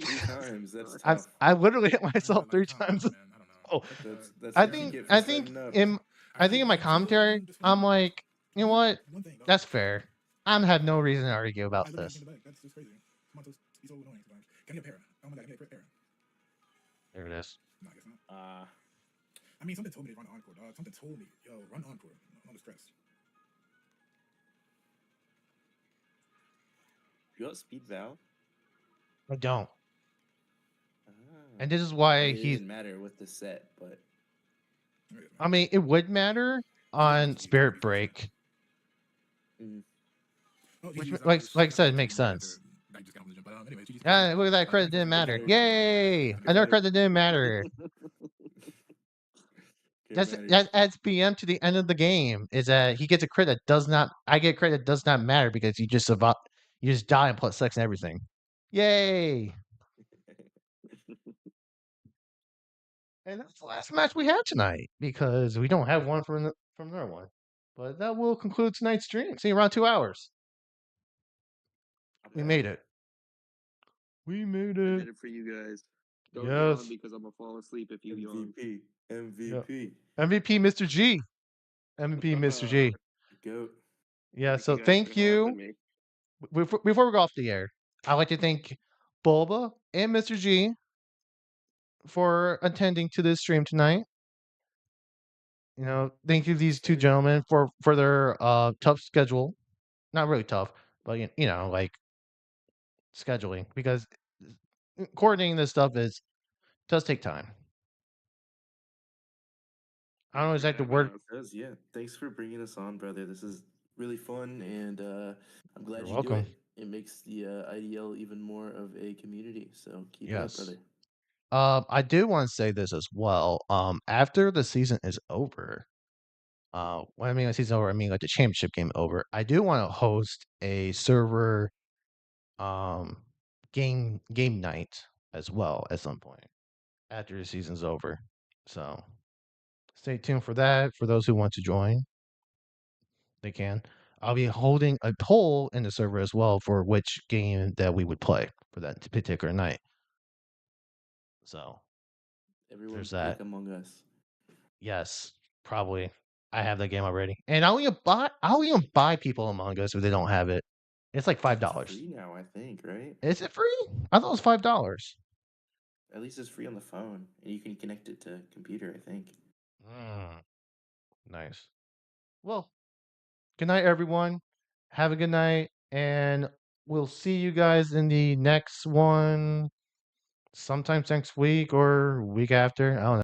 3 times. That's I tough. I literally hit Man, myself like, 3 come on, times. man. I don't know. Oh, That's I what you think get for I think setting up. in I think in my commentary, I'm like, you know what? One thing, dog. That's fair. I have no reason to argue I about literally this. came back. That's just crazy. Tomatos, he's so annoying sometimes. Can I get a pair? Oh my god, can I get a pair? There it is. No, I guess not. I mean, something told me to run Encore, dog. Something told me, yo, run Encore. I'm stressed. You got Speed Val? I don't. Ah. And this is I why mean, it he's didn't matter with the set, but I mean, it would matter on Spirit Break. Oh, Which, GG's, like I got said, it some makes right after sense. I just got on the gym. But anyway, GG's. Yeah, look at that credit thanks for didn't matter. mattered. Yay! Another credit didn't matter. That adds PM to the end of the game. Is that he gets a crit that does not. I get credit that does not matter because you just survive. You just die and +6 and everything. Yay! And that's the last match we have tonight because we don't have one from another one. But that will conclude tonight's stream. See you around 2 hours. We made it. We made I it. did it for you guys. Don't yawn Yes. because I'm gonna fall asleep if you yawn. MVP. Yeah. MVP. MVP, Mr. G. MVP, Mr. G. Goat. Yeah. Thank you So guys thank for you. having me. Before we go off the air, I'd like to thank Bulba and Mr. G for attending to this stream tonight. Thank you these two Sir. gentlemen for their tough schedule. Not really tough, but like scheduling because coordinating this stuff does take time. I don't know Thanks for exactly the having word. us. Does, yeah. Thanks for bringing us on, brother. This is really fun, and I'm You're glad you do welcome. it. It makes the IDL even more of a community. So keep it up, Yes. brother. I do want to say this as well. After the season is over, when I mean the season over, I mean like the championship game over. I do want to host a server, um, game night as well at some point after the season's over. So stay tuned for that. For those who want to join, they can. I'll be holding a poll in the server as well for which game that we would play for that particular night. So Everyone there's that. pick Among Us. Yes, probably. I have that game already, and I'll even buy people Among Us if they don't have it. It's like It's $5. free now, I think, right? Is it free? I thought it was $5. At least it's free on the phone, and you can connect it to computer, I think. Mm, nice. Well, good night, everyone. Have a good night, and we'll see you guys in the next one, sometimes next week or week after. I don't know.